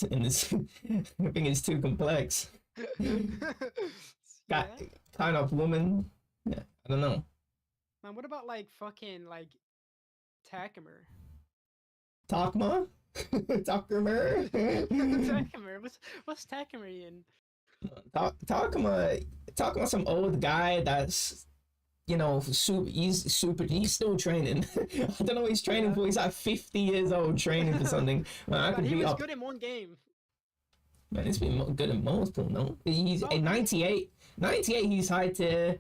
and this, I think it's too complex. Yeah. Kind of woman. Yeah, I don't know. Man, what about like fucking like Takimer? Takma? Takma? Takimer? What's Takimer in? Takma, some old guy that's he's still training. I don't know what he's training for. He's like 50 years old training for something. Man, I could he be was up. good in one game. Man, he's been good at multiple. No, he's a 98. 98. He's high tier.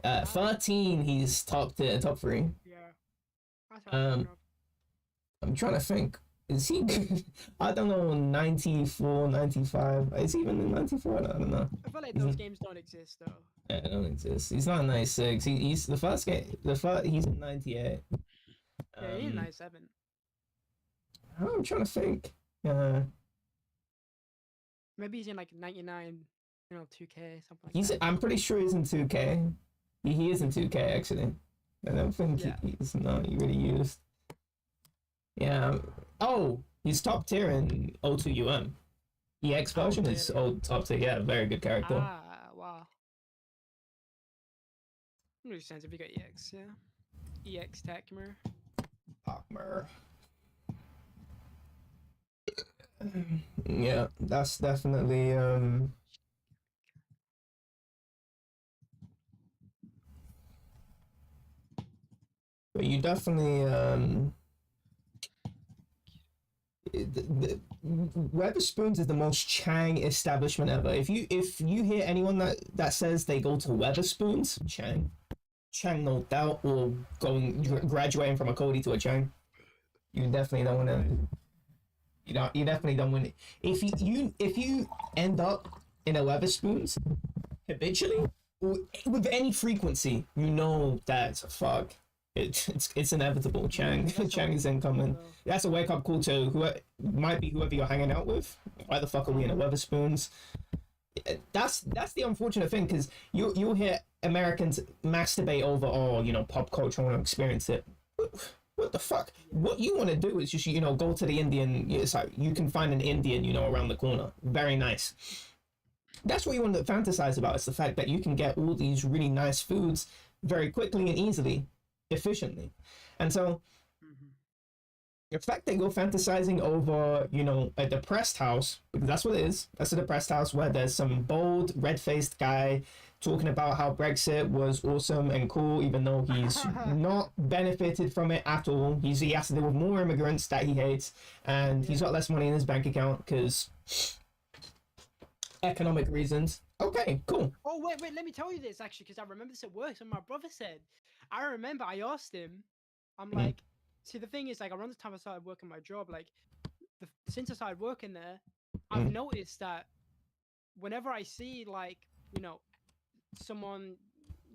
13. He's top tier, top 3. Yeah. That's I'm trying to think. Is he good? I don't know. 94, 95. Is he even in 94? I don't know. I feel like those games don't exist though. Yeah, it don't exist. He's not 96. He's the first game. He's in 98. Yeah, he's 97. I'm trying to think. Maybe he's in like 99, 2K, something like He's. that. I'm pretty sure he's in 2K. He is in 2K actually. I don't think he's not really used. Yeah. Oh, he's top tier in O2UM. EX version is top tier. Yeah, very good character. Ah, wow. Makes sense if you got EX, yeah. EX Takimer. Takmer. Yeah, that's definitely but you definitely the Weatherspoons is the most Chang establishment ever. If you hear anyone that says they go to Weatherspoons, Chang no doubt, or graduating from a Cody to a Chang, you definitely don't want to. You definitely don't want it. If you end up in a Weatherspoons habitually with any frequency, you know that's fuck. It's inevitable. Chang is incoming. That's a wake up call to whoever you're hanging out with. Why the fuck are we in a Weatherspoons? That's the unfortunate thing, because you'll hear Americans masturbate over pop culture, want to experience it. What the fuck? What you want to do is just go to the Indian. It's like you can find an Indian around the corner. Very nice. That's what you want to fantasize about. It's the fact that you can get all these really nice foods very quickly and easily, efficiently. And so the fact that you're fantasizing over a depressed house, because that's what it is. That's a depressed house where there's some bold red-faced guy talking about how Brexit was awesome and cool, even though he's not benefited from it at all. He has to deal with more immigrants that he hates, and he's got less money in his bank account because economic reasons. Okay, cool. Oh, wait, let me tell you this, actually, because I remember this at work. So my brother said, I remember I asked him, I'm like, see, the thing is, like, around the time I started working my job, like, since I started working there, I've noticed that whenever I see, like, someone,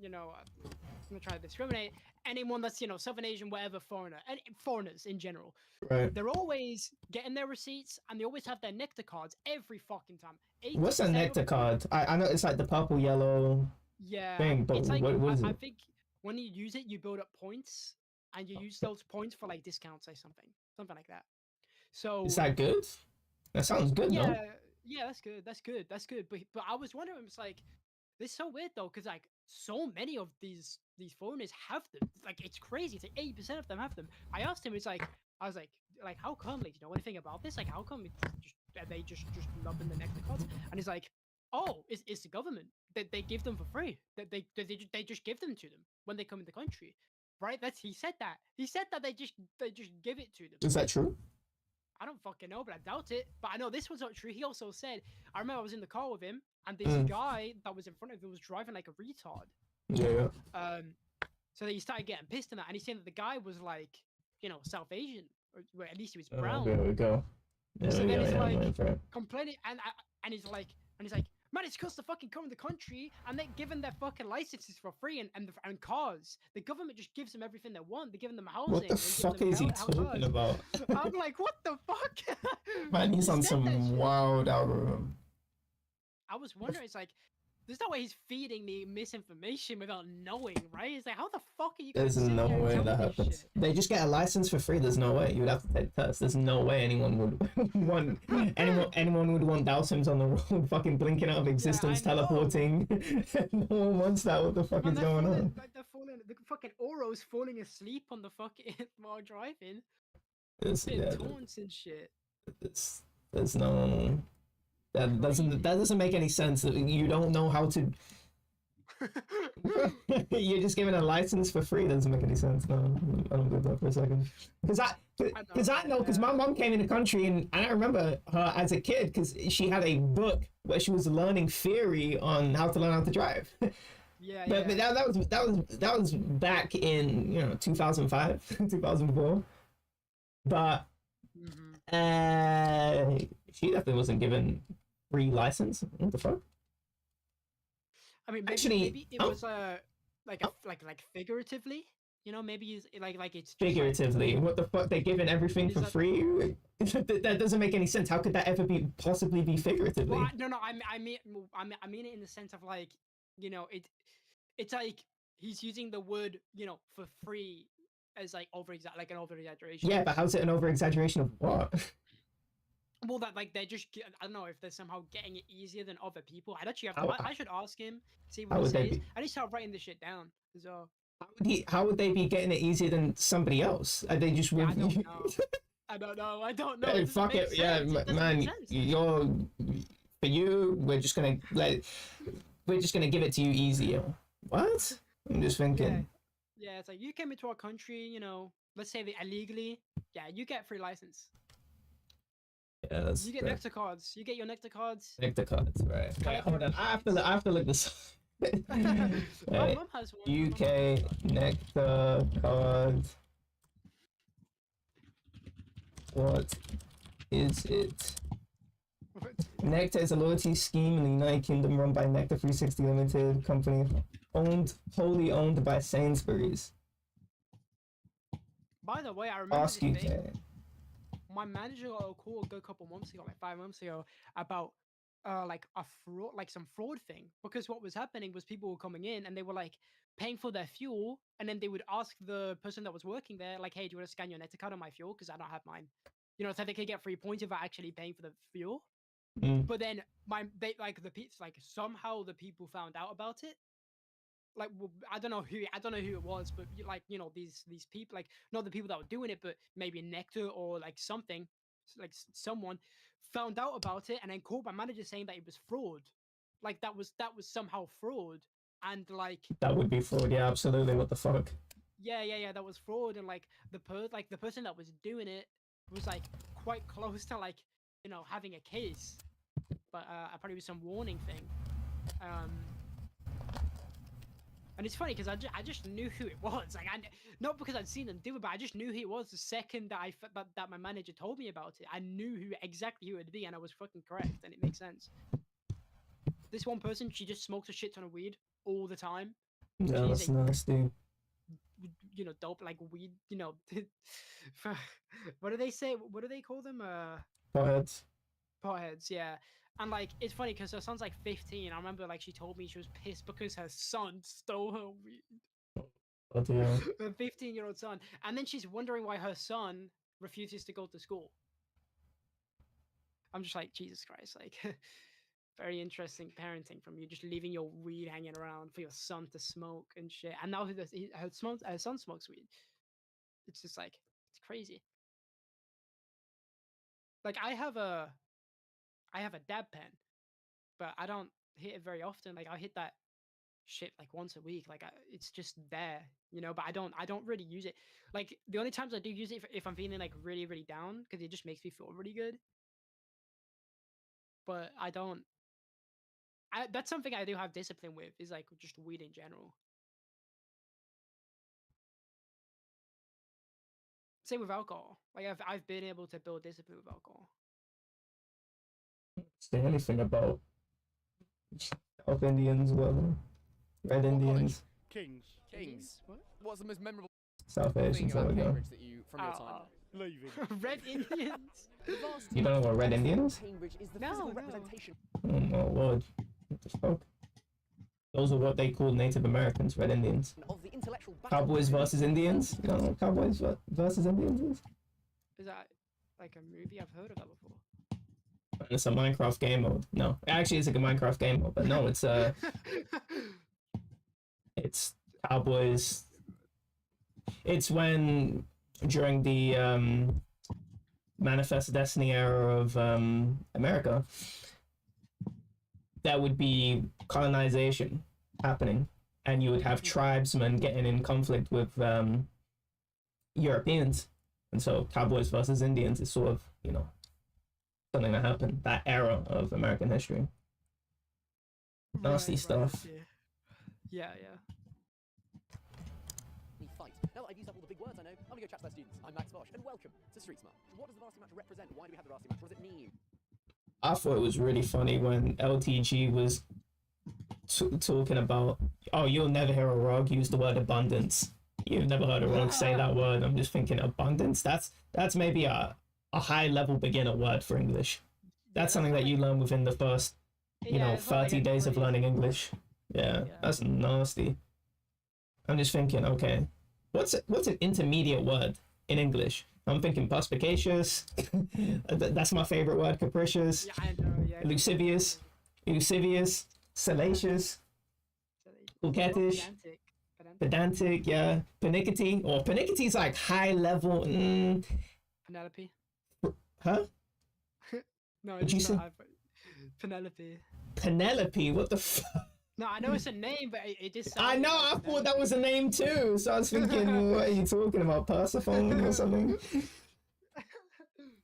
I'm gonna try to discriminate, anyone that's, Southern Asian, whatever, foreigners in general, right? They're always getting their receipts, and they always have their nectar cards every fucking time. What's a nectar card? I know it's like the purple yellow thing, but it's like, what is it? I think when you use it, you build up points, and you use those points for like discounts or something like that. So is that good? That sounds good, yeah, no? Yeah, that's good. But I was wondering, it's like, this is so weird though, because like so many of these foreigners have them. Like, it's crazy. It's like 80% of them have them. I asked him, I was like, how come? Like, do you know anything about this? Like, how come they just loving the nectar cards? And he's like, oh, it's the government that they give them for free. That they just give them to them when they come in the country, right? He said that. He said that they just give it to them. Is that true? I don't fucking know, but I doubt it. But I know this was not true. He also said, I remember I was in the car with him, and this guy that was in front of him was driving like a retard. Yeah. So he started getting pissed in that, and he's saying that the guy was like, South Asian, or well, at least he was brown. There we go. So then he's like complaining, and he's like, man, it's because they fucking come in the country and they're given their fucking licenses for free and cars. The government just gives them everything they want. They're giving them housing. What the fuck is he talking about? I'm like, what the fuck? Man, he's on some wild algorithm. I was wondering, it's like, there's no way he's feeding me misinformation without knowing, right? It's like, how the fuck are you? There's no way that happens. They just get a license for free. There's no way. You would have to take a test. There's no way anyone would want anyone would want Dowsims on the road, fucking blinking out of existence, teleporting. No one wants that. What the fuck is going on? Like they're falling, the fucking Oro's falling asleep on the fucking while driving. Taunts and shit. There's no. That doesn't make any sense. You don't know how to. You're just giving a license for free. Doesn't make any sense. No, I don't do that for a second. Because my mom came in the country and I remember her as a kid because she had a book where she was learning theory on how to learn how to drive. Yeah. But that was back in 2005, 2004. But she definitely wasn't given free license. What the fuck? I mean, maybe it was like figuratively, maybe it's like it's figuratively. What the fuck? They're giving everything for free? That doesn't make any sense. How could that ever possibly be figuratively? Well, no, I mean it in the sense of like, it's like he's using the word for free as like an over exaggeration. Yeah, but how's it an over exaggeration of what? Well, that like they're just I don't know if they're somehow getting it easier than other people. I'd actually have to. I should ask him, see what he says. I need to start writing this shit down. So how would they be getting it easier than somebody else? Are they just? Yeah, I don't know. I don't know. Hey, fuck it. Yeah, man. We're just gonna give it to you easier. What? I'm just thinking. Yeah, it's like you came into our country. Let's say that illegally. Yeah, you get free license. Yeah, you get nectar cards. You get your nectar cards. Nectar cards, right? Wait, hold on. I have to look this. My mom has one. UK nectar card. What is it? Nectar is a loyalty scheme in the United Kingdom run by Nectar 360 Limited company, wholly owned by Sainsbury's. By the way, I remember this thing. My manager got a call a good couple months ago, like 5 months ago, about like a fraud, like some fraud thing. Because what was happening was people were coming in and they were like paying for their fuel, and then they would ask the person that was working there, like, "Hey, do you want to scan your nectar card on my fuel? Because I don't have mine." So they could get 3 points without actually paying for the fuel. But then somehow the people found out about it. Like, well, I don't know who it was, but these people, like, not the people that were doing it, but maybe Nectar or like something, like someone found out about it and then called my manager saying that it was fraud. Like that was somehow fraud, and like that would be fraud. Yeah, absolutely. What the fuck? Yeah, that was fraud, and like the person that was doing it was like quite close to like having a case, but apparently with some warning thing. And it's funny because I just knew who it was. Like, not because I'd seen them do it, but I just knew who it was the second that that my manager told me about it. I knew exactly who it would be, and I was fucking correct, and it makes sense. This one person, she just smokes a shit ton of weed all the time. Yeah, that's nasty. Dope, like weed. What do they say? What do they call them? Potheads. Potheads, yeah. And like it's funny because her son's like 15. I remember like she told me she was pissed because her son stole her weed. Oh dear. Her 15-year-old son, and then she's wondering why her son refuses to go to school. I'm just like, Jesus Christ, like very interesting parenting from you, just leaving your weed hanging around for your son to smoke and shit. And now her son smokes weed. It's just like it's crazy. Like I have a dab pen, but I don't hit it very often. Like I hit that shit like once a week. Like it's just there, but I don't really use it. Like the only times I do use it if I'm feeling like really, really down, because it just makes me feel really good. But that's something I do have discipline with, is like just weed in general. Same with alcohol. Like I've been able to build discipline with alcohol. Say anything about South Indians, well, Red Indians, Kings. What's the most memorable South Asians? There we go. that you from your time? Leaving. Red Indians. You don't know what Red Indians? Cambridge is the No. representation. Oh my lord! What the fuck? Those are what they call Native Americans, Red Indians. Of the intellectual Cowboys versus Indians. You don't know what Cowboys versus Indians is? Is that like a movie? I've heard of that before. It's a Minecraft game mode. No, actually, it's like a Minecraft game mode, but no, it's Cowboys. It's when during the Manifest Destiny era of America, there would be colonization happening, and you would have tribesmen getting in conflict with Europeans, and so Cowboys versus Indians is sort of, you know, something that happened that era of American history. Nasty stuff. Yeah. We fight. No, I've used up all the big words I know. I'm gonna go chat to my students. I'm Max Bosch, and welcome to Street Smart. What does the varsity match represent? Why do we have the varsity match? What does it mean? I thought it was really funny when LTG was talking about, oh, you'll never hear a rogue use the word abundance. You've never heard a rogue say that word. I'm just thinking abundance. That's maybe a high level beginner word for English. That's something that you learn within the first, 30 days of learning English. Yeah, that's nasty. I'm just thinking, okay, what's an intermediate word in English? I'm thinking perspicacious. That's my favorite word. Capricious. Yeah, I know. Yeah. Lascivious, salacious, coquettish, pedantic. Yeah, pernickety. Or pernickety's like high level. Penelope. Huh? No, What'd you say? Penelope. Penelope. What the fuck? No, I know it's a name, but it just. I know. I thought that was a name too. So I was thinking, what are you talking about? Persephone or something?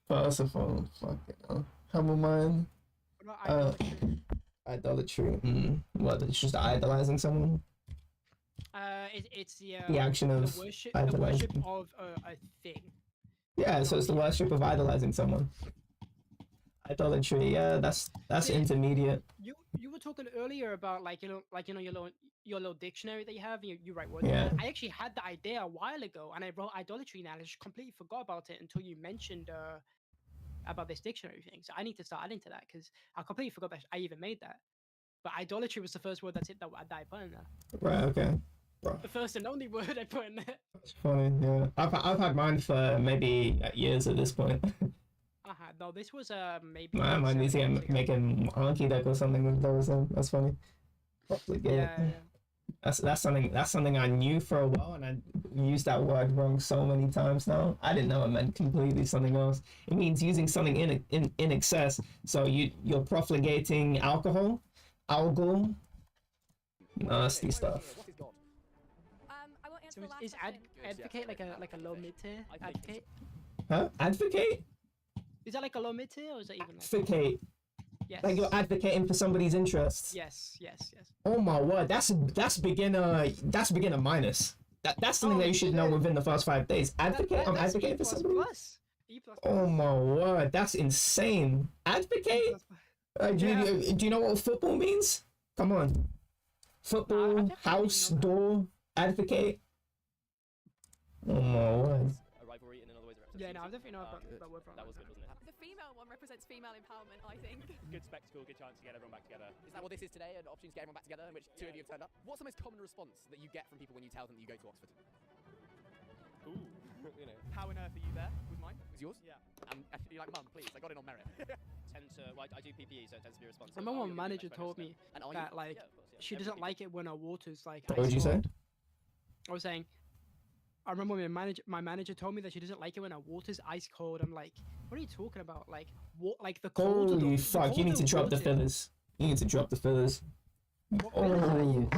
Persephone. Fucking hell. Humble mind. Idolatry. What? It's just idolizing someone. It's the action of the worship of a thing. Yeah, so it's the worship of idolizing someone. Idolatry. Yeah, that's intermediate. You were talking earlier about your little dictionary that you have. You write words. Yeah. I actually had the idea a while ago, and I wrote idolatry, and I just completely forgot about it until you mentioned about this dictionary thing. So I need to start adding to that because I completely forgot that I even made that. But idolatry was the first word that I put in there. Right. Okay. Bro. The first and only word I put in there. That's funny. Yeah. I've had mine for maybe years at this point. No, this was maybe. Mine needs to get making Anki deck or something with those. That's funny. Yeah. That's something I knew for a while, and I used that word wrong so many times now. I didn't know it meant completely something else. It means using something in excess. So you're profligating alcohol, nasty stuff. So is advocate like a low mid tier? Advocate? Huh? Advocate? Is that like a low mid tier, or is that even advocate? Yes. Like you're advocating for somebody's interests. Yes. Oh my word, that's beginner minus. That's something that you should know within the first 5 days. Advocate? I'm advocating for somebody. E++. Oh my word, that's insane. Advocate? Do you know what football means? Come on. Football, house, door, advocate. Oh my word. A rivalry in another way. Yeah, no, I definitely know about word from that was good, wasn't it? The female one represents female empowerment, I think. Good spectacle, good chance to get everyone back together. Is that what this is today? An opportunity to get everyone back together, in which two of you have turned up? What's the most common response that you get from people when you tell them that you go to Oxford? Ooh, How on earth are you there? Was mine? Was yours? Yeah. You're like, Mum, please, I got it on merit. I do PPE, so it tends to be responsive. I remember my manager told me that she doesn't like it when her water's like. What did you say? I was saying, I remember when my manager told me that she doesn't like it when her water's ice cold. I'm like, what are you talking about? Like what? Like the cold. Holy fuck! You need to drop the fillers. You need to drop the fillers. Oh,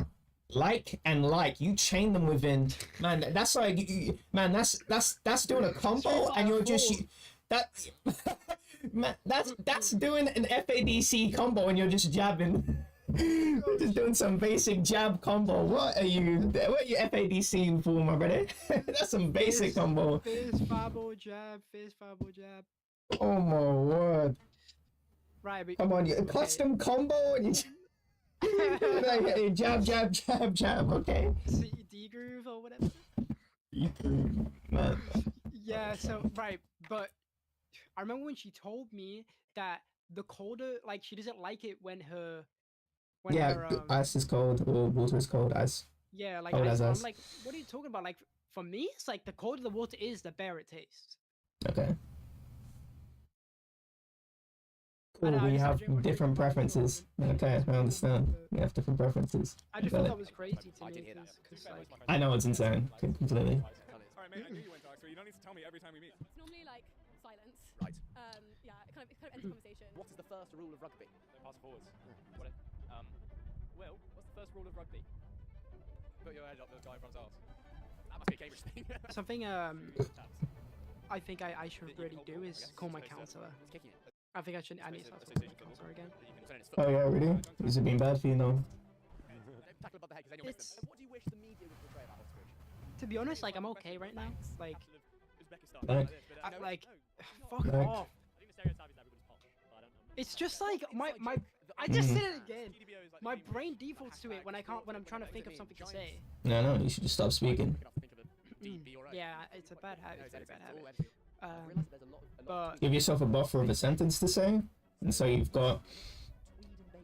you chain them within. Man, that's like, that's doing a combo, and you're just man, that's doing an FADC combo, and you're just jabbing. You're just doing some basic jab combo. What are you FADC for, my brother? That's some basic combo. Fist, fireball, jab. Oh my word. Right, but come on, you custom combo, and you jab, okay. D groove or whatever. Man. Yeah, so right, but I remember when she told me that the colder, like she doesn't like it when her Whenever, ice is cold or water is cold. Ice. yeah, like cold as I'm ice. like, what are you talking about? Like for me, it's like the colder the water is, the better it tastes. Okay. I Cool. know, I We just- I have drink what- different drink what- preferences. Okay, I understand. We have different preferences. I just Got thought it. that was crazy to I me did hear that. because like I know it's insane. Completely. Alright, mate, I knew you went to Oxford. You don't need to tell me every time we meet. It's normally like silence. Right. Yeah, it kind of ends the conversation. What is the first rule of rugby? Pass forwards. What? Will, what's the first rule of rugby? Put your head up the guy in front's arse. That must be a Cambridge thing. something I think I should really do is call my counselor. It's kicking it. I think I should. I need to start talking to my counselor again. So then it's foot. Oh yeah, really? Has it been bad for you now? Don't tackle above the head because then you'll miss It's- them. And what do you wish the media would portray about Oxford? To be honest, like I'm okay right now. Like Uzbekistan. Like- like fuck Like- off. I think the stereotype is everybody's posh, but I don't know. It's just like my I Mm. just said it again. TDBO is like My the brain defaults to it when I can't when I'm trying to think of something to say. No, you should just stop speaking. Yeah, it's a bad habit. It's a very bad habit. But Give yourself a buffer of a sentence to say, and so you've got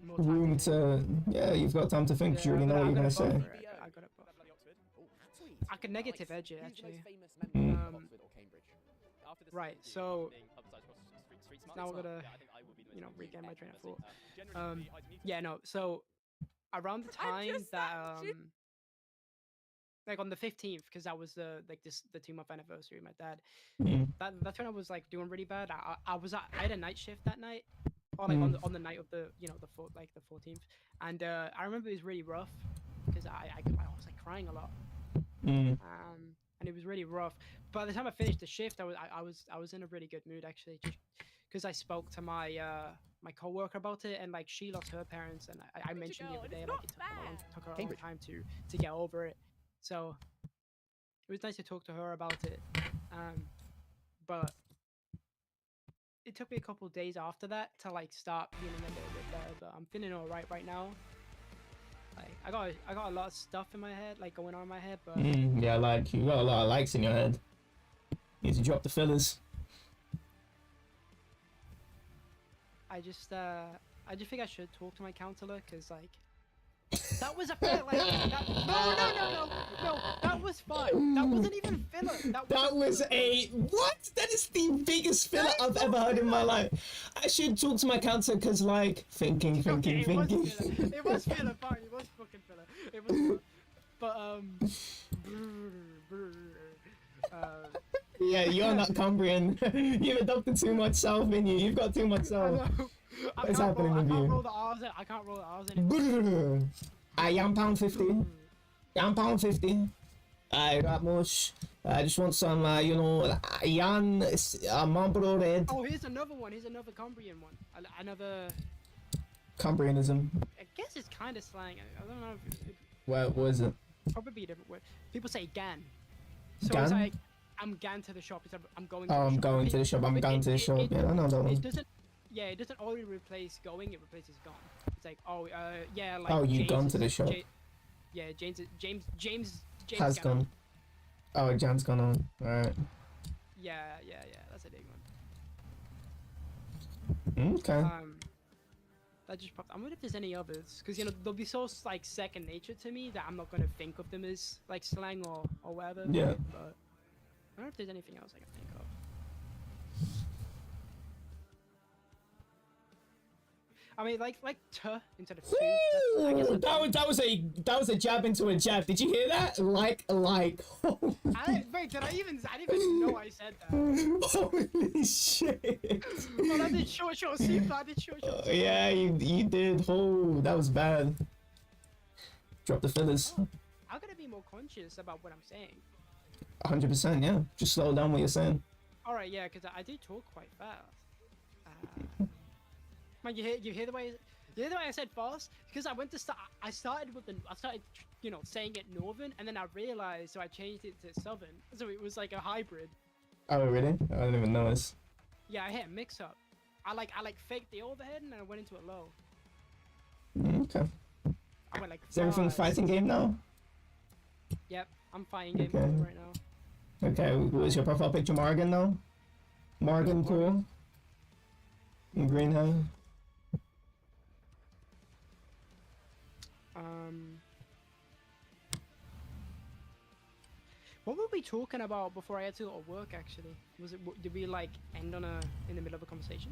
more time room to to. You've got time to think. 'Cause you already know what you're gonna say. I got it. I could negative edge it actually. Right, so now we're gonna, regain my train of thought. Yeah, no. So around the time just that like on the 15th, because that was the 2-month anniversary of my dad. Mm. That's when I was like doing really bad. I had a night shift that night, or like on the night of the the 14th, and I remember it was really rough because I was like crying a lot. Mm. And it was really rough. By the time I finished the shift, I was in a really good mood actually, just because I spoke to my my coworker about it, and like she lost her parents, and I mentioned the other day like it took her a long time to get over it. So it was nice to talk to her about it. But it took me a couple of days after that to like start feeling a little bit better. But I'm feeling alright right now. Like I got a lot of stuff in my head, like going on in my head, but Yeah, like you got a lot of likes in your head. Need to drop the fillers. I just think I should talk to my counselor because like that was a fair like no, that was fine. That wasn't even filler. That was a what? That is the biggest filler I've ever heard in my life. I should talk to my counselor because like thinking. It was filler. It was filler. Fine. It was fucking filler. It was filler. But Yeah, you're not Cumbrian. You've adopted too much South in you. You've got too much South. What's happening with I can't you? roll the R's. I can't roll the R's anymore. I am £1.50. I'm £1.50. I got much. I just want some, Jan Marlboro Red. Oh, here's another one. Here's another Cumbrian one. Another. Cumbrianism. I guess it's kind of slang. I don't know. If What was it? probably a different word. People say gan. So Gan? it's like I'm gan to the shop. It's I'm going. To Oh, the I'm shop. going to the shop. I'm But going to the shop. Yeah, I know that It one. doesn't. Yeah, it doesn't always replace going. It replaces gone. It's like yeah, like. Oh, you've James gone is- to the shop. Yeah, James Has gone. Oh, Jan's gone on. Alright. Yeah, that's a big one. Okay. That just popped. I wonder if there's any others, because they'll be so like second nature to me that I'm not gonna think of them as like slang or whatever. Yeah. But I don't know if there's anything else I can think of. I mean, like "tuh" instead of "to." I guess That was a jab into a jab. Did you hear that? Like. wait, did I didn't even know I said that. Holy shit. Well, I did short, super. I did short. Yeah, you did. Oh, that was bad. Drop the fillers. I'm gonna be more conscious about what I'm saying. 100%, yeah. Just slow down what you're saying. All right, yeah, because I do talk quite fast. Man, you hear the way I said fast? Because I went to I started saying it northern, and then I realized, so I changed it to southern. So it was like a hybrid. Oh, really? I didn't even notice. Yeah, I hit a mix up. I faked the overhead and then I went into a low. Okay. I went like. Is everything fast. fighting game now? Yep, I'm fighting game Okay. mode right now. Okay, what is your profile picture, Morgan now? Morgan, cool. Green hair. What were we talking about before I had to go to work? Actually, was it? Did we like end on in the middle of a conversation?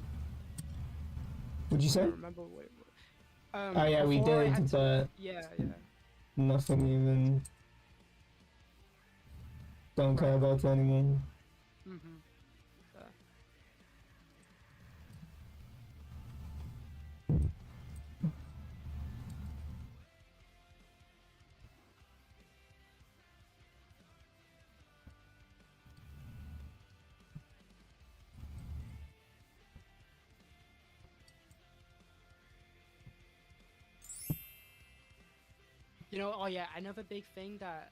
What'd you I say? don't remember what it was. Oh yeah, we before I did, had to- but yeah. nothing even. Don't care about it anymore. Mm-hmm. You know, oh yeah, another big thing that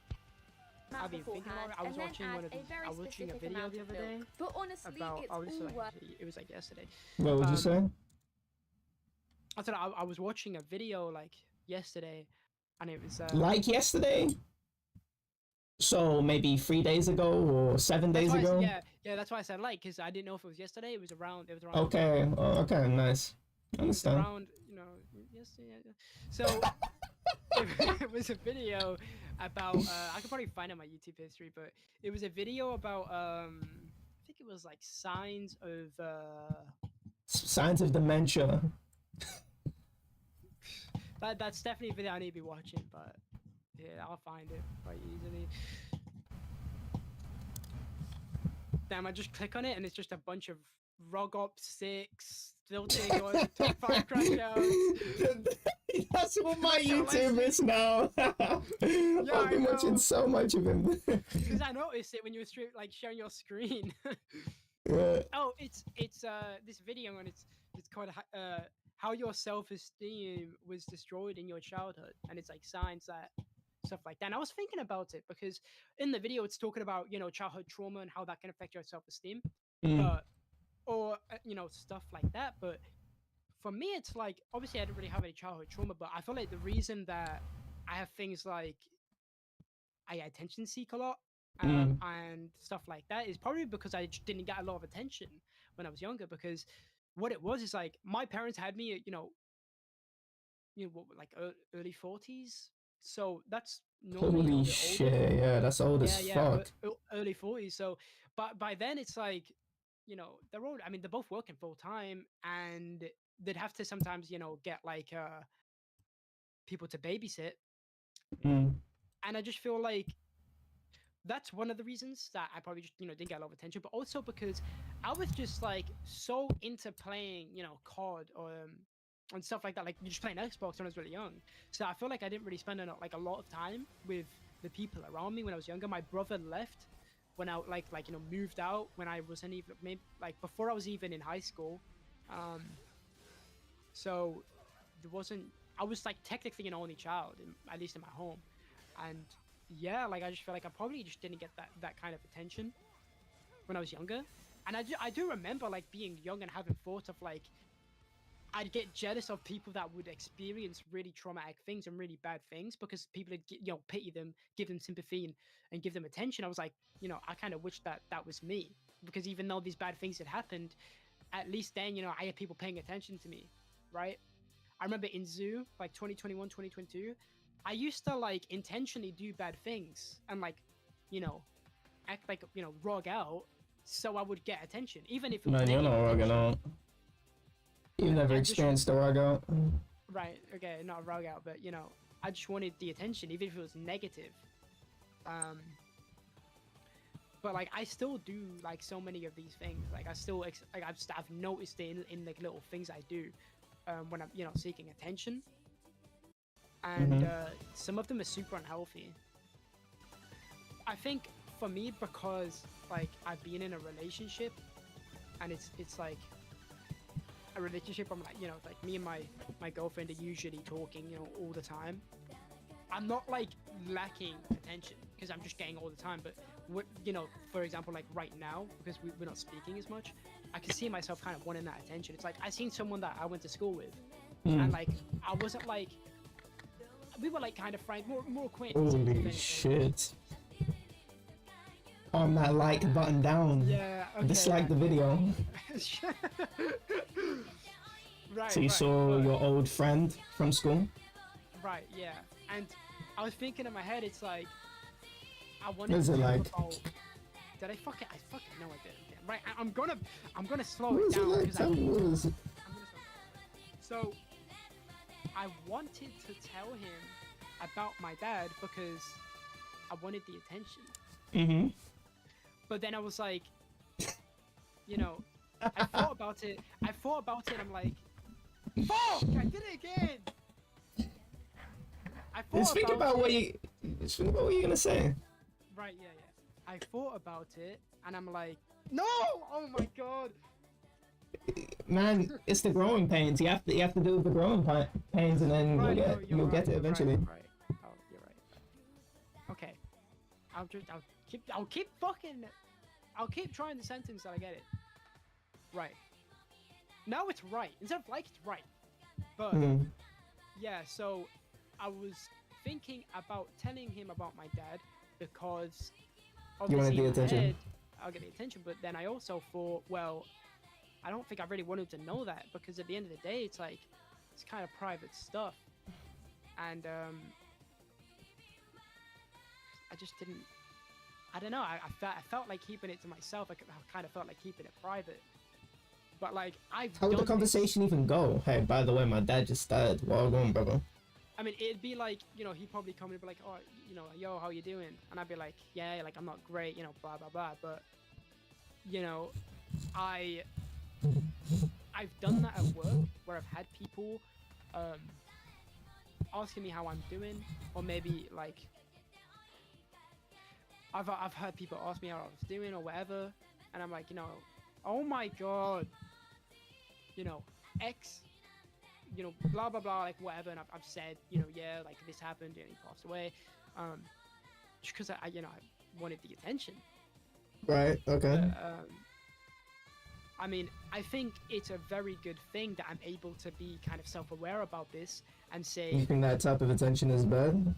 I've been thinking about. I was watching one of these. I was watching a video the other day But honestly, about. it's Oh, this is all like worth it was like yesterday. What would you say? I thought I was watching a video like yesterday, and it was Like yesterday? So maybe 3 days ago or 7 that's days why ago? yeah, that's why I said like, because I didn't know if it was yesterday. It was around. Okay, oh, okay, nice. I It was understand. around, you know, yesterday. So it was a video about. I could probably find it on my YouTube history, but it was a video about. I think it was like signs of. Signs of dementia. That's definitely a video I need to be watching, but yeah, I'll find it quite easily. Damn, I just click on it and it's just a bunch of ROG Op 6, Tilting, or top 5 crash outs. That's what my That's all I YouTube see. is now. I've been I watching know. so much of him. Because I noticed it when you were like sharing your screen. Yeah. Oh, it's this video and it's called how your self-esteem was destroyed in your childhood, and it's like signs that stuff like that. And I was thinking about it because in the video it's talking about, you know, childhood trauma and how that can affect your self-esteem, Mm. or you know, stuff like that. But for me, it's like, obviously I didn't really have any childhood trauma, but I feel like the reason that I have things like I attention seek a lot, and stuff like that is probably because I just didn't get a lot of attention when I was younger. Because what it was is like my parents had me, what, like early 40s, so that's normally a Holy bit older. shit, yeah, that's old as fuck. Early 40s. So, but by then it's like, you know, they're all. I mean, they're both working full time, and they'd have to sometimes, you know, get like people to babysit, Mm. and I just feel like that's one of the reasons that I probably just, you know, didn't get a lot of attention. But also because I was just like so into playing, you know, COD or and stuff like that, like just playing Xbox when I was really young. So I feel like I didn't really spend a lot of time with the people around me when I was younger. My brother left when I like you know, moved out when I wasn't even, maybe like before I was even in high school. So there wasn't, I was like technically an only child, at least in my home. And yeah, like I just feel like I probably just didn't get that kind of attention when I was younger. And I do remember like being young and having thoughts of like, I'd get jealous of people that would experience really traumatic things and really bad things, because people would, you know, pity them, give them sympathy, and give them attention. I was like, you know, I kind of wish that was me, because even though these bad things had happened, at least then, you know, I had people paying attention to me, right? I remember in Zoo, like 2021, 2022, I used to like intentionally do bad things and like, you know, act like, you know, rog out so I would get attention, even if it was Man, you're not negative rugging attention. out. You've never I just- experienced the rug out. Right, okay, not rug out, but you know, I just wanted the attention, even if it was negative. But like, I still do like so many of these things. Like, I still like I've noticed it in like little things I do when I'm, you know, seeking attention, and some of them are super unhealthy. I think for me, because like I've been in a relationship, and it's like a relationship. I'm like, you know, like me and my girlfriend are usually talking, you know, all the time. I'm not like lacking attention because I'm just getting all the time. But what, you know, for example, like right now, because we're not speaking as much, I can see myself kind of wanting that attention. It's like I seen someone that I went to school with, and like I wasn't like, we were like kind of friends, more acquaintances. if Holy anything. shit. On that like button down. Yeah. Okay. Dislike the video. Right. So you right, saw but- your old friend from school? Right, yeah. And I was thinking in my head, it's like, I wanted Is to it tell like? about. Did I fuck it? I fucking know I didn't. Right, I'm gonna slow What it is it down like? because Tell me what is it? I'm gonna slow it. So, I wanted to tell him about my dad because I wanted the attention. Mm-hmm. But then I was like, you know, I thought about it. I'm like, fuck! I did it again. I thought Just think about it. what you. Just think about what you're gonna say. Right, yeah. I thought about it, and I'm like, no! Oh my god! Man, it's the growing pains. You have to do the growing pains, and then Right, you'll no, get you're you'll right, get it you're eventually. Right. Oh, you're right. Okay. I'll keep trying the sentence till I get it. Right. Now it's right. Instead of like, it's right. But Mm. yeah, so I was thinking about telling him about my dad because You wanted obviously the in my attention. head, I'll get the attention, but then I also thought, well, I don't think I really wanted to know that because at the end of the day, it's like it's kind of private stuff, and I just didn't. I don't know. I felt like keeping it to myself. I kind of felt like keeping it private. But like I've How would the done this. conversation even go? Hey, by the way, my dad just died. Well done, brother. I mean, it'd be like, he'd probably come and be like, oh, yo, how you doing? And I'd be like, yeah, like I'm not great, blah blah blah. But I've done that at work where I've had people asking me how I'm doing, or maybe like I've heard people ask me how I was doing or whatever, and I'm like, oh my god, X, blah blah blah, like whatever, and I've said, yeah, like this happened and he passed away, just because I wanted the attention. Right. Okay. I mean, I think it's a very good thing that I'm able to be kind of self-aware about this and say. You think that type of attention is bad?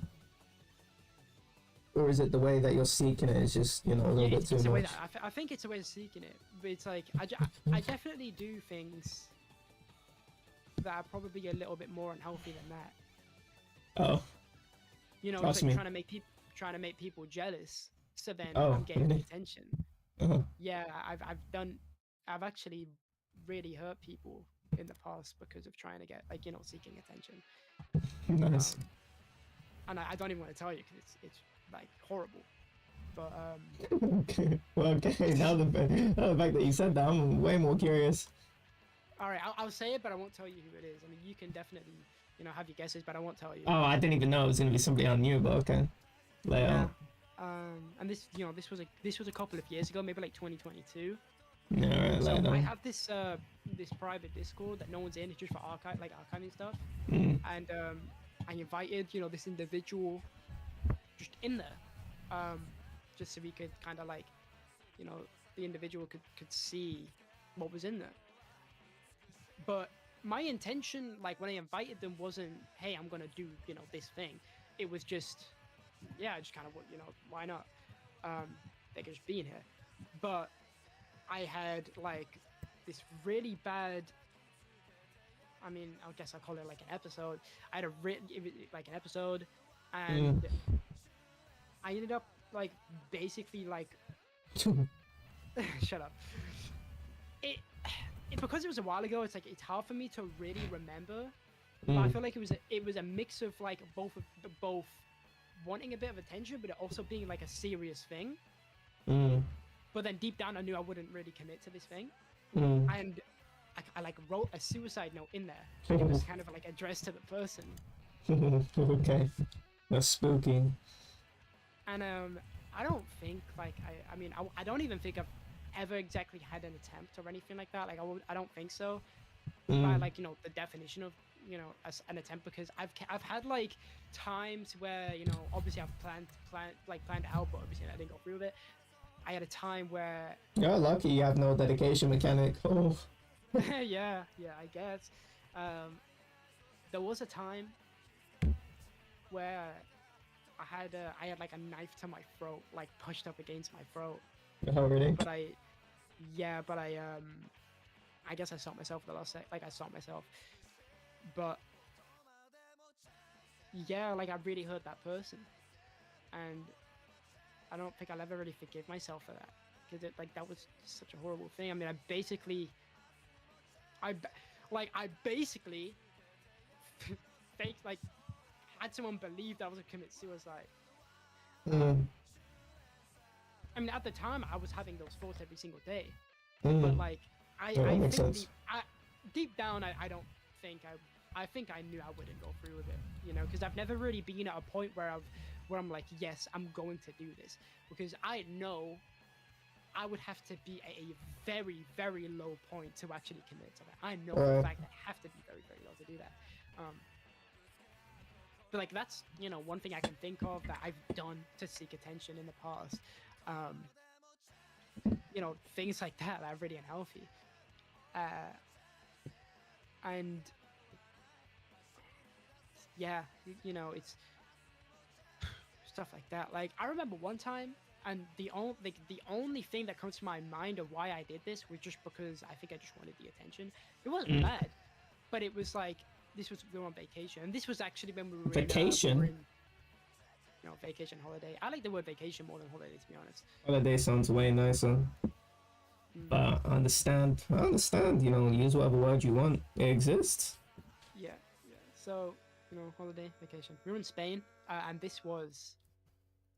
Or is it the way that you're seeking it is just, a little bit too it's a way much? that I think it's a way of seeking it, but it's like I definitely do things that are probably a little bit more unhealthy than that. Oh. It's Trust like me. trying to make people jealous, so then Oh, I'm getting really? the attention. Uh-huh. Yeah, I've actually really hurt people in the past because of trying to get seeking attention. Nice. And I don't even want to tell you because it's like horrible. But Okay. Well, okay. Now the fact that you said that, I'm way more curious. all right, I'll say it, but I won't tell you who it is. I mean, you can definitely have your guesses, but I won't tell you. Oh, I didn't even know it was gonna be somebody I knew, but okay. Lay Yeah. out. And this was a couple of years ago, maybe like 2022. Yeah, alright, So lay it I out. have this private Discord that no one's in, it's just for archiving stuff. Mm. And I invited this individual just in there, just so we could kind of the individual could see what was in there. But my intention, like when I invited them, wasn't, hey, I'm gonna do this thing. It was just, yeah, just kind of why not? They could just be in here. But I had like this really bad. I mean, I guess I'll call it like an episode. I had like an episode, and I ended up like basically like shut up. It because it was a while ago. It's like it's hard for me to really remember. But I feel like it was a mix of like both wanting a bit of attention, but it also being like a serious thing. But then deep down, I knew I wouldn't really commit to this thing, and I like wrote a suicide note in there, and it was kind of like addressed to the person. Okay. That's spooky. And I don't think like I don't even think I've ever exactly had an attempt or anything like that. Like I don't think so. By like the definition of an attempt, because I've had like times where obviously I've planned it out, but obviously I didn't go through with it. I had a time where You're lucky you have no dedication mechanic. Oh. yeah, I guess. There was a time where I had like a knife to my throat, like pushed up against my throat. Oh, really? But I guess I shot myself at the last sec. Like I shot myself. But yeah, like I really hurt that person, and I don't think I'll ever really forgive myself for that, because like that was such a horrible thing. I mean, I basically faked, like, had someone believe that I was gonna commit suicide. I mean, at the time, I was having those thoughts every single day. But like, I think deep down, I don't think I think I knew I wouldn't go through with it, you know, because I've never really been at a point where I'm like, yes, I'm going to do this, because I know I would have to be at a very, very low point to actually commit to that. I know for a fact that I have to be very, very low to do that. But like, that's, you know, one thing I can think of that I've done to seek attention in the past. You know, things like that are really unhealthy. And yeah, you know, it's stuff like that. Like, I remember one time, and the only thing that comes to my mind of why I did this was just because I think I just wanted the attention. It wasn't bad, but it was like, we were on vacation, and this was actually when we were Vacation? You know, vacation, holiday. I like the word vacation more than holiday, to be honest. Holiday sounds way nicer. But I understand, you know, use whatever word you want. It exists. Yeah. So, you know, holiday, vacation. We were in Spain, and this was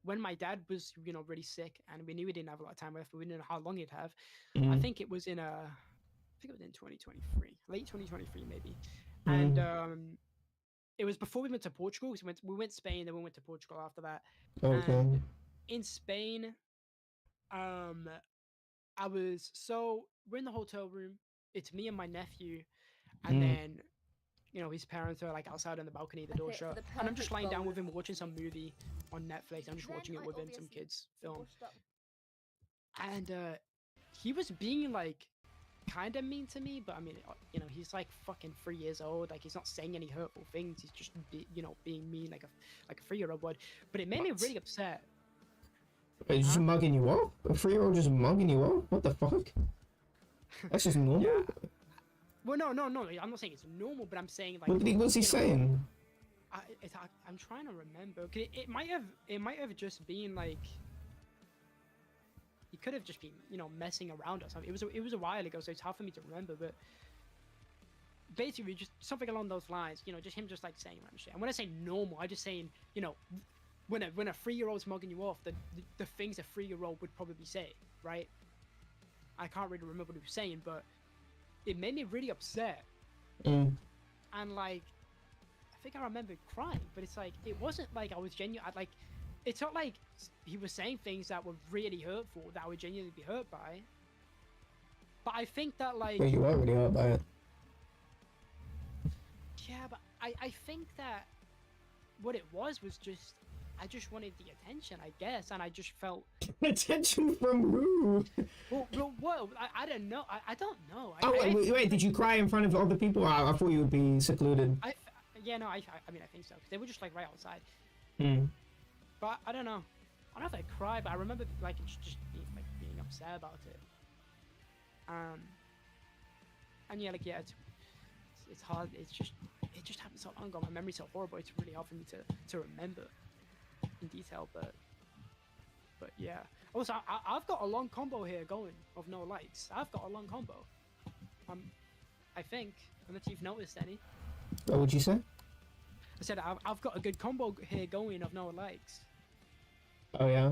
when my dad was, you know, really sick, and we knew he didn't have a lot of time left, but we didn't know how long he'd have. I think it was in 2023, late 2023 maybe. And it was before we went to Portugal. We went Spain, then we went to Portugal after that. Okay. And in Spain, we're in the hotel room. It's me and my nephew, and then, you know, his parents are like outside on the balcony, the door shut, and I'm just lying down with him watching some movie on Netflix. I'm just watching it with him, some kids film, and he was being like kind of mean to me, but I mean, you know, he's like fucking 3 years old. Like, he's not saying any hurtful things. He's just you know, being mean like a 3-year-old would. But it made me really upset. He's just mugging you off? A 3-year-old just mugging you off? What the fuck? That's just normal? Yeah. Well, no. I'm not saying it's normal, but I'm saying like. What's he saying? I'm trying to remember. It might have just been like. He could have just been, you know, messing around or something. It was a while ago, so it's hard for me to remember. But basically, just something along those lines. You know, just him just like saying random shit. And when I say normal, I'm just saying, you know, when a 3-year-old's mugging you off, the things a 3-year-old would probably say, right? I can't really remember what he was saying, but it made me really upset. And like, I think I remember crying, but it's like, it wasn't like I was genuine. Like, it's not like he was saying things that were really hurtful that I would genuinely be hurt by. But I think that, like, Wait, you are really hurt by it. Yeah, but I think that what it was just, I just wanted the attention, I guess, and I just felt... Attention from who? Well, I don't know. I don't know. Wait, did you cry in front of other people? I thought you would be secluded. I mean, I think so. They were just, like, right outside. But I don't know. I don't know if I cried, but I remember, like, just being upset about it. And yeah, like, yeah, it's hard. It just happened so long ago. My memory's so horrible. It's really hard for me to remember in detail. But yeah. Also, I've got a long combo here going of no likes. I've got a long combo. I think, unless you've noticed any. What would you say? I said I've got a good combo here going of no likes. Oh yeah.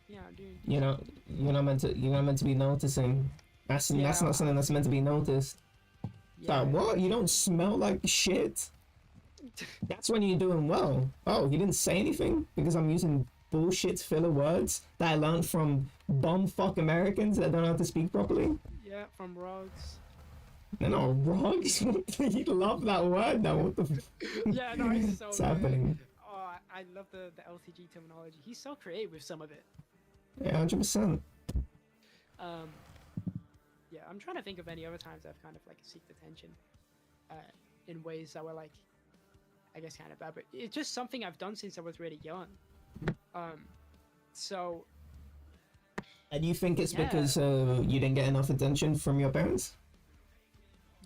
Yeah, dude. You're not meant to be noticing. That's not something that's meant to be noticed. Yeah. Like, what? You don't smell like shit? That's when you're doing well. Oh, you didn't say anything because I'm using bullshit filler words that I learned from bumfuck Americans that don't know how to speak properly. Yeah, from Rogs. No, Rogs. You love that word now. What the? Yeah, no, it's so. What's happening? Oh, I love the LTG terminology. He's so creative with some of it. Yeah, 100%. Yeah, I'm trying to think of any other times I've kind of like seeked attention, in ways that were like, I guess, kind of bad. But it's just something I've done since I was really young. So. And you think it's because you didn't get enough attention from your parents?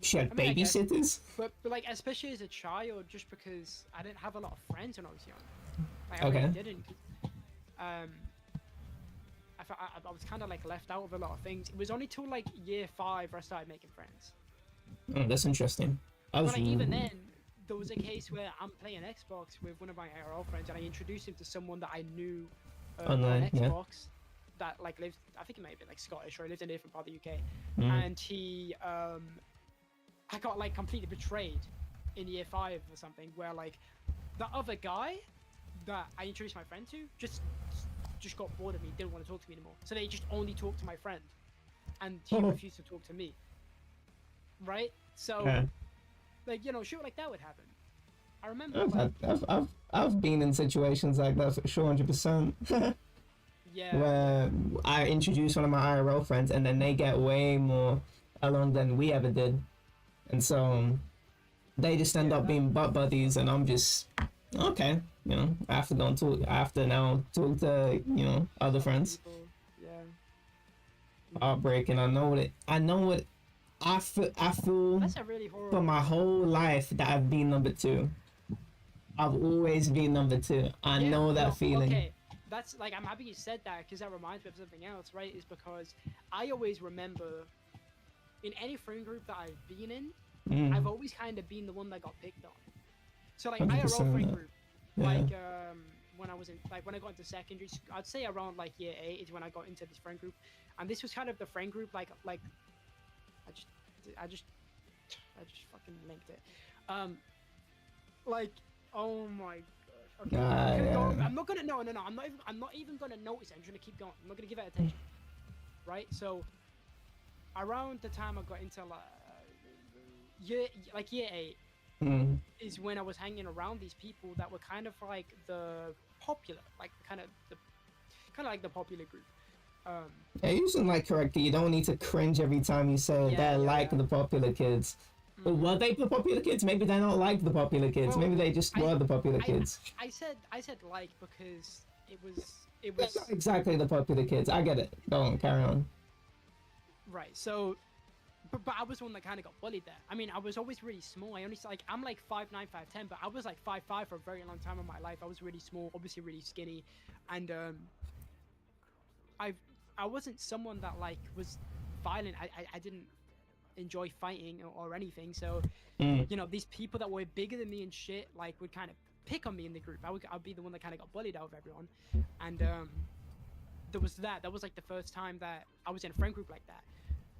She had babysitters? But like, especially as a child, just because I didn't have a lot of friends when I was young. Like, okay. I really didn't. um, I was kind of like left out of a lot of things. It was only till like year 5 where I started making friends. Oh, that's interesting. But like, even then, there was a case where I'm playing Xbox with one of my IRL friends, and I introduced him to someone that I knew Online, on yeah. Xbox that like lived. I think he might be like Scottish, or he lived in a different part of the UK. And he, I got like completely betrayed in year 5 or something, where like the other guy that I introduced my friend to just got bored of me, didn't want to talk to me anymore. So they just only talked to my friend, and he refused to talk to me. Right? So, like, you know, shit like that would happen. I remember. I've been in situations like that for sure, 100%. Yeah. Where I introduce one of my IRL friends, and then they get way more along than we ever did, and so they just end up being butt buddies, and I'm just okay. You know, I have to go and talk. I have to now talk to other friends. Yeah. Heartbreaking. I know what I feel That's a really horrible. for my whole life that I've been number 2. I've always been number 2. I know that feeling. Okay, that's like, I'm happy you said that, because that reminds me of something else, right? Is because I always remember in any friend group that I've been in, I've always kind of been the one that got picked on. So like IRL friend group, like when I was in, like when I got into secondary, I'd say around like year 8 is when I got into this friend group, and this was kind of the friend group like I just fucking linked it. Like, oh my gosh. Okay. I'm not gonna I'm not even gonna notice it. I'm just gonna keep going. I'm not gonna give it attention. Right? So around the time I got into year 8 is when I was hanging around these people that were kind of like the popular, like kind of like the popular group. Yeah, using like correctly. You don't need to cringe every time you say they're like the popular kids. Were they the popular kids? Maybe they're not like the popular kids. Well, Maybe they just were the popular kids. I said like because it was They're not exactly the popular kids. I get it. Go on, carry on. Right. So, but I was the one that kind of got bullied there. I mean, I was always really small. I'm like 5'9", 5'10", but I was like 5'5" for a very long time in my life. I was really small, obviously really skinny, and I wasn't someone that like was violent. I didn't enjoy fighting or anything. So, you know, these people that were bigger than me and shit like would kind of pick on me in the group. I'd be the one that kind of got bullied out of everyone, and there was that. That was like the first time that I was in a friend group like that.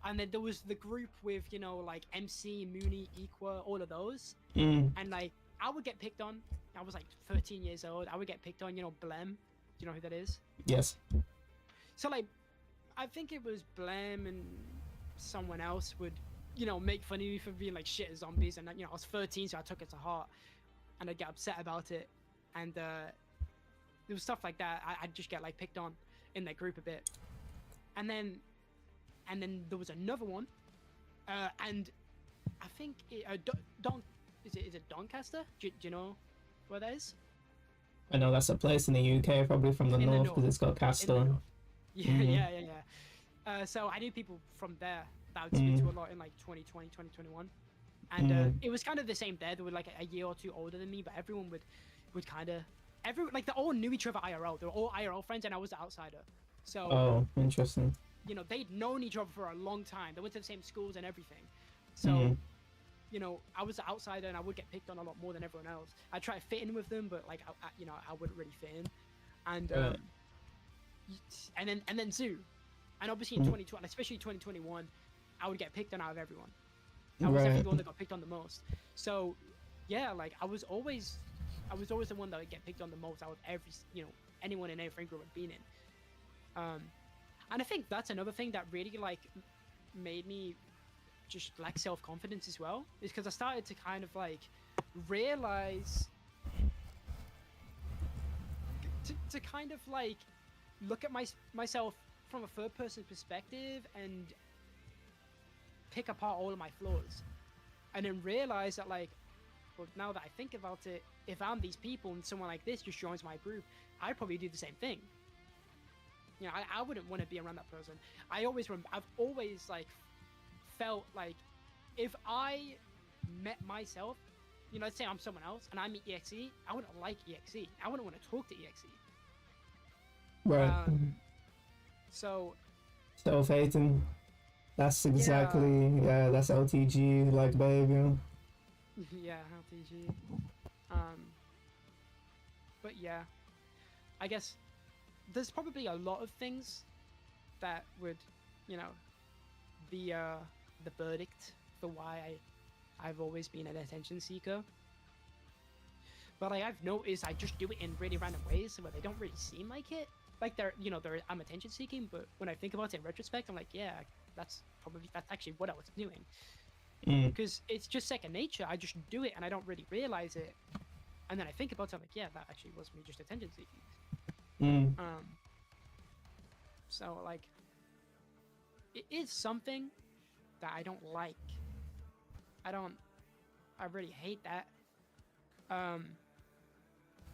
And then there was the group with, you know, like MC, Mooney, Equa, all of those. And like, I would get picked on. I was like 13 years old. I would get picked on, you know, Blem. Do you know who that is? Yes. So like, I think it was Blem and someone else would, you know, make fun of me for being like shit as zombies. And, you know, I was 13, so I took it to heart. And I'd get upset about it. And there was stuff like that. I'd just get like picked on in that group a bit. And then there was another one, and I think is it Doncaster? Do you know where that is? I know that's a place in the UK, probably from the north, because it's got Castor. Yeah. So I knew people from there that I would speak to a lot in like 2020, 2021, and it was kind of the same there. They were like a year or two older than me, but everyone would kind of they all knew each other IRL. They were all IRL friends, and I was the outsider. So. Oh, interesting. You know, they'd known each other for a long time. They went to the same schools and everything. So, you know, I was the outsider and I would get picked on a lot more than everyone else. I try to fit in with them, but like, I wouldn't really fit in. And and then Zoo, and obviously in 2020, especially 2021, I would get picked on out of everyone. I was definitely the one that got picked on the most. So, yeah, like I was always the one that would get picked on the most out of anyone in every friend group I'd been in. And I think that's another thing that really like made me just lack self-confidence as well, is because I started to kind of like realize to kind of like look at myself from a third person perspective and pick apart all of my flaws, and then realize that like, well, now that I think about it, if I'm these people and someone like this just joins my group, I'd probably do the same thing. You know, I wouldn't want to be around that person. I've always like felt like if I met myself, you know, let's say I'm someone else and I meet EXE, I wouldn't like EXE. I wouldn't want to talk to EXE. Right. So Self-hating. That's exactly, yeah, that's LTG, like, baby. yeah, LTG. But yeah, I guess there's probably a lot of things that would, you know, be the verdict for why I've always been an attention seeker. But like I've noticed, I just do it in really random ways where they don't really seem like it. Like I'm attention seeking, but when I think about it in retrospect, I'm like, yeah, that's actually what I was doing. Because it's just second nature. I just do it and I don't really realize it. And then I think about it, I'm like, yeah, that actually was me just attention seeking. So like, it is something that I don't like. I really hate that.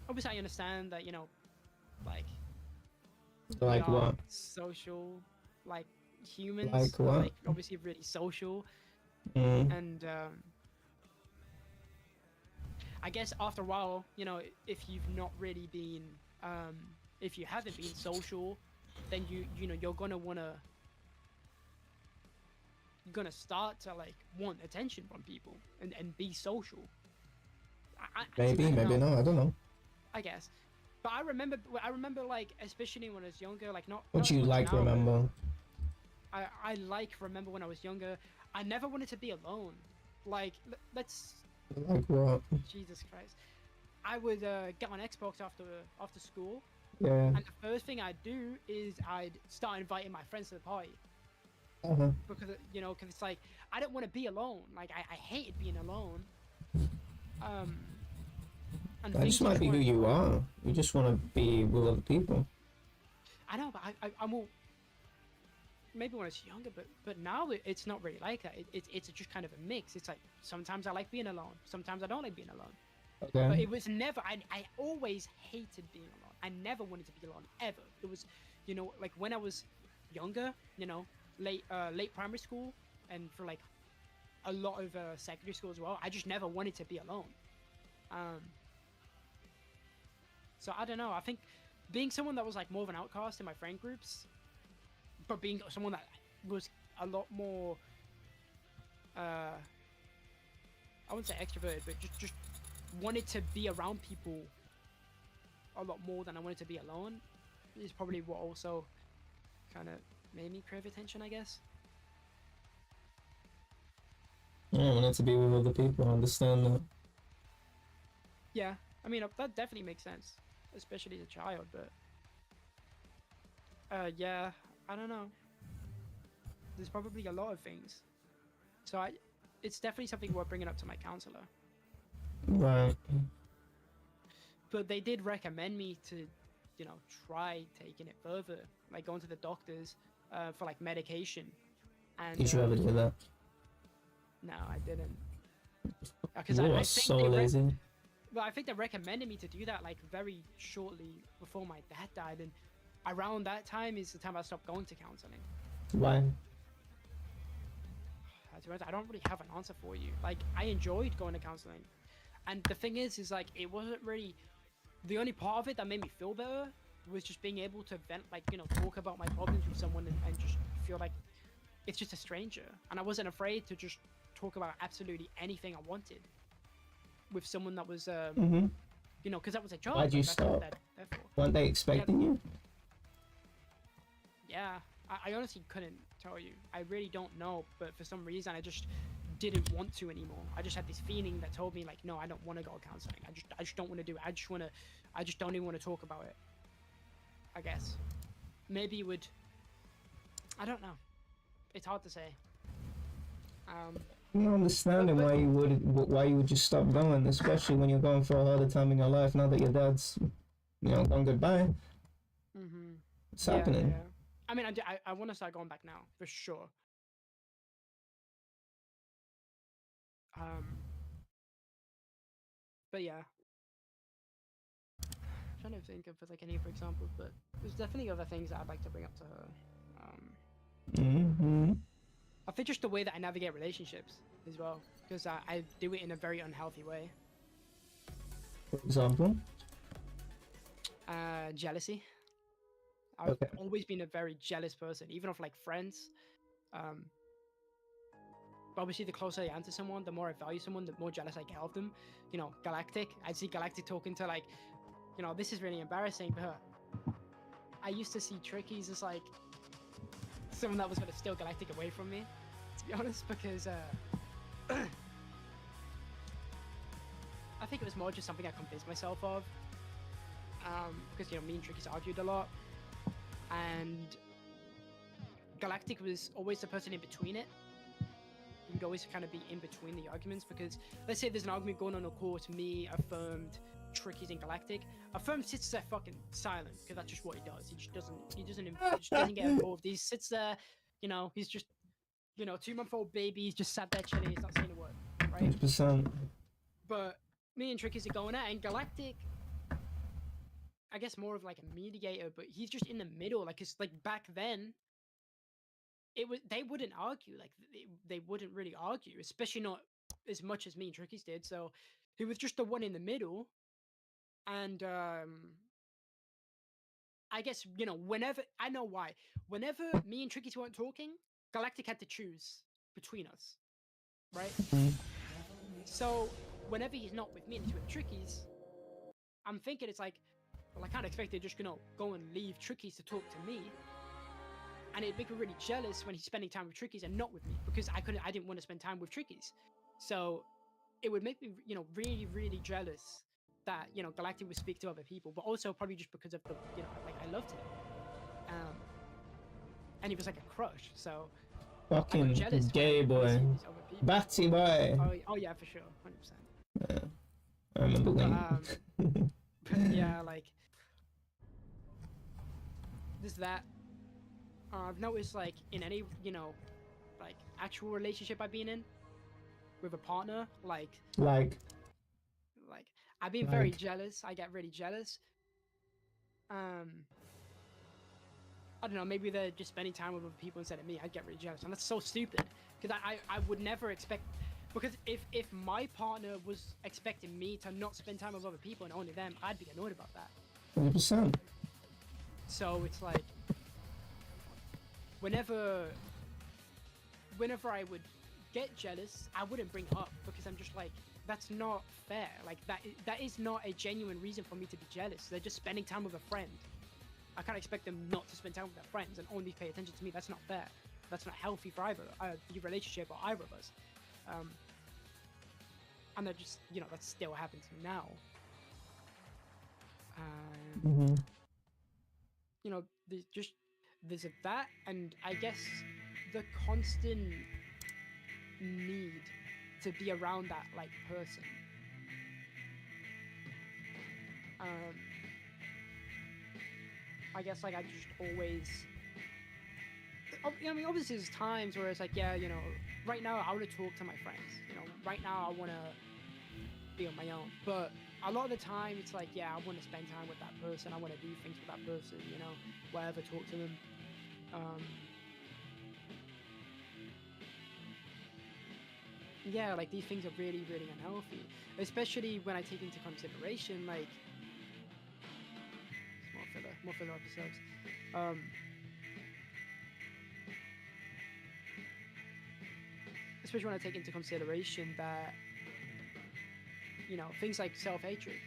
Obviously I understand that, like we Like are what? social, like humans, Like are, what? like obviously really social, Mm. and I guess after a while, if you've not really been, if you haven't been social, then you're gonna start to like want attention from people and be social. I Maybe, don't maybe know, no, I don't know. I guess. But I remember like, especially when I was younger, like not What as you much like, now, but remember? I remember when I was younger, I never wanted to be alone. Like let's Like what? Jesus Christ, I would get on Xbox after school, Yeah. and the first thing I'd do is I'd start inviting my friends to the party. Because because it's like I didn't want to be alone. Like I hated being alone. And That things just might be who weren't- you are. You just want to be with other people. I know, but I'm all, maybe when I was younger, but now it's not really like that. It's just kind of a mix. It's like sometimes I like being alone, sometimes I don't like being alone. Okay. But it was never. I always hated being alone. I never wanted to be alone ever. It was, like when I was younger, late primary school, and for like a lot of secondary school as well. I just never wanted to be alone. So I don't know. I think being someone that was like more of an outcast in my friend groups, but being someone that was a lot more, I wouldn't say extroverted, but just wanted to be around people a lot more than I wanted to be alone, is probably what also kind of made me crave attention, I guess. I wanted to be with other people. I understand that. Yeah, I mean that definitely makes sense, especially as a child. But yeah, I don't know. There's probably a lot of things, so it's definitely something worth bringing up to my counselor. Right. But they did recommend me to, try taking it further, like going to the doctors for like medication. And Did you ever do that? no, I didn't. Because You I are think so they lazy. Well, I think they recommended me to do that like very shortly before my dad died, and around that time is the time I stopped going to counseling. Why? To be honest, I don't really have an answer for you. Like, I enjoyed going to counseling, and the thing is like it wasn't really the only part of it that made me feel better was just being able to vent, like talk about my problems with someone and just feel like it's just a stranger, and I wasn't afraid to just talk about absolutely anything I wanted with someone that was because that was a job. Why'd you like, that's what stop? they're for. Weren't they expecting you? Yeah, I honestly couldn't tell you. I really don't know, but for some reason I just didn't want to anymore. I just had this feeling that told me like, no, I don't want to go to counseling. I just don't want to do it. I just don't even want to talk about it. I guess maybe it would. I don't know. It's hard to say. I'm not understanding why you would just stop going, especially when you're going through a harder time in your life now that your dad's, gone goodbye. Mm-hmm. What's happening? Yeah. I mean, I want to start going back now for sure. But yeah, I'm trying to think of like any other examples, but there's definitely other things that I'd like to bring up to her. I think just the way that I navigate relationships as well, because I do it in a very unhealthy way. For example? Jealousy. I've Okay. always been a very jealous person, even of like friends. But obviously, the closer I am to someone, the more I value someone, the more jealous I get of them. You know, Galactic. I see Galactic talking to like, you know, this is really embarrassing, but I used to see Trickies as like someone that was gonna steal Galactic away from me, to be honest, because I think it was more just something I convinced myself of. Because you know, me and Trickies argued a lot, and Galactic was always the person in between it. He would always kind of be in between the arguments, because let's say there's an argument going on court, me, Affirmed, Trickies, and Galactic. Affirmed sits there fucking silent, because that's just what he does. He just doesn't get involved. He sits there, you know, he's just, you know, 2-month-old baby. He's just sat there chilling. He's not saying a word, right? 100%. But me and Trickies are going at it, and Galactic, I guess more of like a mediator, but he's just in the middle. Like, it's like back then, they wouldn't argue. Like, they wouldn't really argue, especially not as much as me and Trickies did. So he was just the one in the middle. And I guess, you know, whenever me and Trickies weren't talking, Galactic had to choose between us, right? So whenever he's not with me and he's with Trickies, I'm thinking it's like, well, I can't expect they're just gonna go and leave Trickies to talk to me. And it'd make me really jealous when he's spending time with Trickies and not with me, because I didn't want to spend time with Trickies. So it would make me, you know, really, really jealous that, you know, Galactic would speak to other people, but also probably just because of the, you know, like, I loved him. And he was like a crush, so I got Fucking jealous gay when I boy. see these other people. Batty boy. Oh yeah, for sure, 100%. Yeah. I remember when. But yeah, like, there's that. I've noticed, like, in any, you know, like, actual relationship I've been in with a partner, like I've been very jealous. I get really jealous. I don't know, maybe they're just spending time with other people instead of me. I'd get really jealous, and that's so stupid, because I would never expect, because if my partner was expecting me to not spend time with other people and only them, I'd be annoyed about that. 100%. So it's like, whenever I would get jealous, I wouldn't bring it up, because I'm just like, that's not fair. Like, that is not a genuine reason for me to be jealous. They're just spending time with a friend. I can't expect them not to spend time with their friends and only pay attention to me. That's not fair. That's not healthy for either the relationship or either of us. And that just, you know, that still happens now. You know, there's that, and I guess the constant need to be around that, like, person. I guess, like, I just always, I mean, obviously there's times where it's like, yeah, you know, right now I want to talk to my friends, you know, right now I want to be on my own, but a lot of the time it's like, yeah, I want to spend time with that person, I want to do things with that person, you know, whatever, talk to them. Yeah, like, these things are really, really unhealthy, especially when I take into consideration, like, more filler episodes. Especially when I take into consideration that, you know, things like self-hatred,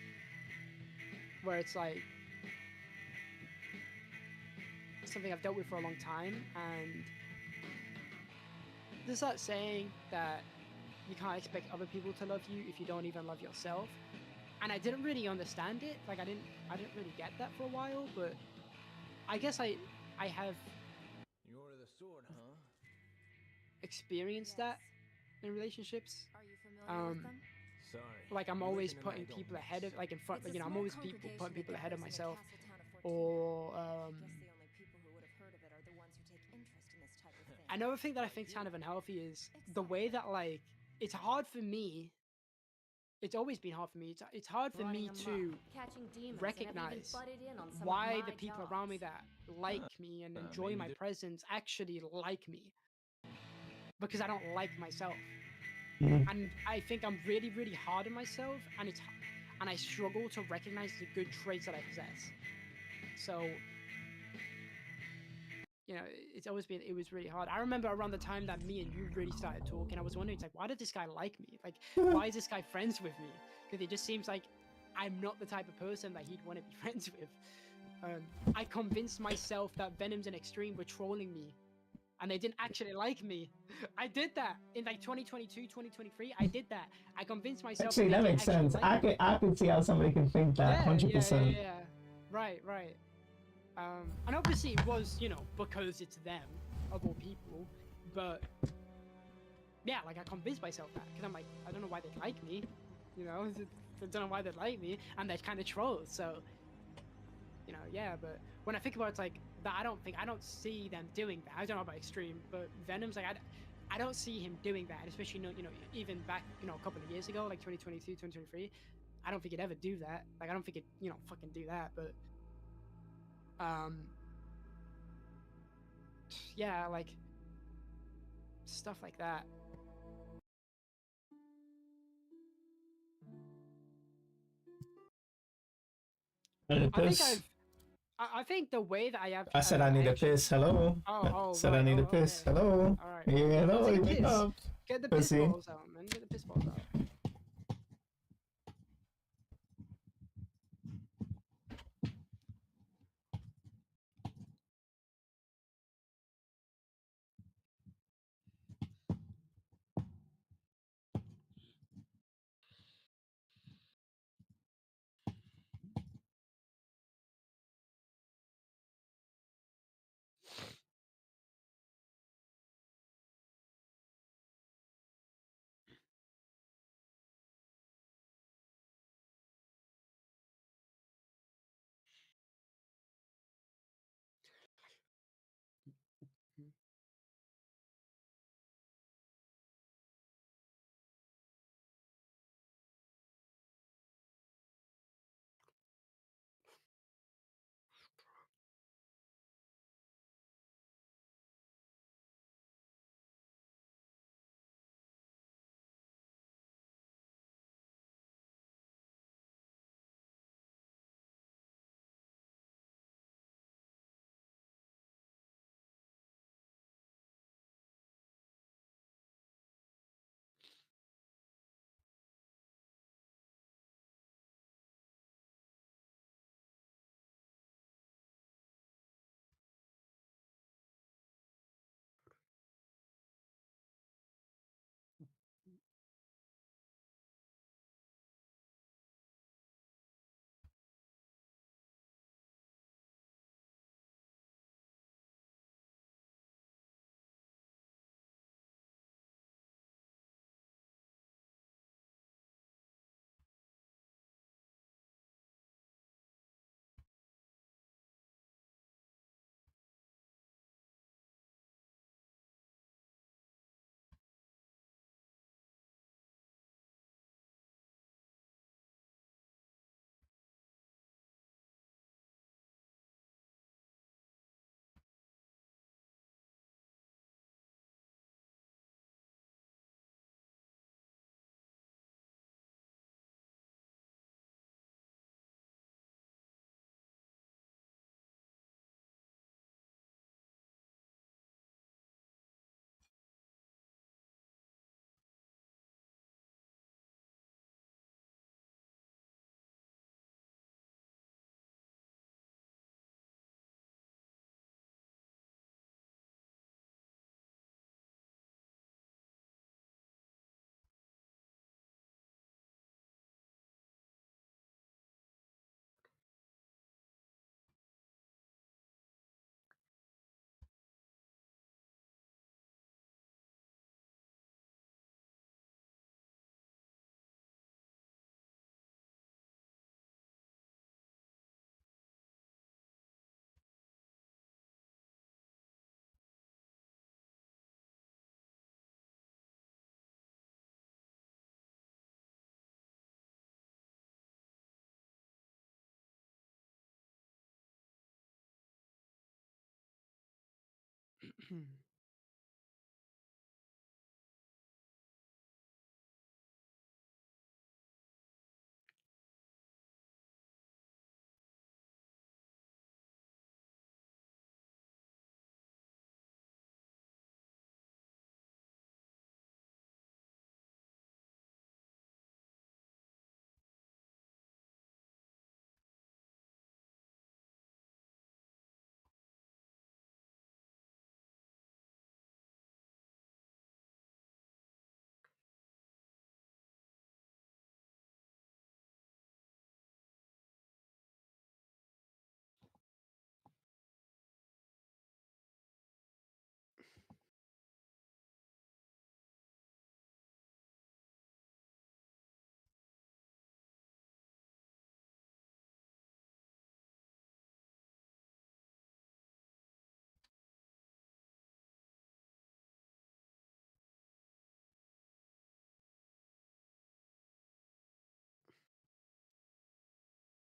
where it's like something I've dealt with for a long time, and there's that saying that you can't expect other people to love you if you don't even love yourself. And I didn't really understand it. Like, I didn't really get that for a while, but I guess I have You order the sword, huh? experienced that in relationships. Are you familiar with them? Sorry. Like, I'm we always live in an putting idle people mess. ahead of, like, in front, It's a you know, I'm small always congregation putting that people ahead of gathers in a myself. castle town of 14. Or Guess the only people who would have heard of it are the ones who take interest in this type of thing. another thing that I think is kind of unhealthy is the way that, like, it's hard for me. It's always been hard for me. It's hard for me to recognize why the people around me that like me and enjoy my presence actually like me, because I don't like myself. And I think I'm really, really hard on myself, and I struggle to recognize the good traits that I possess. So you know, it's always been, it was really hard. I remember around the time that me and you really started talking, I was wondering, it's like, why did this guy like me? Like, why is this guy friends with me? Because it just seems like I'm not the type of person that he'd want to be friends with. I convinced myself that Venoms and Extreme were trolling me, and they didn't actually like me. I did that in like 2022, 2023. I did that. I convinced myself. Actually, that makes sense. Like I can see how somebody can think that 100%. Yeah. Right. And obviously it was, you know, because it's them, of all people. But yeah, like I convinced myself that, because I'm like, I don't know why they like me, you know. I don't know why they like me, and they're kind of trolls. So, you know, yeah. But when I think about it, it's like that, I don't see them doing that. I don't know about Extreme, but Venom's like I don't see him doing that, especially you know, even back, you know, a couple of years ago, like 2022, 2023. I don't think he'd ever do that. Like I don't think he'd, you know, fucking do that. But yeah, like stuff like that. I think the way that I have. I said I need a piss. Hello. Said right. I need a piss. Okay. Hello. All right. Yeah, hello. Take a Wake piss. up. Get the piss Pussy. balls out, man. Get the piss balls out.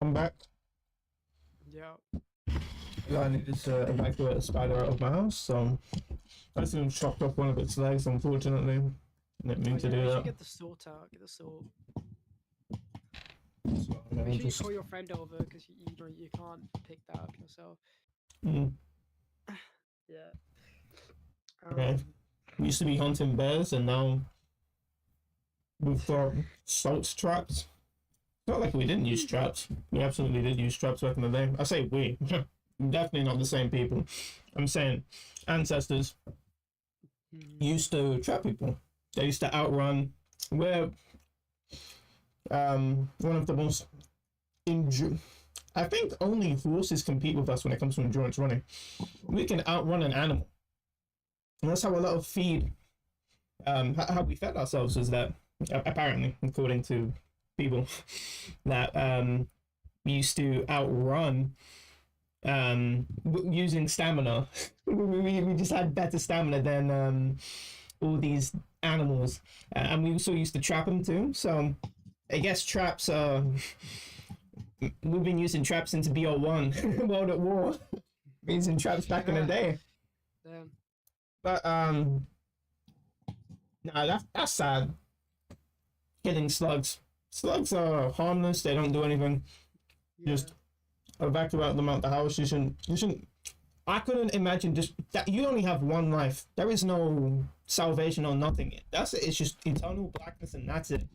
I'm back. Yeah. I needed to evacuate a spider out of my house, so I actually chopped off one of its legs, unfortunately. Didn't mean to do You that. should get the salt out. Get the salt. So, Make sure you just... call your friend over because you can't pick that up yourself. Mm. Yeah. Okay. We used to be hunting bears, and now we've got salt traps. Not like we didn't use traps. We absolutely did use traps back in the day. I say we. Definitely not the same people. I'm saying ancestors used to trap people. They used to outrun. We're one of the most I think only horses compete with us when it comes to endurance running. We can outrun an animal. And that's how a lot of feed, how we fed ourselves is that, apparently, according to people, that we used to outrun using stamina. we just had better stamina than all these animals. And we also used to trap them too. So I guess traps are... We've been using traps since BO1, World at War. Using traps back in the day. Damn. But nah, that's sad. Killing slugs. Slugs are harmless. They don't do anything. Yeah. Just evacuate them out the house. You shouldn't. I couldn't imagine just that. You only have one life. There is no salvation or nothing. That's it. It's just eternal blackness, and that's it.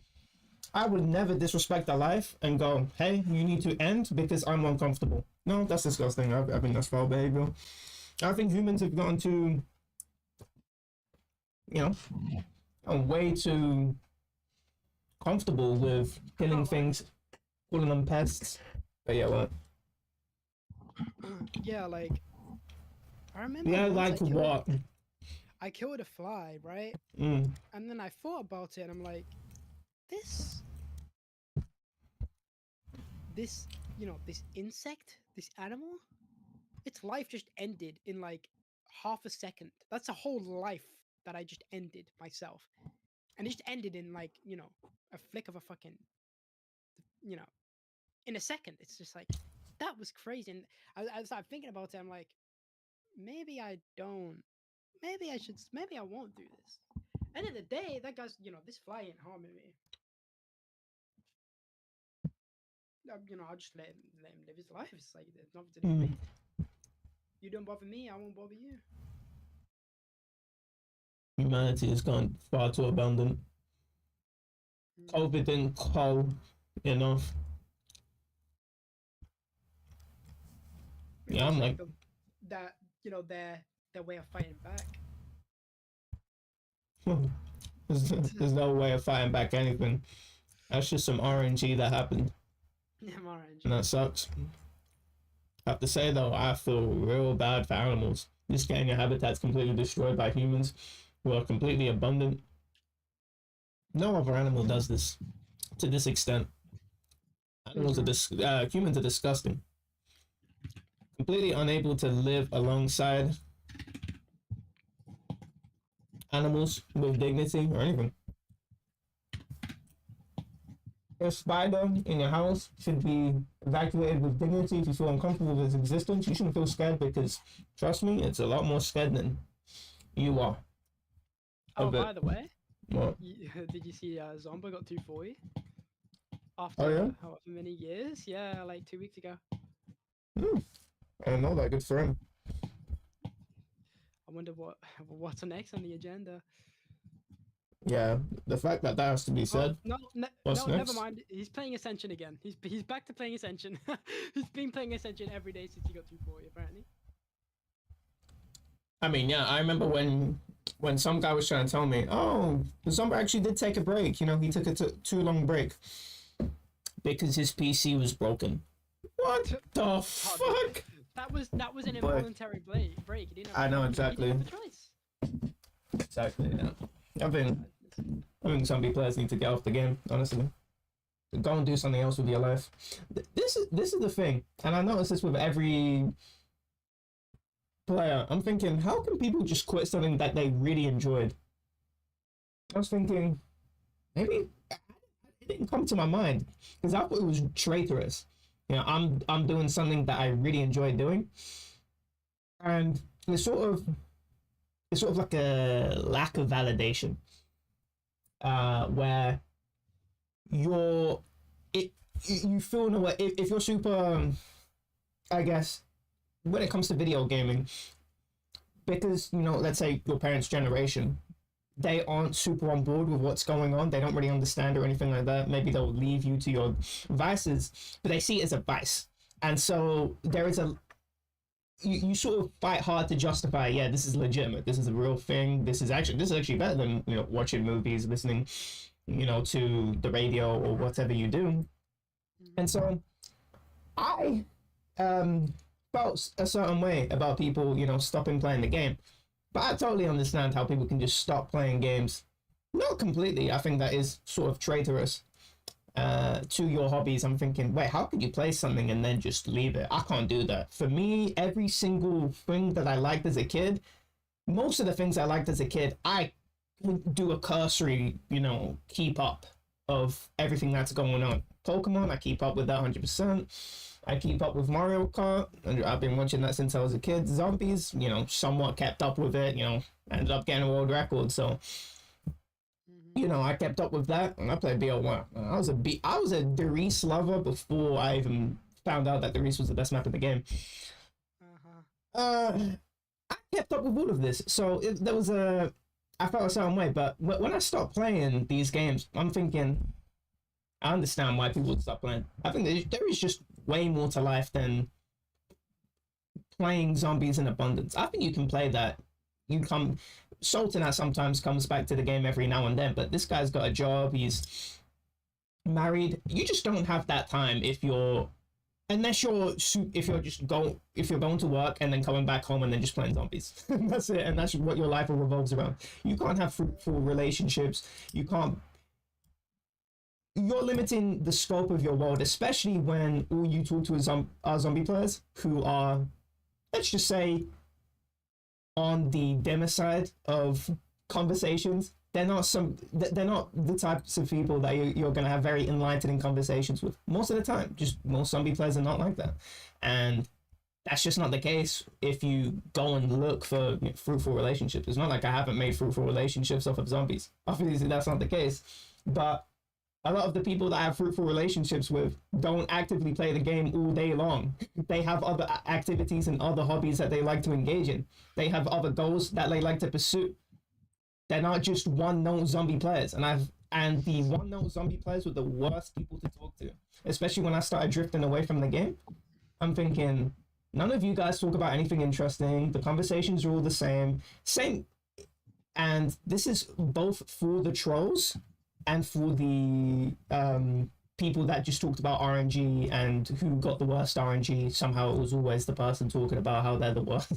I would never disrespect a life and go, hey, you need to end because I'm uncomfortable. No, that's disgusting. I think that's foul behavior. I think humans have gotten too, way too comfortable with killing things, calling them pests. But yeah, what? Yeah, like I remember. Yeah, once like what? I killed a fly, right? Mm. And then I thought about it, and I'm like, this, this insect, this animal, its life just ended in like half a second. That's a whole life that I just ended myself, and it just ended in like a flick of a fucking, in a second. It's just like that was crazy. And I started thinking about it. I'm like, maybe I don't. Maybe I should. Maybe I won't do this. End of the day, that guy's, this fly ain't harming me. I'll just let him live his life. It's like there's nothing to do with me. You don't bother me, I won't bother you. Humanity has gone far too abundant. COVID didn't call enough. Yeah, I'm like that. Their way of fighting back. there's no way of fighting back anything. That's just some RNG that happened. Yeah, RNG. And that sucks. I have to say though, I feel real bad for animals. Just getting your habitats completely destroyed by humans who are completely abundant. No other animal does this to this extent. Animals are humans are disgusting. Completely unable to live alongside animals with dignity or anything. A spider in your house should be evacuated with dignity. If you feel uncomfortable with its existence, you shouldn't feel scared because, trust me, it's a lot more scared than you are. Oh, by the way, what? Did you see Zomba got 240? After however many years? Yeah, like 2 weeks ago. I don't know that. Good for him. I wonder what's next on the agenda. Yeah, the fact that has to be said. No, What's next? never mind. He's playing Ascension again. He's back to playing Ascension. He's been playing Ascension every day since he got 240, apparently. I mean, yeah, I remember when some guy was trying to tell me, oh, Zomba actually did take a break. He took a too long break because his PC was broken. What the fuck? That was an involuntary break. He didn't have I know exactly. He didn't have a choice. Exactly. Yeah. I think some players need to get off the game. Honestly, go and do something else with your life. This is the thing, and I notice this with every player. I'm thinking, how can people just quit something that they really enjoyed? I was thinking, maybe it didn't come to my mind because I thought it was traitorous. You know, I'm doing something that I really enjoy doing, and it's sort of like a lack of validation, where you're you feel in a way if you're super, I guess, when it comes to video gaming, because you know, let's say your parents' generation, they aren't super on board with what's going on. They don't really understand or anything like that. Maybe they'll leave you to your vices, but they see it as a vice. And so there is you sort of fight hard to justify, yeah, this is legitimate. This is a real thing. This is actually better than, you know, watching movies, listening, you know, to the radio or whatever you do. And so I felt a certain way about people, you know, stopping playing the game. But I totally understand how people can just stop playing games. Not completely. I think that is sort of traitorous to your hobbies. I'm thinking, wait, how could you play something and then just leave it? I can't do that. For me, every single thing that I liked as a kid, most of the things I liked as a kid, I would do a cursory, you know, keep up of everything that's going on. Pokemon, I keep up with that 100%. I keep up with Mario Kart, and I've been watching that since I was a kid. Zombies, you know, somewhat kept up with it, you know, ended up getting a world record. So, you know, I kept up with that, and I played BO1. I was a Derice lover before I even found out that Derice was the best map in the game. I kept up with all of this, so I felt a certain way. But when I stopped playing these games, I'm thinking, I understand why people would stop playing. I think there is just way more to life than playing zombies in abundance. I think you can play that. Sultan sometimes comes back to the game every now and then, but this guy's got a job, he's married. You just don't have that time if you're going to work and then coming back home and then just playing zombies. That's it, and that's what your life revolves around. You can't have fruitful relationships. You're limiting the scope of your world, especially when all you talk to are zombie players who are, let's just say, on the dimmer side of conversations. They're not the types of people that you're going to have very enlightening conversations with most of the time. Just most zombie players are not like that, and that's just not the case if you go and look for fruitful relationships. It's not like I haven't made fruitful relationships off of zombies. Obviously, that's not the case, but a lot of the people that I have fruitful relationships with don't actively play the game all day long. They have other activities and other hobbies that they like to engage in. They have other goals that they like to pursue. They're not just one-note zombie players. And the one-note zombie players were the worst people to talk to, especially when I started drifting away from the game. I'm thinking, none of you guys talk about anything interesting. The conversations are all the same. And this is both for the trolls and for the people that just talked about RNG and who got the worst RNG. Somehow it was always the person talking about how they're the worst,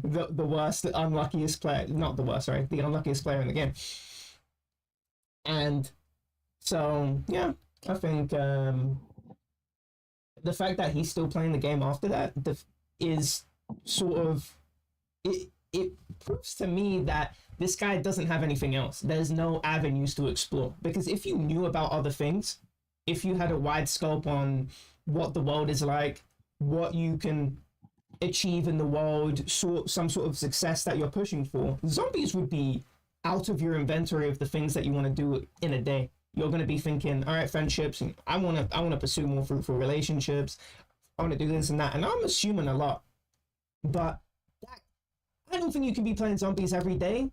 the worst, unluckiest player, not the worst, sorry, the unluckiest player in the game. And so, yeah, I think the fact that he's still playing the game after that is sort of, it proves to me that this guy doesn't have anything else. There's no avenues to explore. Because if you knew about other things, if you had a wide scope on what the world is like, what you can achieve in the world, some sort of success that you're pushing for, zombies would be out of your inventory of the things that you want to do in a day. You're going to be thinking, all right, friendships, I want to pursue more fruitful relationships. I want to do this and that. And I'm assuming a lot. But I don't think you can be playing zombies every day,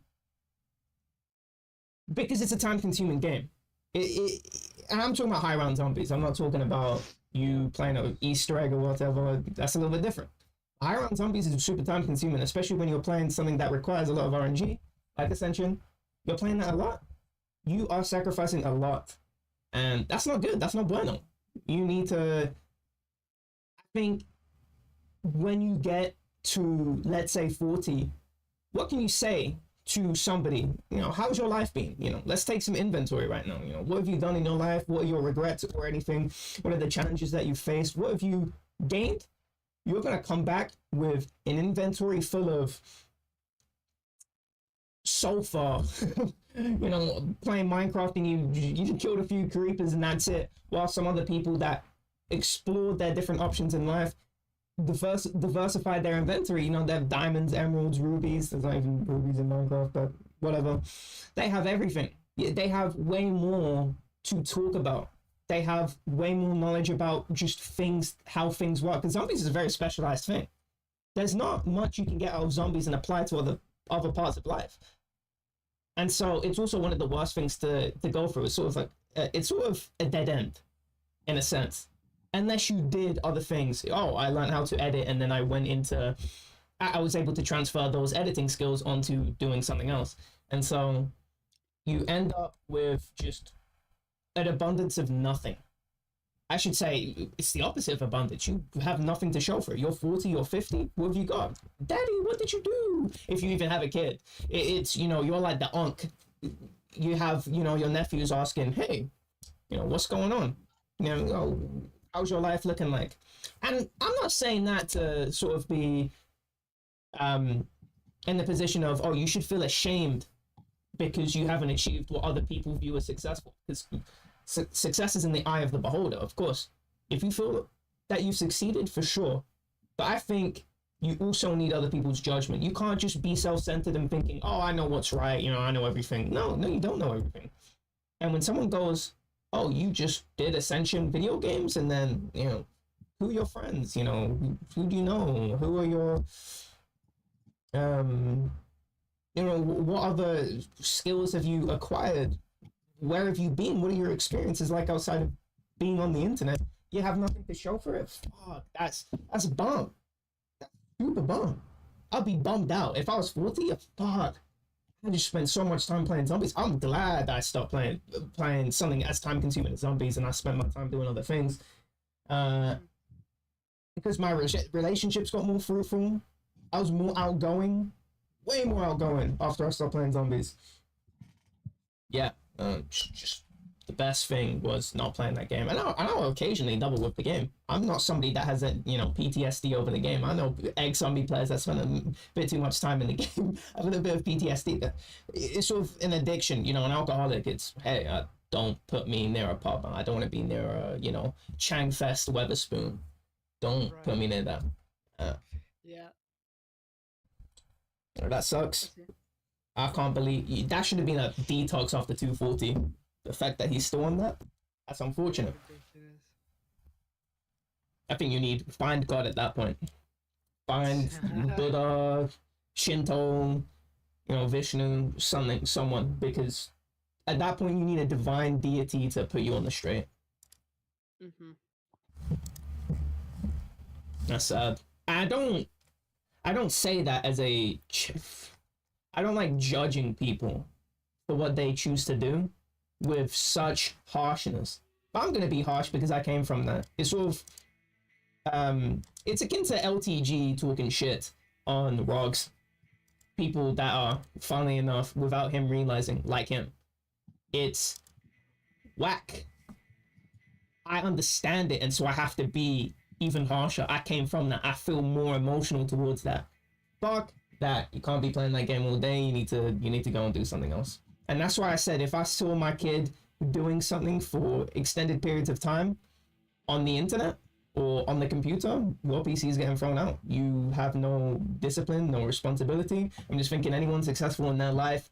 because it's a time-consuming game. And I'm talking about high-round zombies. I'm not talking about you playing an Easter egg or whatever. That's a little bit different. High-round zombies is super time-consuming, especially when you're playing something that requires a lot of RNG, like Ascension. You're playing that a lot. You are sacrificing a lot. And that's not good. That's not bueno. You need to... I think when you get to, let's say, 40, what can you say to somebody? You know, how's your life been? You know, let's take some inventory right now. You know, what have you done in your life? What are your regrets or anything? What are the challenges that you faced? What have you gained? You're going to come back with an inventory full of, so far, you know, playing Minecraft and you killed a few creepers and that's it. While some other people that explored their different options in life, diversified their inventory. You know, they have diamonds, emeralds, rubies. There's not even rubies in Minecraft, but whatever. They have everything. They have way more to talk about. They have way more knowledge about just things, how things work. Because zombies is a very specialized thing. There's not much you can get out of zombies and apply to other parts of life. And so it's also one of the worst things to go through. It's sort of like, it's sort of a dead end, in a sense. Unless you did other things. Oh, I learned how to edit, and then I was able to transfer those editing skills onto doing something else. And so you end up with just an abundance of nothing. I should say it's the opposite of abundance. You have nothing to show for it. You're 40, you're 50. What have you got? Daddy, what did you do? If you even have a kid, it's, you know, you're like the unk. You have, you know, your nephews asking, hey, you know, what's going on? You know, oh, how's your life looking like? And I'm not saying that to sort of be in the position of, oh, you should feel ashamed because you haven't achieved what other people view as successful. Because success is in the eye of the beholder, of course. If you feel that you've succeeded, for sure. But I think you also need other people's judgment. You can't just be self-centered and thinking, oh, I know what's right, you know, I know everything. No, you don't know everything. And when someone goes, oh, you just did Ascension video games, and then, you know, who are your friends? You know, who do you know? Who are your, you know, what other skills have you acquired? Where have you been? What are your experiences like outside of being on the internet? You have nothing to show for it? Fuck, that's bum. That's super bum. I'd be bummed out. If I was 40, fuck. I just spent so much time playing zombies. I'm glad I stopped playing something as time consuming as zombies, and I spent my time doing other things. Because my relationships got more fruitful. I was more outgoing. Way more outgoing after I stopped playing zombies. Yeah. Just the best thing was not playing that game. And I'll occasionally double with the game. I'm not somebody that has a, you know, PTSD over the game. I know zombie players that spend a bit too much time in the game having a bit of PTSD. It's sort of an addiction, you know. An alcoholic, it's, hey, don't put me near a pub. I don't want to be near a, you know, Chang Fest Weatherspoon. Don't put me near that. Yeah. That sucks. I can't believe that should have been a detox after 240. The fact that he's still on that's unfortunate. I think you need find God at that point. Find Buddha, Shinto, you know, Vishnu, someone, because at that point you need a divine deity to put you on the straight. That's sad. I don't say that as a. I don't like judging people for what they choose to do with such harshness. But I'm gonna be harsh because I came from that. It's sort of, it's akin to LTG talking shit on Rogs. People that are, funnily enough, without him realizing, like him. It's whack. I understand it, and so I have to be even harsher. I came from that. I feel more emotional towards that. Fuck that. You can't be playing that game all day. You need to go and do something else. And that's why I said, if I saw my kid doing something for extended periods of time on the internet or on the computer, your PC is getting thrown out. You have no discipline, no responsibility. I'm just thinking anyone successful in their life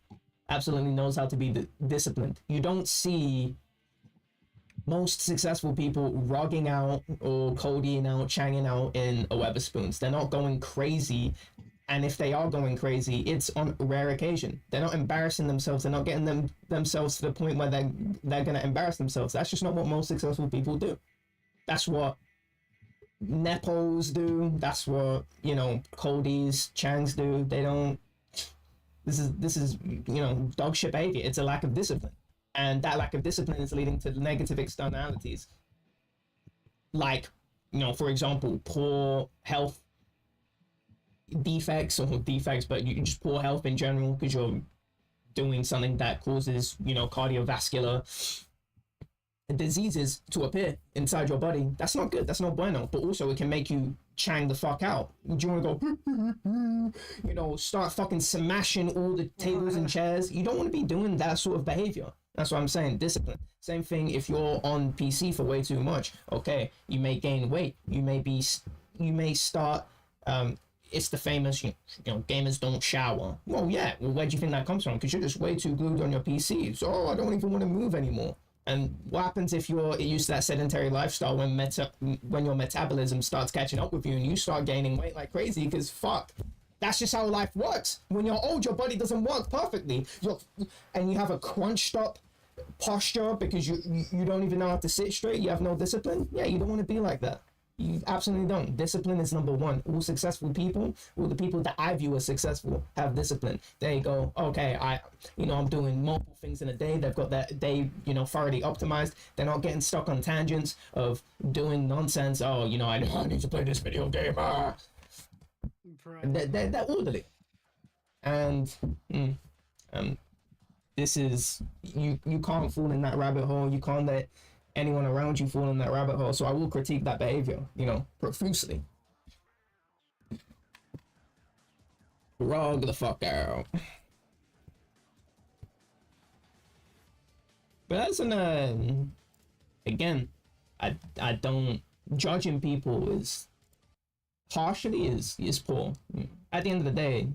absolutely knows how to be disciplined. You don't see most successful people rogging out or codying out, changing out in a Weatherspoons. They're not going crazy. And if they are going crazy, it's on a rare occasion. They're not embarrassing themselves. They're not getting themselves to the point where they're going to embarrass themselves. That's just not what most successful people do. That's what Nepos do. That's what, you know, Cody's, Changs do. They don't. This is you know, dog shit behavior. It's a lack of discipline. And that lack of discipline is leading to negative externalities. Like, you know, for example, poor health defects, but you just poor health in general because you're doing something that causes, you know, cardiovascular diseases to appear inside your body. That's not good. That's not bueno. But also it can make you chang the fuck out. Do you want to go, you know, start fucking smashing all the tables and chairs? You don't want to be doing that sort of behavior. That's what I'm saying. Discipline. Same thing if you're on PC for way too much. Okay, you may gain weight. You may start. It's the famous, gamers don't shower. Well, yeah. Well, where do you think that comes from? Because you're just way too glued on your PC. So, I don't even want to move anymore. And what happens if you're used to that sedentary lifestyle when your metabolism starts catching up with you and you start gaining weight like crazy? Because fuck, that's just how life works. When you're old, your body doesn't work perfectly. And you have a crunched up posture because you don't even know how to sit straight. You have no discipline. Yeah, you don't want to be like that. You absolutely don't. Discipline is number one. All successful people, all the people that I view as successful, have discipline. They go, okay, I'm doing multiple things in a day. They've got that day, thoroughly optimized. They're not getting stuck on tangents of doing nonsense. Oh, I need to play this video game. They're orderly. And this is, you can't fall in that rabbit hole. You can't let anyone around you fall in that rabbit hole. So I will critique that behavior, profusely. Rog the fuck out. But as again, I don't, judging people is partially is poor. At the end of the day,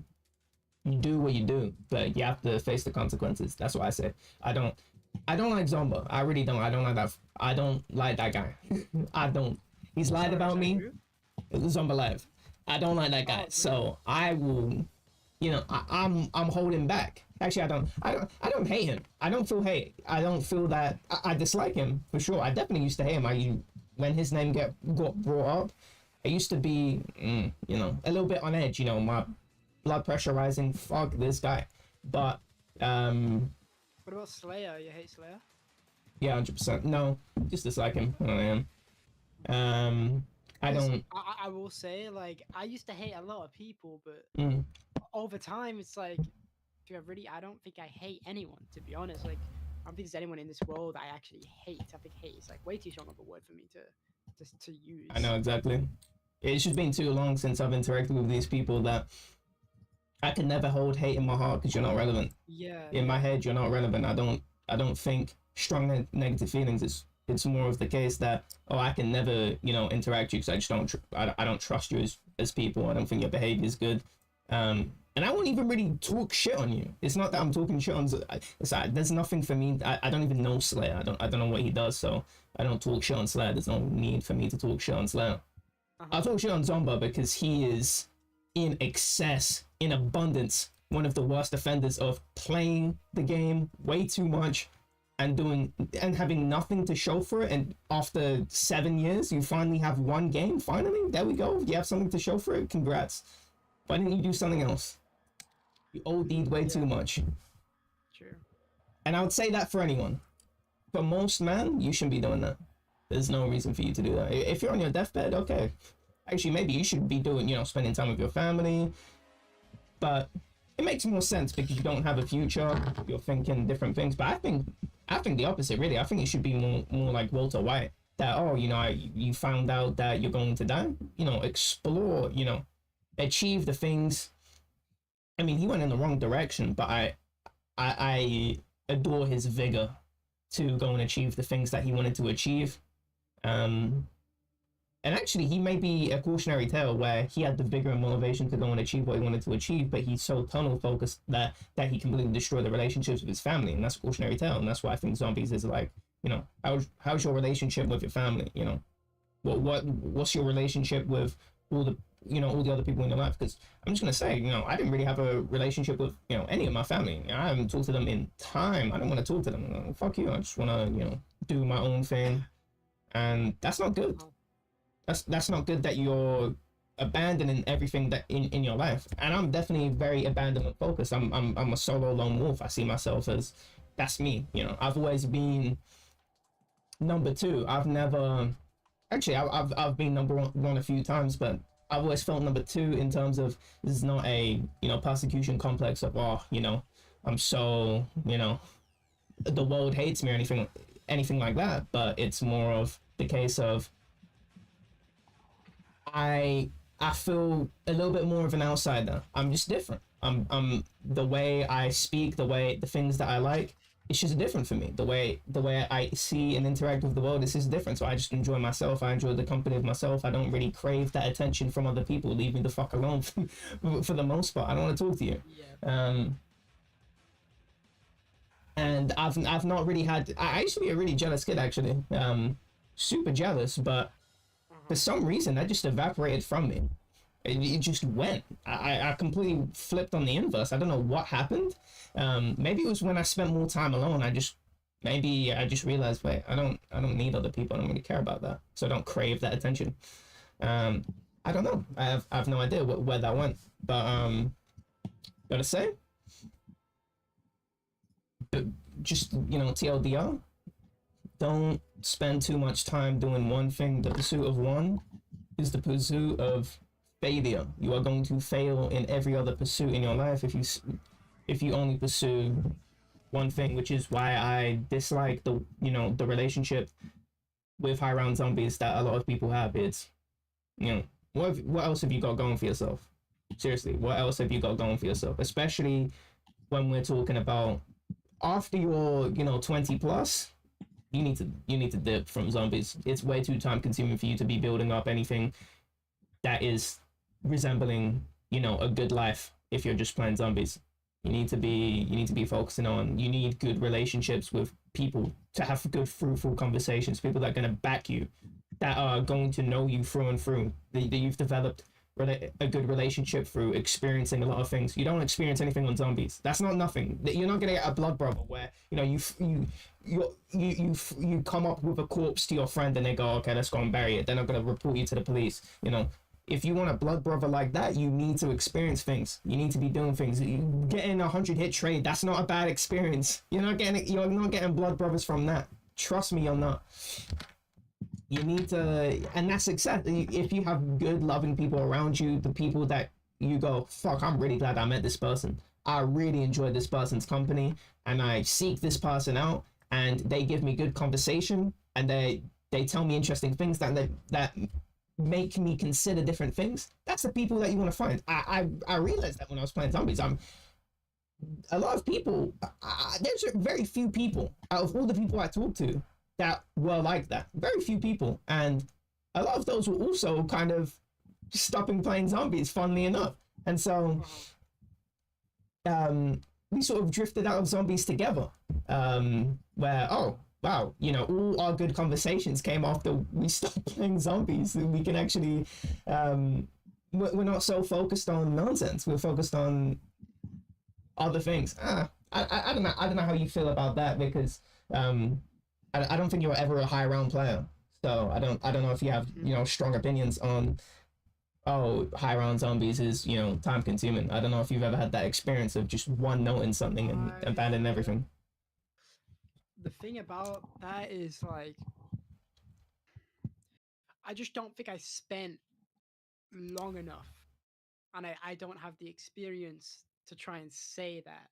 you do what you do, but you have to face the consequences. That's what I say. I don't like Zomba. I really don't. I don't like that. I don't like that guy. I don't. He's lied about me. Zomba Live. I don't like that guy. So I will, I'm holding back. Actually, I don't hate him. I don't feel hate. I don't feel that. I dislike him for sure. I definitely used to hate him. When his name got brought up, I used to be, a little bit on edge. My blood pressure rising. Fuck this guy. But What about Slayer? You hate Slayer? Yeah, 100%. No, just dislike him. I am. I don't. I will say, I used to hate a lot of people, but over time, it's like, I don't think I hate anyone, to be honest. I don't think there's anyone in this world I actually hate. I think hate is way too strong of a word for me to use. I know, exactly. It's just been too long since I've interacted with these people that I can never hold hate in my heart because you're not relevant. Yeah. In my head, you're not relevant. I don't think strong negative feelings. It's more of the case that, I can never, interact you because I just don't, I don't trust you as people. I don't think your behavior is good. And I won't even really talk shit on you. It's not that I'm talking shit on. There's nothing for me. I don't even know Slayer. I don't know what he does, so I don't talk shit on Slayer. There's no need for me to talk shit on Slayer. I'll talk shit on Zomba because he is in excess, in abundance, one of the worst offenders of playing the game way too much and having nothing to show for it. And after 7 years, you finally have one game. Finally, there we go. You have something to show for it. Congrats. Why didn't you do something else? You OD'd way too much. True. And I would say that for anyone. For most men, you shouldn't be doing that. There's no reason for you to do that. If you're on your deathbed, okay. Actually, maybe you should be doing, spending time with your family. But it makes more sense because you don't have a future. You're thinking different things. But I think the opposite, really. I think it should be more like Walter White. That, you found out that you're going to die. Explore, achieve the things. I mean, he went in the wrong direction, but I adore his vigor to go and achieve the things that he wanted to achieve. And actually, he may be a cautionary tale where he had the vigor and motivation to go and achieve what he wanted to achieve, but he's so tunnel focused that he completely destroyed the relationships with his family, and that's a cautionary tale. And that's why I think Zombies is like, how's your relationship with your family? What's your relationship with all the other people in your life? Because I'm just gonna say, I didn't really have a relationship with any of my family. I haven't talked to them in time. I don't want to talk to them. Fuck you. I just want to do my own thing, and that's not good. That's not good that you're abandoning everything that in your life. And I'm definitely very abandonment focused. I'm a solo lone wolf. I see myself as, that's me. I've always been number two. I've never, actually, I've been number one a few times, but I've always felt number two in terms of, this is not a persecution complex of, I'm so, the world hates me or anything like that. But it's more of the case of, I feel a little bit more of an outsider. I'm just different. I'm the way I speak, the things that I like, it's just different for me. The way I see and interact with the world is just different. So I just enjoy myself. I enjoy the company of myself. I don't really crave that attention from other people. Leave me the fuck alone for the most part. I don't want to talk to you. Yeah. And I've not really had. I used to be a really jealous kid actually. Super jealous, but for some reason that just evaporated from me. It just went. I completely flipped on the inverse. I don't know what happened. Maybe it was when I spent more time alone. I just realized, wait, I don't need other people. I don't really care about that. So I don't crave that attention. I don't know. I have no idea where that went. But gotta say, just TLDR, don't spend too much time doing one thing. The pursuit of one is the pursuit of failure. You are going to fail in every other pursuit in your life if you only pursue one thing, which is why I dislike the relationship with high round zombies that a lot of people have. It's what else have you got going for yourself? Seriously, what else have you got going for yourself? Especially when we're talking about after you're 20 plus, you need to dip from zombies. It's way too time consuming for you to be building up anything that is resembling a good life. If you're just playing zombies, you need to be focusing on, you need good relationships with people to have good fruitful conversations, people that are going to back you, that are going to know you through and through, that you've developed a good relationship through experiencing a lot of things. You don't experience anything on zombies. That's not nothing. You're not gonna get a blood brother where you come up with a corpse to your friend and they go, okay, let's go and bury it. They're not gonna report you to the police. If you want a blood brother like that, you need to experience things. You need to be doing things. Getting a 100-hit trade, that's not a bad experience. You're not getting blood brothers from that. Trust me, you're not. You need to, and that's success. If you have good, loving people around you, the people that you go, fuck, I'm really glad I met this person. I really enjoy this person's company, and I seek this person out, and they give me good conversation, and they tell me interesting things that make me consider different things. That's the people that you want to find. I realized that when I was playing zombies. A lot of people. There's very few people out of all the people I talk to that were like that. Very few people, and a lot of those were also kind of stopping playing zombies, funnily enough. And so we sort of drifted out of zombies together, where oh wow, all our good conversations came after we stopped playing zombies. We can actually we're not so focused on nonsense, we're focused on other things. I don't know how you feel about that, because I don't think you were ever a high round player, so I don't know if you have strong opinions on high round zombies is time consuming. I don't know if you've ever had that experience of just one note in something and abandoning everything. The thing about that is like, I just don't think I spent long enough, and I don't have the experience to try and say that.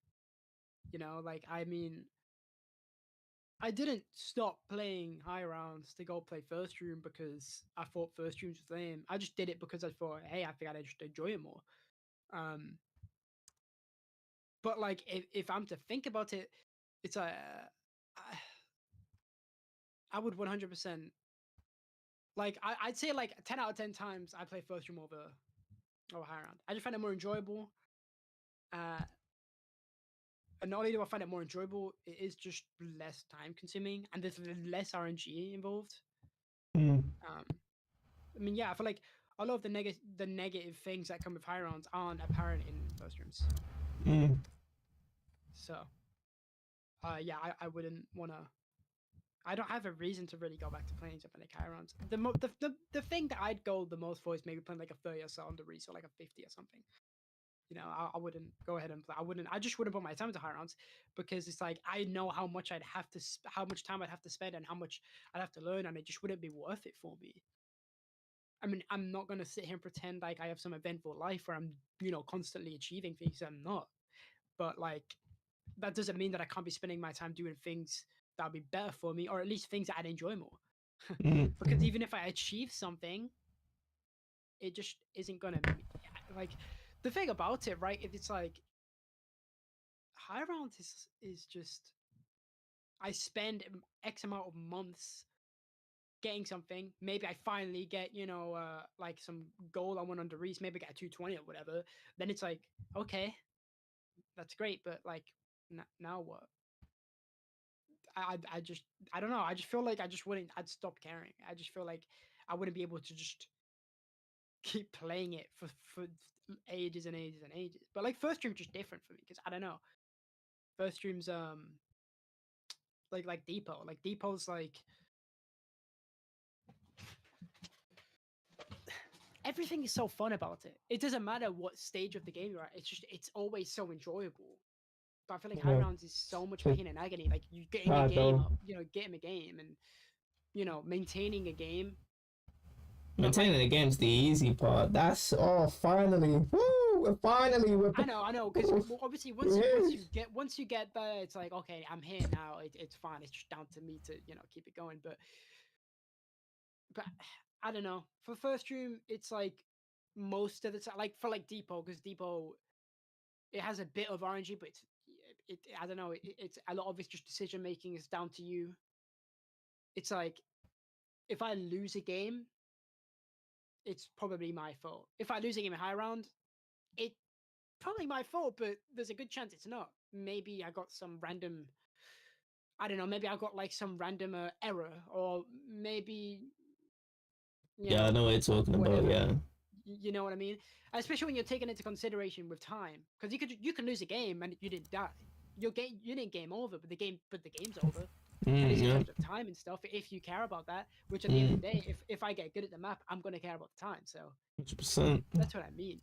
Like, I mean, I didn't stop playing high rounds to go play first room because I thought first room was lame. I just did it because I thought, hey, I think I'd just enjoy it more. But like, if I'm to think about it, it's a I would 100%, like, I'd say like 10 out of 10 times I play first room over high round. I just find it more enjoyable. And not only do I find it more enjoyable, it is just less time consuming, and there's less RNG involved. I mean, yeah, I feel like a lot of the negative things that come with high rounds aren't apparent in first rooms. So, yeah, I wouldn't want to. I don't have a reason to really go back to playing something like high rounds. The thing that I'd go the most for is maybe playing like a 30 or so on the reese, or like a 50 or something. I wouldn't go ahead and play. I just wouldn't put my time into high rounds, because it's like, I know how much how much time I'd have to spend and how much I'd have to learn, and it just wouldn't be worth it for me. I mean, I'm not gonna sit here and pretend like I have some eventful life where I'm, constantly achieving things. I'm not. But like, that doesn't mean that I can't be spending my time doing things that'll be better for me, or at least things that I'd enjoy more. Because even if I achieve something, it just isn't gonna like. The thing about it, right? It's like, high round is just, I spend X amount of months getting something. Maybe I finally get, like some goal I want under Reese. Maybe get a 220 or whatever. Then it's like, okay, that's great, but like, now what? I just, I don't know. I just feel like I'd stop caring. I just feel like I wouldn't be able to just keep playing it for ages and ages and ages. But like first stream's just different for me because I don't know. First stream's like Depot. Like Depot's like everything is so fun about it. It doesn't matter what stage of the game you're at. It's always so enjoyable. But I feel like high rounds is so much pain and agony. Like you getting a game up, getting a game and maintaining a game. Maintaining the game's the easy part. That's finally. Woo! Finally, we're. I know, because obviously once you get there, it's like okay, I'm here now. It's fine. It's just down to me to keep it going. But I don't know. For first stream, it's like most of the time, like for like Depot, because Depot, it has a bit of RNG, but I don't know. It's a lot of it's just decision making is down to you. It's like if I lose a game, it's probably my fault. If I lose a game in high round, it's probably my fault, but there's a good chance it's not. Maybe I got some random, I don't know, maybe I got like some random error, or maybe I know what you're talking about. Yeah, you know what I mean. Especially when you're taking into consideration with time, because you can lose a game and you didn't die. You didn't game over, but the game's over. And it's in terms of time and stuff. If you care about that, which at the end of the day, if I get good at the map, I'm gonna care about the time. So 100%. That's what I mean.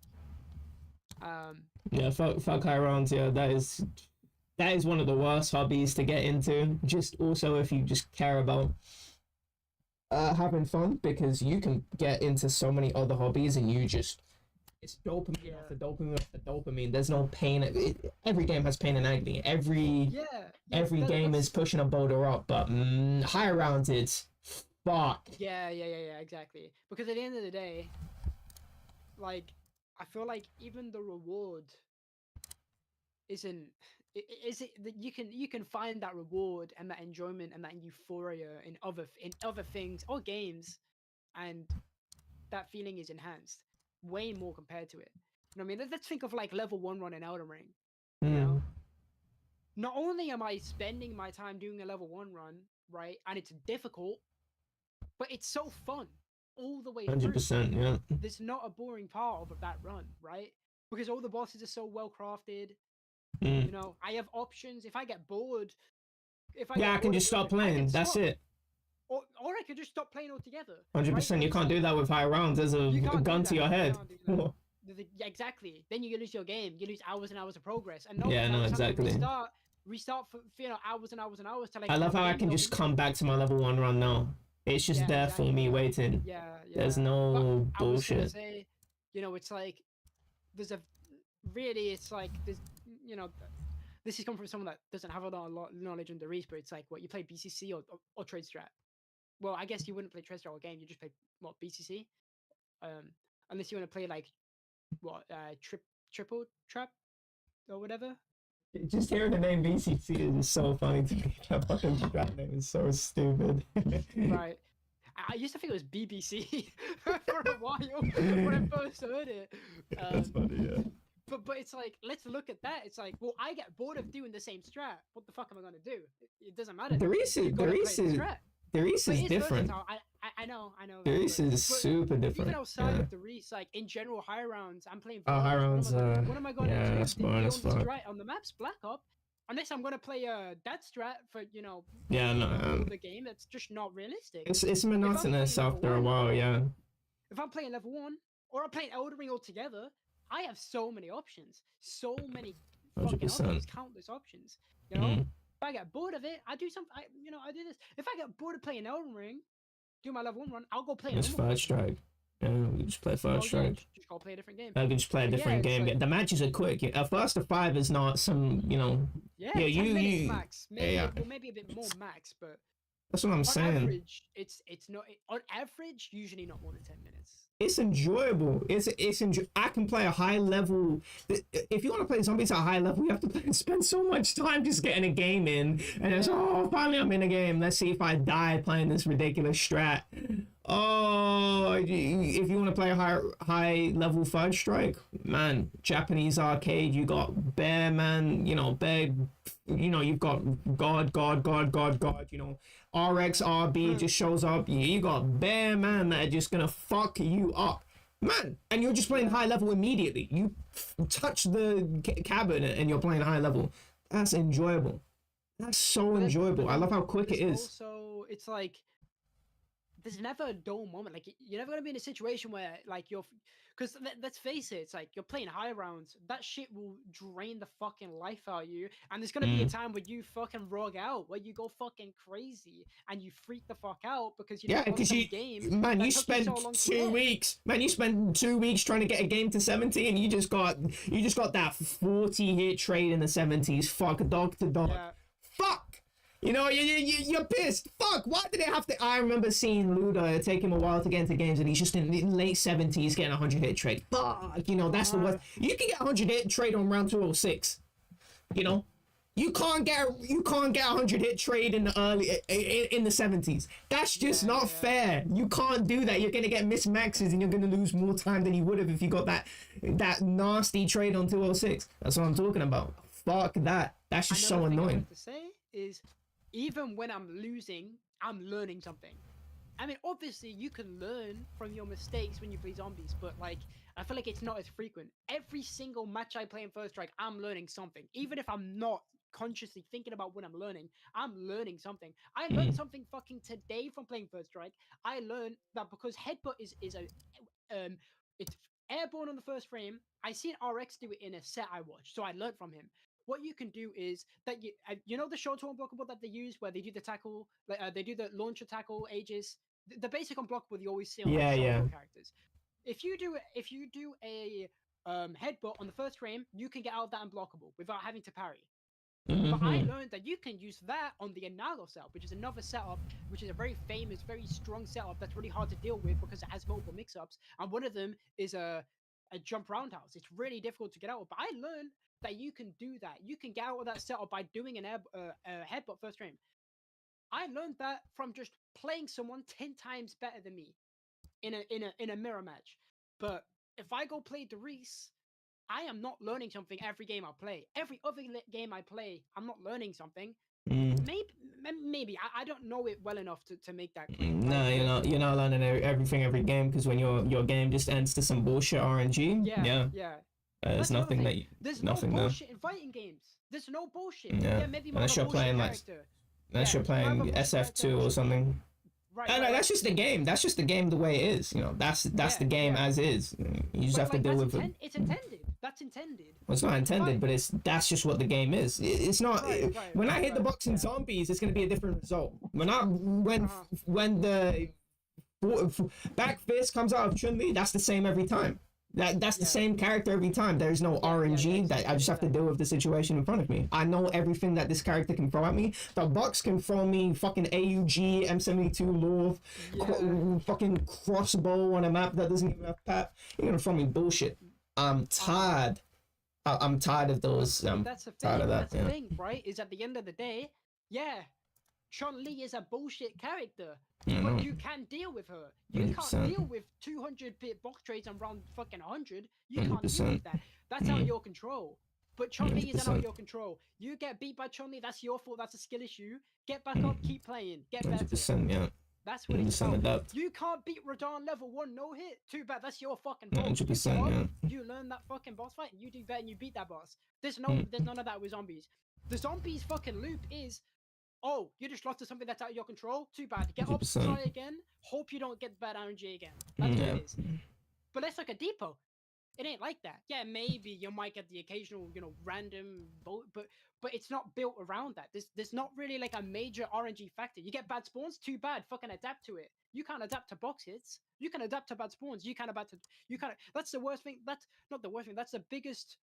Yeah, fuck high rounds. Yeah, that is one of the worst hobbies to get into. Just also if you just care about having fun, because you can get into so many other hobbies and it's dopamine after dopamine after dopamine. There's no pain. Every game has pain and agony. Every game is pushing a boulder up, but high rounds it's fuck. Yeah, exactly. Because at the end of the day, like I feel like even the reward isn't. Is it that you can find that reward and that enjoyment and that euphoria in other things or games, and that feeling is enhanced way more compared to it. You know what I mean? Let's think of like level 1 run in Elden Ring. You know, not only am I spending my time doing a level 1 run, right, and it's difficult, but it's so fun all the way 100%. through. Yeah. There's not a boring part of that run, right? Because all the bosses are so well crafted. You know, I have options. If I get bored, I can just stop playing. That's it. Or I could just stop playing altogether. 100%. Right? You can't do that with high rounds. There's a gun to your head. Yeah, exactly. Then you lose your game. You lose hours and hours of progress. And exactly. Restart for hours and hours and hours to like. I love how I can just come back to my level 1 run now. It's just there for me waiting. Yeah. There's no bullshit. I was gonna say, it's like it's like there's this is coming from someone that doesn't have a lot of knowledge on the Reese, but it's like what you play BCC or trade strat. Well, I guess you wouldn't play trade strat or game. You just play BCC, unless you want to play like triple trap or whatever. Just hearing the name BCC is so funny to me. That fucking strat name is so stupid. Right. I used to think it was BBC for a while when I first heard it. That's funny, yeah. But it's like, let's look at that. It's like, well, I get bored of doing the same strat. What the fuck am I gonna do? It doesn't matter. The Reese is different. I know. The Reese is super different. Even outside of the Reese, like in general, high rounds, I'm playing. High rounds. What am I gonna do? That's fine. That's fine. On the maps, Black Op. Unless I'm gonna play that strat for the game, that's just not realistic. It's monotonous after a while, yeah. If I'm playing level 1 or I'm playing Elden Ring altogether, I have so many options, so many fucking options, countless options. You know, if I get bored of it, I do something. I do this. If I get bored of playing Elden Ring, do my level 1 run, I'll go play. It's Fire Strike. Yeah, we just play Fire Strike. Just go play a different game. I can just play a different game. Like, the matches are quick. At first, the 5 is not some, Yeah, 10 minutes max. Maybe a bit more max, but That's what I'm On saying. average, it's not on average usually not more than 10 minutes. It's enjoyable. I can play a high level. If you want to play zombies at a high level, you have to spend so much time just getting a game in, and it's finally I'm in a game. Let's see if I die playing this ridiculous strat. Oh, if you want to play a high level third strike, man, Japanese arcade, you got bear man, bear, you've got God, RX RB just shows up. You got bear man that are just gonna fuck you up, man, and you're just playing high level immediately. You touch the cabinet and you're playing high level. That's enjoyable. That's so enjoyable. I love how quick it is. Also, it's like there's never a dull moment. Like you're never gonna be in a situation where like because let's face it, it's like you're playing high rounds. That shit will drain the fucking life out of you, and there's gonna be a time where you fucking rog out, where you go fucking crazy and you freak the fuck out because you because you spent 2 weeks, man. You spent 2 weeks trying to get a game to 70, and you just got that 40 hit trade in the 70s. Fuck, dog to dog. Yeah. Fuck. You're pissed. Fuck. Why did they have to? I remember seeing Luda take him a while to get into games, and he's just in the late 70s getting a 100 hit trade. Fuck. That's the worst. You can get a 100 hit trade on round 206. You can't get a 100 hit trade in the in the 70s. That's just not fair. You can't do that. You're gonna get miss maxes, and you're gonna lose more time than you would have if you got that nasty trade on 206. That's what I'm talking about. Fuck that. That's just so annoying. To say is, even when I'm losing, I'm learning something. I mean, obviously, you can learn from your mistakes when you play zombies, but like, I feel like it's not as frequent. Every single match I play in First Strike, I'm learning something. Even if I'm not consciously thinking about what I'm learning something. I learned something fucking today from playing First Strike. I learned that because headbutt is it's airborne on the first frame. I seen RX do it in a set I watched, so I learned from him. What you can do is that you know the short to unblockable that they use where they do the tackle, they do the launcher tackle ages, the basic unblockable you always see on characters. If you do a headbutt on the first frame, you can get out of that unblockable without having to parry. But I learned that you can use that on the Inago setup, which is another setup, which is a very famous, very strong setup that's really hard to deal with because it has multiple mix-ups, and one of them is a jump roundhouse. It's really difficult to get out of, but I learned that you can do that. You can get out of that setup by doing an headbutt first frame. I learned that from just playing someone 10 times better than me in a mirror match. But if I go play Darius, I am not learning something every game I play. Every other game I play, I'm not learning something. Maybe I don't know it well enough to make that claim. No, you're not learning everything every game, because when your game just ends to some bullshit RNG. Yeah. There's nothing that there's nothing no bullshit in fighting games. There's no bullshit. Yeah, maybe unless you're playing unless you're playing SF2 or something. Right, no, that's just the game. That's just the game the way it is. That's the game as is. You just have to deal with it. It's intended. That's intended. Well, it's not intended, but that's just what the game is. It's not. When I hit the box in zombies, it's gonna be a different result. When the back fist comes out of Chun-Li, that's the same every time. That's the same character every time. There's no RNG. That I just have to deal with the situation in front of me. I know everything that this character can throw at me. The box can throw me fucking AUG, M72 Lorth, fucking crossbow on a map that doesn't even have path. You're gonna throw me bullshit. I'm tired. I'm tired of those. That's the thing. Tired of that. That's the thing, right? Is at the end of the day, Chun-Li is a bullshit character, but you can deal with her. You 100%. Can't deal with 200 bit box trades on round fucking 100. You 100%. Can't deal with that. That's out of your control. But Chun-Li isn't out of your control. You get beat by Chun-Li, that's your fault. That's a skill issue. Get back up, keep playing, get better. 100%, yeah. That's what it's about. You can't beat Radon level 1 no hit. Too bad. That's your fucking fault. 100%, yeah. You learn that fucking boss fight and you do better and you beat that boss. There's none of that with zombies. The zombies fucking loop is, oh, you just lost to something that's out of your control? Too bad. Get 100%. Up, try again. Hope you don't get bad RNG again. That's what it is. But let's look at Depot. It ain't like that. Yeah, maybe you might get the occasional, random bolt, but it's not built around that. There's not really like a major RNG factor. You get bad spawns, too bad. Fucking adapt to it. You can't adapt to box hits. You can adapt to bad spawns. That's the worst thing. That's not the worst thing. That's the biggest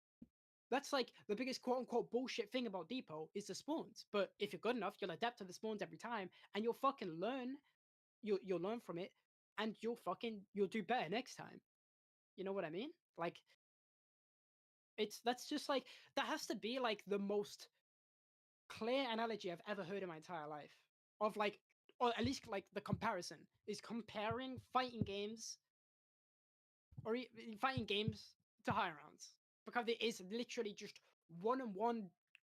That's like the biggest quote unquote bullshit thing about Depot is the spawns. But if you're good enough, you'll adapt to the spawns every time, and you'll fucking learn. You'll learn from it, and you'll do better next time. You know what I mean? Like, that's just like that has to be like the most clear analogy I've ever heard in my entire life. Of like, or at least like the comparison is comparing fighting games fighting games to high rounds, because it is literally just one-on-one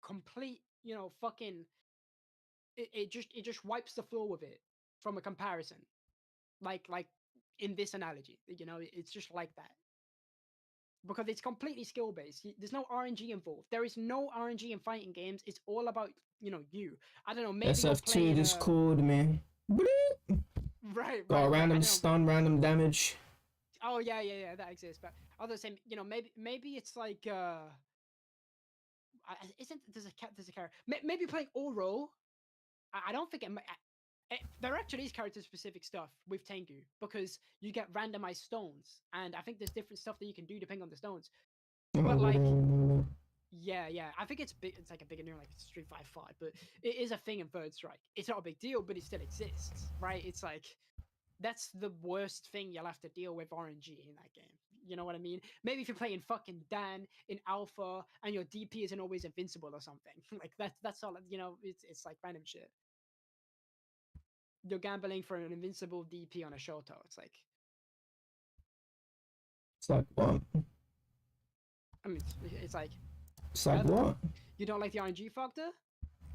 complete, fucking it just wipes the floor with it from a comparison. Like in this analogy, it's just like that. Because it's completely skill based. There's no RNG involved. There is no RNG in fighting games. It's all about you. I don't know. Maybe you're SF2 playing, just called me. right. Got I random know. stun, random damage. Oh yeah, that exists. But others say, maybe it's like isn't there's a character. Maybe playing Oro. I don't think there actually is character specific stuff with Tengu, because you get randomized stones, and I think there's different stuff that you can do depending on the stones. But like, yeah, I think it's big. It's like a beginner, like Street Fighter 5, but it is a thing in Third Strike. It's not a big deal, but it still exists, right? It's like that's the worst thing you'll have to deal with RNG in that game. You know what I mean? Maybe if you're playing fucking Dan in Alpha and your DP isn't always invincible or something, like that's all. It's like random shit. You're gambling for an invincible DP on a Shoto. It's like what? I mean, it's like What? You don't like the RNG factor?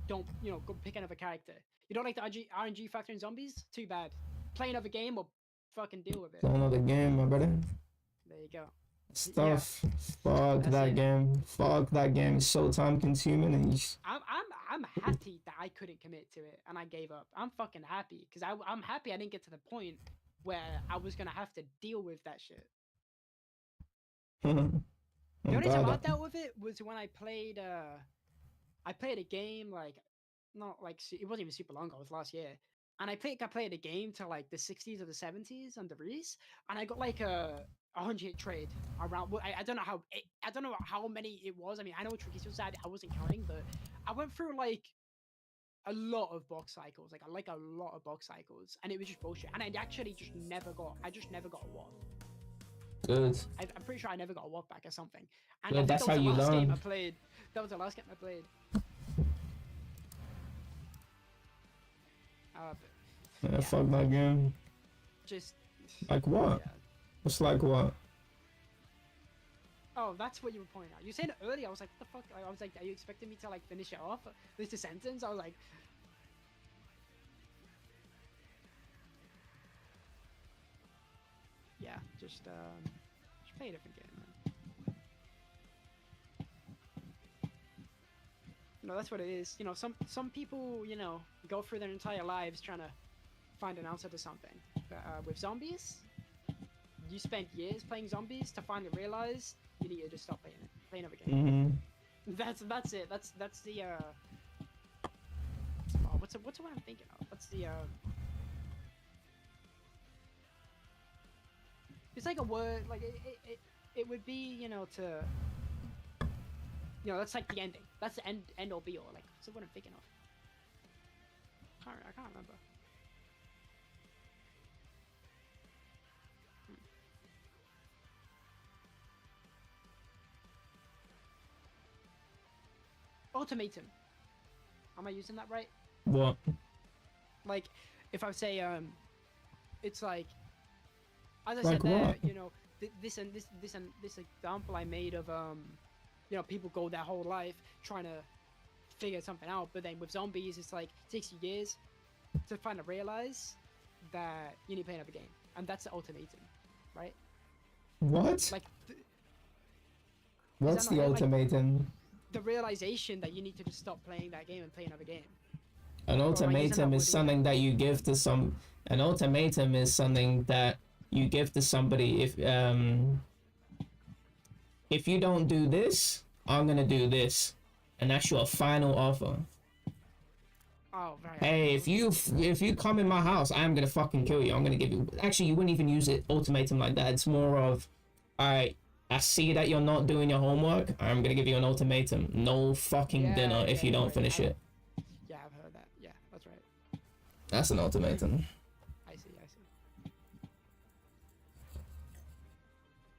Don't go pick another character. You don't like the RNG factor in zombies? Too bad. Play another game or fucking deal with it. Play another game, my brother. There you go. Stuff. Fuck that game. Fuck that game. It's so time consuming, and I'm happy that I couldn't commit to it and I gave up. I'm fucking happy because I'm happy I didn't get to the point where I was gonna have to deal with that shit. The only time I dealt with it was when I played a game like not like it wasn't even super long ago. It was last year, and I played a game to like the 60s or the 70s under Reese, and I got like a 100 trade around. I don't know how many it was. I mean, I know Tricky was sad. I wasn't counting, but I went through like a lot of box cycles, like a lot of box cycles, and it was just bullshit. And I actually just never got a WOP. Good. I'm pretty sure I never got a WOP back or something. And Good, that's how you learn. That was the last game I played. Yeah, fuck that game. Just like what? Yeah. It's like what? Oh, that's what you were pointing out. You said it earlier. I was like, what the fuck? I was like, are you expecting me to like finish it off? This is a sentence. I was like, yeah, just play a different game, man. That's what it is. Some people, go through their entire lives trying to find an answer to something. But with zombies, you spend years playing zombies to finally realize you need to just stop playing it. Play another game. That's it. That's the what's the one I'm thinking of? What's the it's like a word, like it would be, that's like the ending. That's the end or be all. Like, what's the one I'm thinking of? I can't remember. Ultimatum. Am I using that right? What? Like, if I say, it's like, as I like said there, what? this example I made of, people go their whole life trying to figure something out, but then with zombies, it's like, it takes you years to finally realize that you need to play another game. And that's the ultimatum, right? What? Like, what's the ultimatum? Like, the realization that you need to just stop playing that game and play another game. An ultimatum is something that you give to an ultimatum is something that you give to somebody if you don't do this, I'm gonna do this. And that's your final offer. Oh, right. Hey, if you come in my house, I'm gonna fucking kill you. I'm gonna give you. Actually, you wouldn't even use it ultimatum like that. It's more of, all right, I see that you're not doing your homework. I'm gonna give you an ultimatum. No fucking dinner if you don't finish it. Yeah, I've heard that. Yeah, that's right. That's an ultimatum. I see.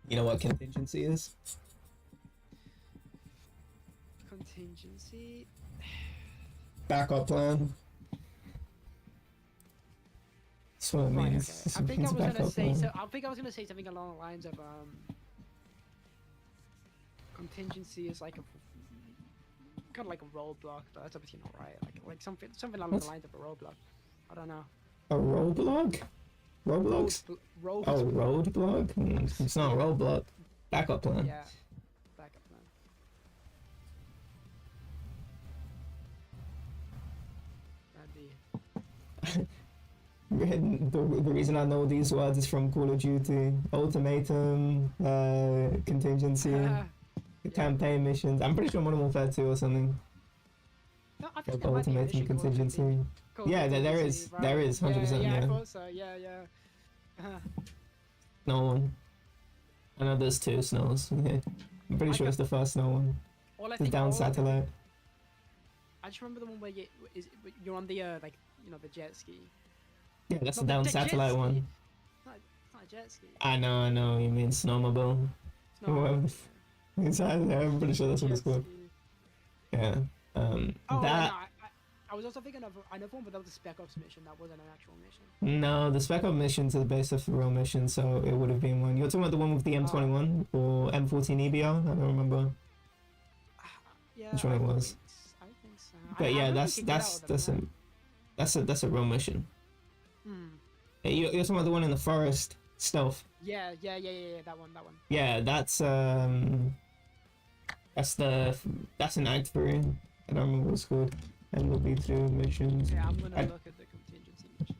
You know what contingency is? Contingency. Backup plan. That's what it Right, means. okay. This I think I means was gonna backup say plan. so. I think I was gonna say something along the lines of contingency is like a kind of like a roadblock, but that's obviously not right. Like something along What? the lines of a roadblock. I don't know. A roadblock? Roblox? Road. Oh, roadblock? It's not a roadblock. Backup plan. Yeah. Backup plan. That'd be. The reason I know these words is from Call of Duty. Ultimatum, contingency, campaign missions. I'm pretty sure Modern Warfare 2 or something. No, I think there might be a Ultimatum, mission called contingency. Yeah, there is. right? There is, 100%. Yeah, I Yeah. thought so. Yeah. No one. I know there's 2 snows. Yeah. I'm pretty sure it's the first snow one. All I The think down satellite. I just remember the one where you're on the like the jet ski. Yeah, that's No, the down jet satellite ski. one. It's not a jet ski. I know. You mean snowmobile? It's not. Well, Exactly. I'm pretty sure that's what it's Jet called. ski. Yeah. Oh, That. no, I was also thinking of another one without the Spec Ops mission. That wasn't an actual mission. No, the Spec Ops missions are based off the real mission, so it would have been one. You're talking about the one with the M21 or M14 EBR? I don't remember Yeah. which one it was. I think so. But yeah, I that's really could get out of them, that's a real mission. Hmm. Hey, you're talking about the one in the forest stealth. Yeah. That one. Yeah, that's an Act 3. I don't remember what it's called. And will be 2 missions. Yeah, I'm gonna look at the contingency mission.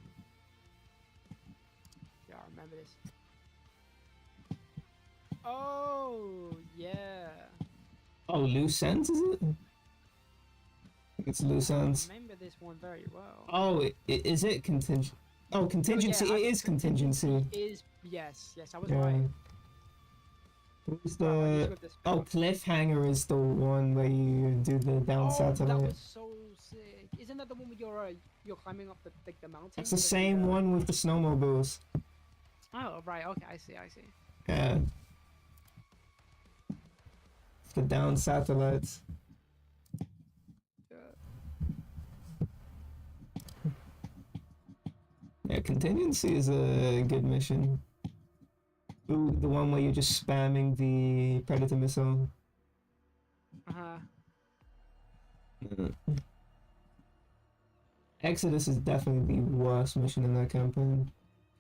Yeah, I remember this. Oh, yeah. Oh, loose ends, is it? I think it's loose ends. I remember this one very well. Oh, is it contingent? Oh, contingency. yeah, It is contingency. Yes, I was Yeah. right. Who's Wow, I the? just looked this Oh, up. cliffhanger is the one where you do the down Oh, that satellite. was so sick. Isn't that the one where you're climbing up the mountain? It's the with same one with the snowmobiles. Oh, right. Okay, I see. Yeah. The down satellites. Yeah, contingency is a good mission. Ooh, the one where you're just spamming the predator missile. Uh-huh. Exodus is definitely the worst mission in that campaign.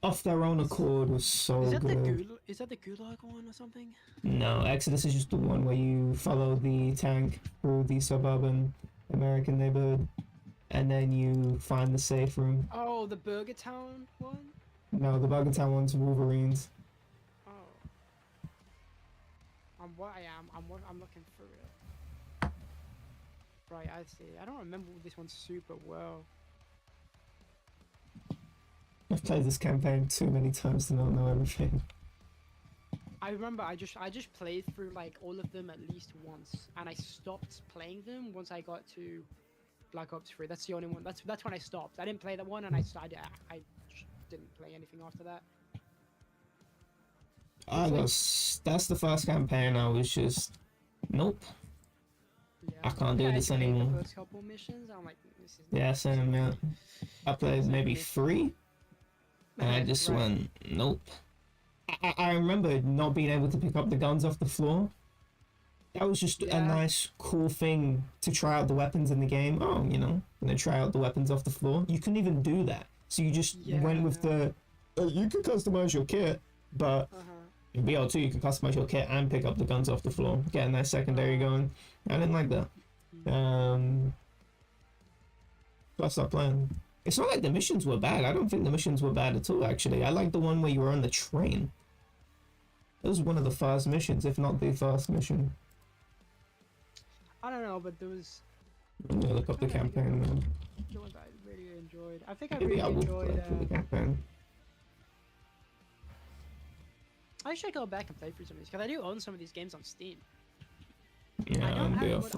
Off their own accord was so Is that good. is that the Gulag one or something? No, Exodus is just the one where you follow the tank through the suburban American neighborhood, and then you find the safe room. Oh, the Burger Town one? No, the Burger Town one's Wolverines. Oh. I'm looking through it. Right, I see. I don't remember this one super well. I've played this campaign too many times to not know everything. I remember I just played through like all of them at least once, and I stopped playing them once I got to Black Ops 3. That's the only one. That's when I stopped. I didn't play that one, and I didn't play anything after that. That's the first campaign I was just, nope. Yeah. I can't do think this played anymore. The first couple missions, I'm like, this is. Yeah, same, yeah. I played maybe 3, and I just Right. went, nope. I remember not being able to pick up the guns off the floor. That was just a Yeah. nice, cool thing to try out the weapons in the game. Oh, I'm gonna try out the weapons off the floor. You couldn't even do that. So you just went with the, you can customize your kit, but in BL2 you can customize your kit and pick up the guns off the floor. Get a nice secondary going. I didn't like that. So I stopped playing. It's not like the missions were bad. I don't think the missions were bad at all, actually. I like the one where you were on the train. It was one of the first missions, if not the first mission. I don't know, but there was I'm gonna look up the campaign now. the ones I really enjoyed. I think I Maybe really I will enjoyed. play through the campaign. I should go back and play through some of these because I do own some of these games on Steam. Yeah, I don't I'm have. BF.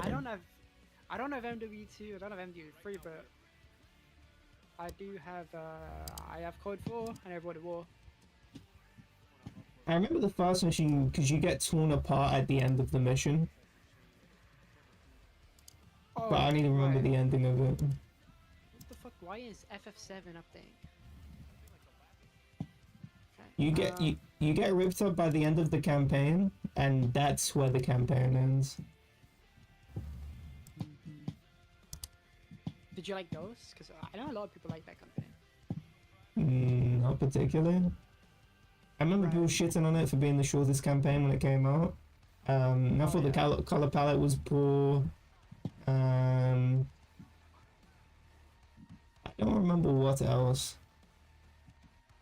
I don't have MW2. I don't have MW3, but I do have. I have Code 4 and Everyone at War. I remember the first mission because you get torn apart at the end of the mission, Oh, but I don't even remember right. the ending of it. What the fuck? Why is FF7 updating? Okay, You get ripped up by the end of the campaign, and that's where the campaign ends. Did you like those? Because I know a lot of people like that campaign. Not particularly. I remember people shitting on it for being the shortest campaign when it came out. I thought the color palette was poor. I don't remember what else.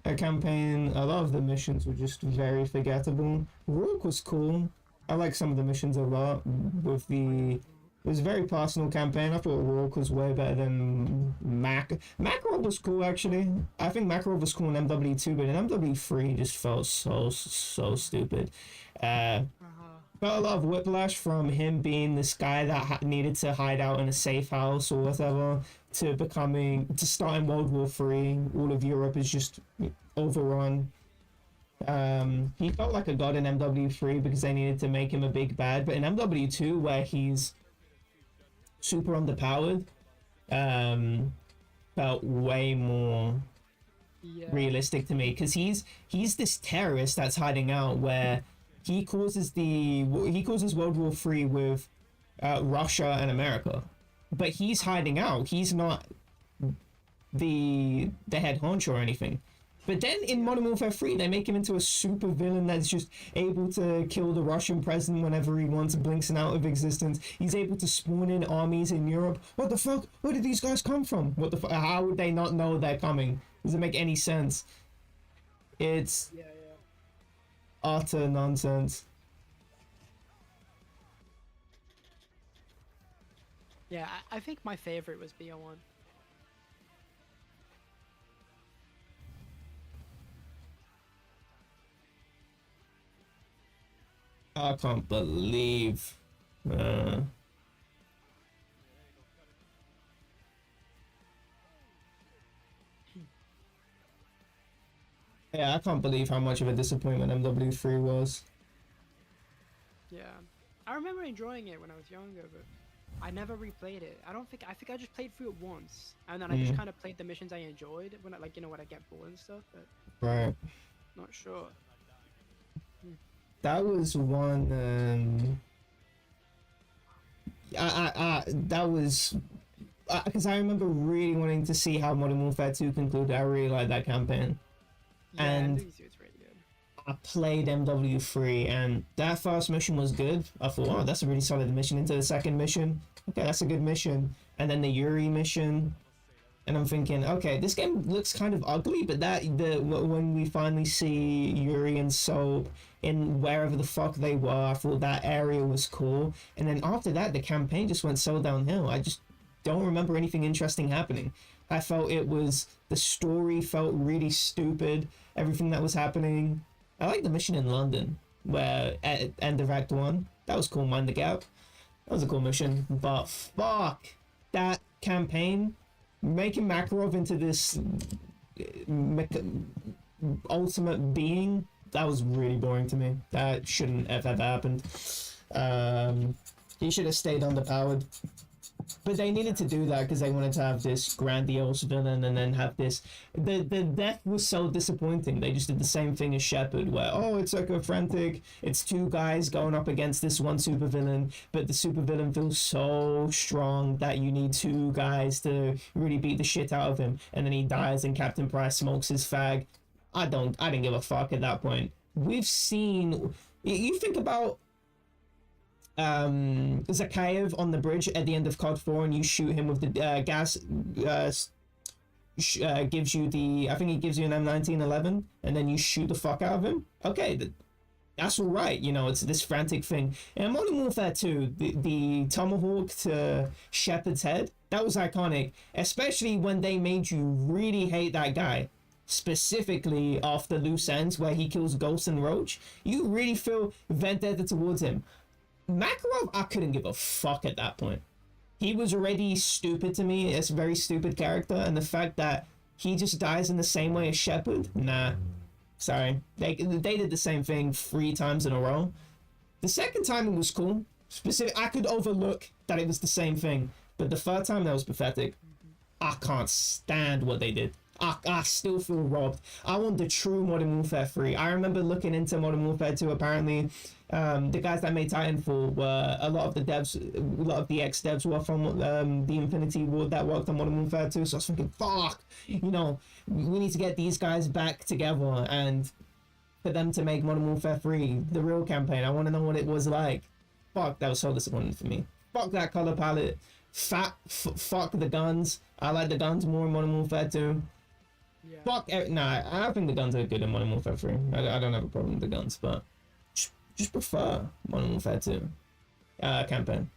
A campaign, a lot of the missions were just very forgettable. Rook was cool. I like some of the missions a lot. It was a very personal campaign. I thought Rook was way better than Makarov was cool, actually. I think Makarov was cool in MW2, but in MW3 just felt so stupid. Felt a lot of whiplash from him being this guy that needed to hide out in a safe house or whatever to starting World War III. All of Europe is just overrun. He felt like a god in MW3 because they needed to make him a big bad, but in MW2 where he's super underpowered, felt way more realistic to me because he's this terrorist that's hiding out where he causes World War III with Russia and America, but he's hiding out. He's not the head honcho or anything. But then in Modern Warfare 3, they make him into a super villain that's just able to kill the Russian president whenever he wants, blinks and out of existence. He's able to spawn in armies in Europe. What the fuck? Where did these guys come from? What the fuck? How would they not know they're coming? Doesn't make any sense. It's utter nonsense. Yeah, I think my favorite was BO1. I can't believe. Yeah, I can't believe how much of a disappointment MW3 was. Yeah, I remember enjoying it when I was younger, but I never replayed it. I think I just played through it once, and then I just kind of played the missions I enjoyed when when I get bored and stuff. But Right. not sure. That was one. That was because I remember really wanting to see how Modern Warfare 2 concluded. I really liked that campaign. Yeah, And MW2 is really good. I played MW3 and that first mission was good. I thought, oh, that's a really solid mission. Into the second mission, okay, that's a good mission. And then the Yuri mission, and I'm thinking, okay, this game looks kind of ugly, but when we finally see Yuri and Soap in wherever the fuck they were, I thought that area was cool. And then after that, the campaign just went so downhill. I just don't remember anything interesting happening. I felt the story felt really stupid. Everything that was happening. I like the mission in London, where at end of Act 1, that was cool, Mind the Gap. That was a cool mission, but fuck, that campaign, making Makarov into this ultimate being, that was really boring to me. That shouldn't have ever happened. He should have stayed underpowered. But they needed to do that because they wanted to have this grandiose villain and then have this. The death was so disappointing. They just did the same thing as Shepard, where, oh, it's like a frantic. It's two guys going up against this one supervillain, but the supervillain feels so strong that you need two guys to really beat the shit out of him. And then he dies and Captain Price smokes his fag. I didn't give a fuck at that point. We've seen. You think about. Zakayev on the bridge at the end of COD 4 and you shoot him with the gas gives you I think he gives you an M1911 and then you shoot the fuck out of him. Okay, that's all right, you know, it's this frantic thing. And Modern Warfare 2, the tomahawk to Shepard's head, that was iconic, especially when they made you really hate that guy. specifically after loose ends where he kills Ghost and Roach, you really feel vendetta towards him. Makarov, I couldn't give a fuck at that point. He was already stupid to me. It's a very stupid character, and the fact that he just dies in the same way as Shepard, nah. Sorry. They did the same thing 3 times in a row. The second time it was cool. I could overlook that it was the same thing, but the third time that was pathetic. I can't stand what they did. I still feel robbed. I want the true Modern Warfare 3. I remember looking into Modern Warfare 2. Apparently, the guys that made Titanfall were a lot of the ex-devs were from the Infinity Ward that worked on Modern Warfare 2. So I was thinking, fuck, you know, we need to get these guys back together and for them to make Modern Warfare 3 the real campaign. I want to know what it was like. Fuck, that was so disappointing for me. Fuck that color palette. Fuck the guns. I like the guns more in Modern Warfare 2. Yeah. Fuck, nah, I think the guns are good in Modern Warfare 3. I don't have a problem with the guns, but just prefer Modern Warfare 2 campaign.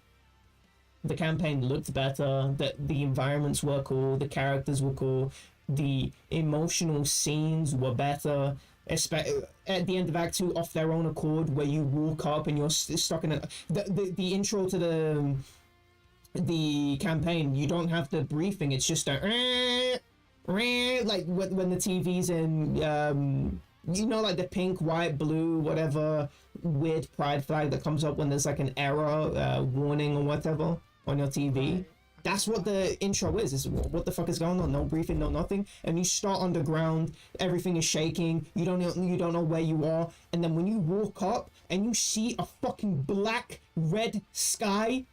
The campaign looked better, the environments were cool, the characters were cool, the emotional scenes were better. At the end of Act 2, off their own accord, where you walk up and you're stuck in the intro to the campaign, you don't have the briefing, it's just a like when the TV's in you know, like the pink, white, blue, whatever weird pride flag that comes up when there's like an error warning or whatever on your TV. That's what the intro is what the fuck is going on. No briefing, no nothing. And you start underground, everything is shaking, you don't know where you are, and then when you walk up and you see a fucking black red sky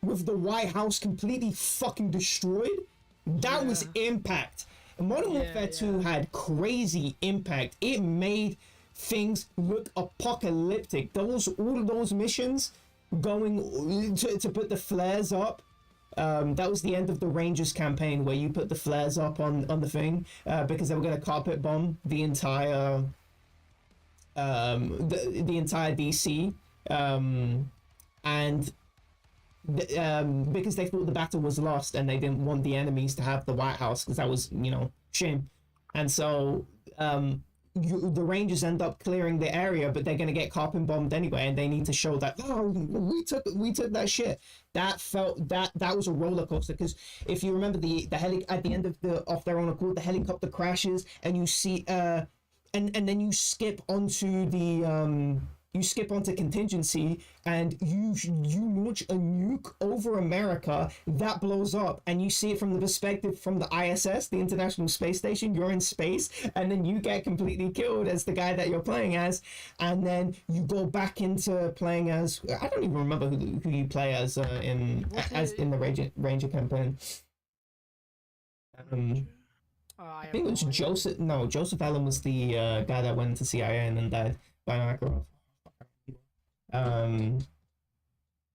with the White House completely fucking destroyed, that was impact. Modern Warfare 2 had crazy impact. It made things look apocalyptic. All of those missions going to put the flares up. That was the end of the Rangers campaign where you put the flares up on the thing because they were going to carpet bomb the entire the entire DC and because they thought the battle was lost and they didn't want the enemies to have the White House because that was, you know, shame. And so the Rangers end up clearing the area, but they're going to get carpet bombed anyway, and they need to show that, oh, we took that shit. That was a roller coaster, because if you remember the heli at the end of off their own accord, the helicopter crashes and you see and then you skip onto the contingency and you launch a nuke over America that blows up, and you see it from the perspective from the ISS, the International Space Station. You're in space, and then you get completely killed as the guy that you're playing as, and then you go back into playing as, I don't even remember who you play as in the Ranger campaign. I think it was Joseph. No, Joseph Allen was the guy that went into CIA and then died by Makarov.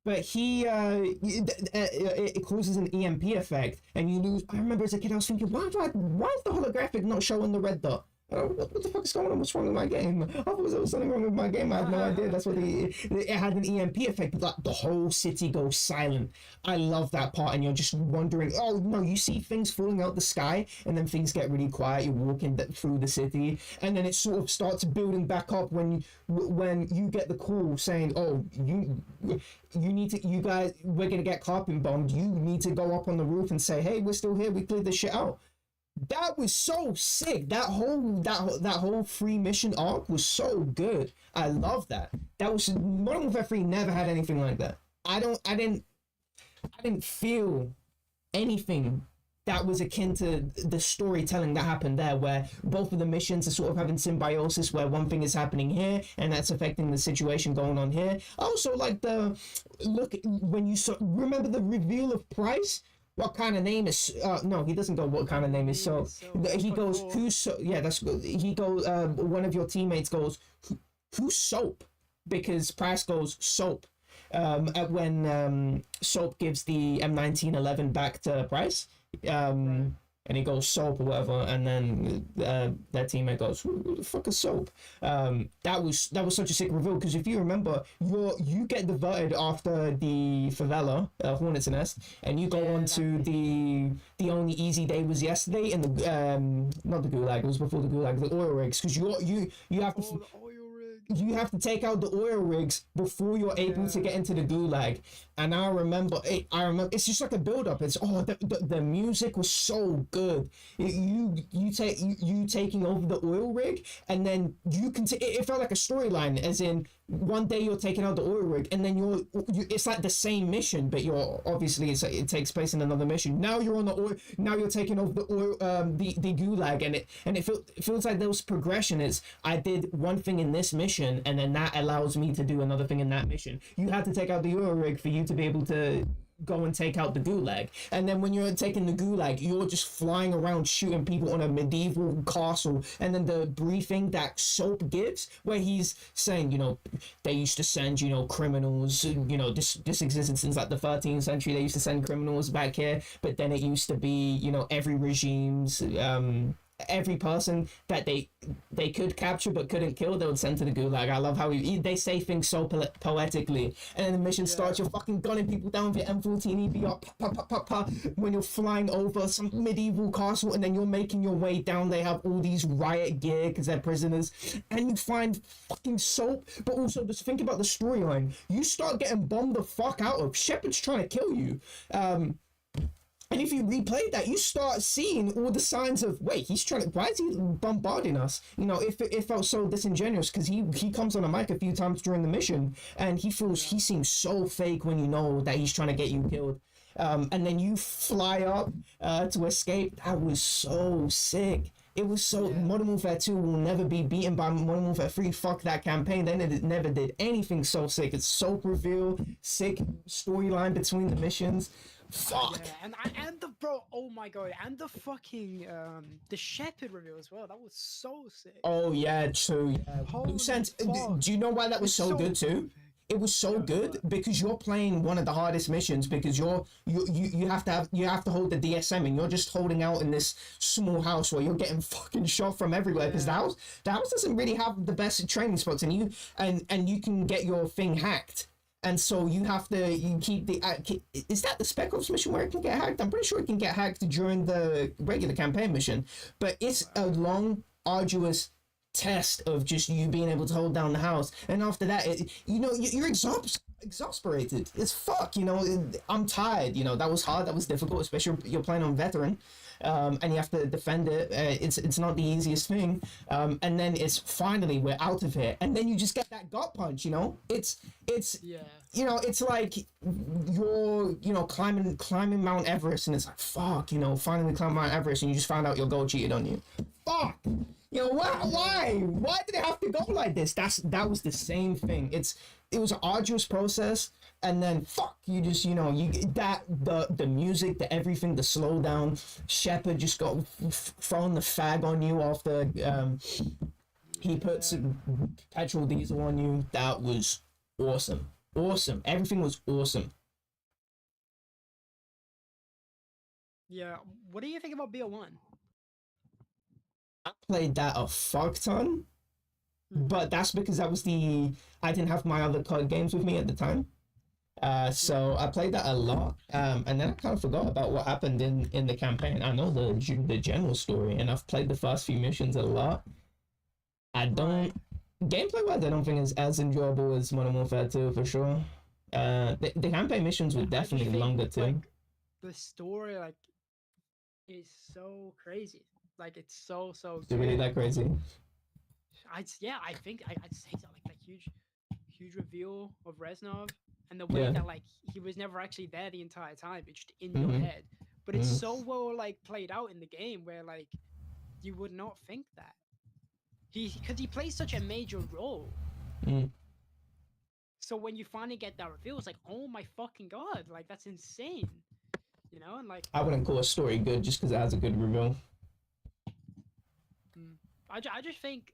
But it causes an EMP effect and you lose. I remember as a kid I was thinking, why is the holographic not showing the red dot? What the fuck is going on? What's wrong with my game? I thought there was something wrong with my game. I had no idea. That's what it had an EMP effect. Like the whole city goes silent. I love that part, and you're just wondering. Oh no, you see things falling out the sky, and then things get really quiet. You're walking through the city, and then it sort of starts building back up when you get the call saying, "Oh, you guys, we're gonna get carpet bombed. You need to go up on the roof and say, hey, we're still here. We cleared this shit out." That was so sick. That whole free mission arc was so good. I love that. That was Modern Warfare 3 never had anything like that. I didn't feel anything that was akin to the storytelling that happened there, where both of the missions are sort of having symbiosis, where one thing is happening here and that's affecting the situation going on here. Also, like when you remember the reveal of Price. What kind of name is no, he doesn't go what kind of name is so he goes who's so, yeah, that's good. He goes one of your teammates goes who's Soap, because Price goes Soap when Soap gives the M1911 back to Price. and he goes soap or whatever, and then their teammate goes, who the fuck is soap? That was such a sick reveal, because if you remember, you get diverted after the favela, Hornet's Nest, and you go on to the only easy day was yesterday in the not the gulag, it was before the gulag, the oil rigs, because you have to you have to take out the oil rigs before you're able to get into the gulag. And I remember it's just like a build up. It's the music was so good. You taking over the oil rig, and then you can it felt like a storyline, as in one day you're taking out the oil rig, and then you it's like the same mission, but you're obviously it takes place in another mission. Now you're on the oil, now you're taking over the oil the gulag, and it feels like those progression is, I did one thing in this mission, and then that allows me to do another thing in that mission. You had to take out the oil rig for you to be able to go and take out the gulag, and then when you're taking the gulag, you're just flying around shooting people on a medieval castle. And then the briefing that Soap gives, where he's saying, they used to send criminals, this existed since like the 13th century, they used to send criminals back here, but then it used to be every regime's every person that they could capture but couldn't kill, they would send to the gulag. I love how they say things so poetically, and then the mission starts, you're fucking gunning people down with your M14 EBR, when you're flying over some medieval castle, and then you're making your way down. They have all these riot gear because they're prisoners, and you find fucking Soap. But also, just think about the storyline. You start getting bombed the fuck out of. Shepard's trying to kill you. And if you replay that, you start seeing all the signs of, wait, why is he bombarding us? It felt so disingenuous, because he comes on a mic a few times during the mission, and he seems so fake when you know that he's trying to get you killed. And then you fly up to escape. That was so sick. It was so... Modern Warfare 2 will never be beaten by Modern Warfare 3. Fuck that campaign. They never did anything so sick. It's Soap reveal, sick storyline between the missions. Fuck. Yeah, and the bro, oh my god, and the fucking the Shepherd reveal as well. That was so sick. Oh yeah, true. Yeah. Do you know why that was so good too? It was so good because you're playing one of the hardest missions, because you have to hold the DSM, and you're just holding out in this small house where you're getting fucking shot from everywhere, because the house doesn't really have the best training spots, and you can get your thing hacked. And so you keep the... Is that the Spec Ops mission where it can get hacked? I'm pretty sure it can get hacked during the regular campaign mission. But it's a long, arduous test of just you being able to hold down the house. And after that, you're exasperated. It's fuck, I'm tired. That was hard, that was difficult, especially you're playing on veteran. And you have to defend it. It's not the easiest thing. And then it's finally, we're out of here, and then you just get that gut punch. It's like you're climbing Mount Everest, and it's like, fuck, finally climb Mount Everest, and you just found out your goal cheated on you. Fuck. Why did it have to go like this? That was the same thing. It was an arduous process, and then fuck, you just you get the music, the everything, the slowdown. Shepard just got throwing the fag on you after he puts petrol diesel on you. That was awesome. Everything was awesome. Yeah, what do you think about BO1? I played that a fuck ton, but that's because I didn't have my other COD games with me at the time. So I played that a lot, and then I kind of forgot about what happened in the campaign. I know the general story, and I've played the first few missions a lot. Gameplay-wise, I don't think it's as enjoyable as Modern Warfare 2 for sure. The campaign missions were definitely longer too. The story is so crazy. It's so Is it really that crazy? I think I'd say so. That huge reveal of Reznov, and the way that he was never actually there the entire time. It's just in your head, but it's so well played out in the game where you would not think that because he plays such a major role. So when you finally get that reveal, it's like, oh my fucking god, that's insane, and I wouldn't call a story good just because it has a good reveal. I just think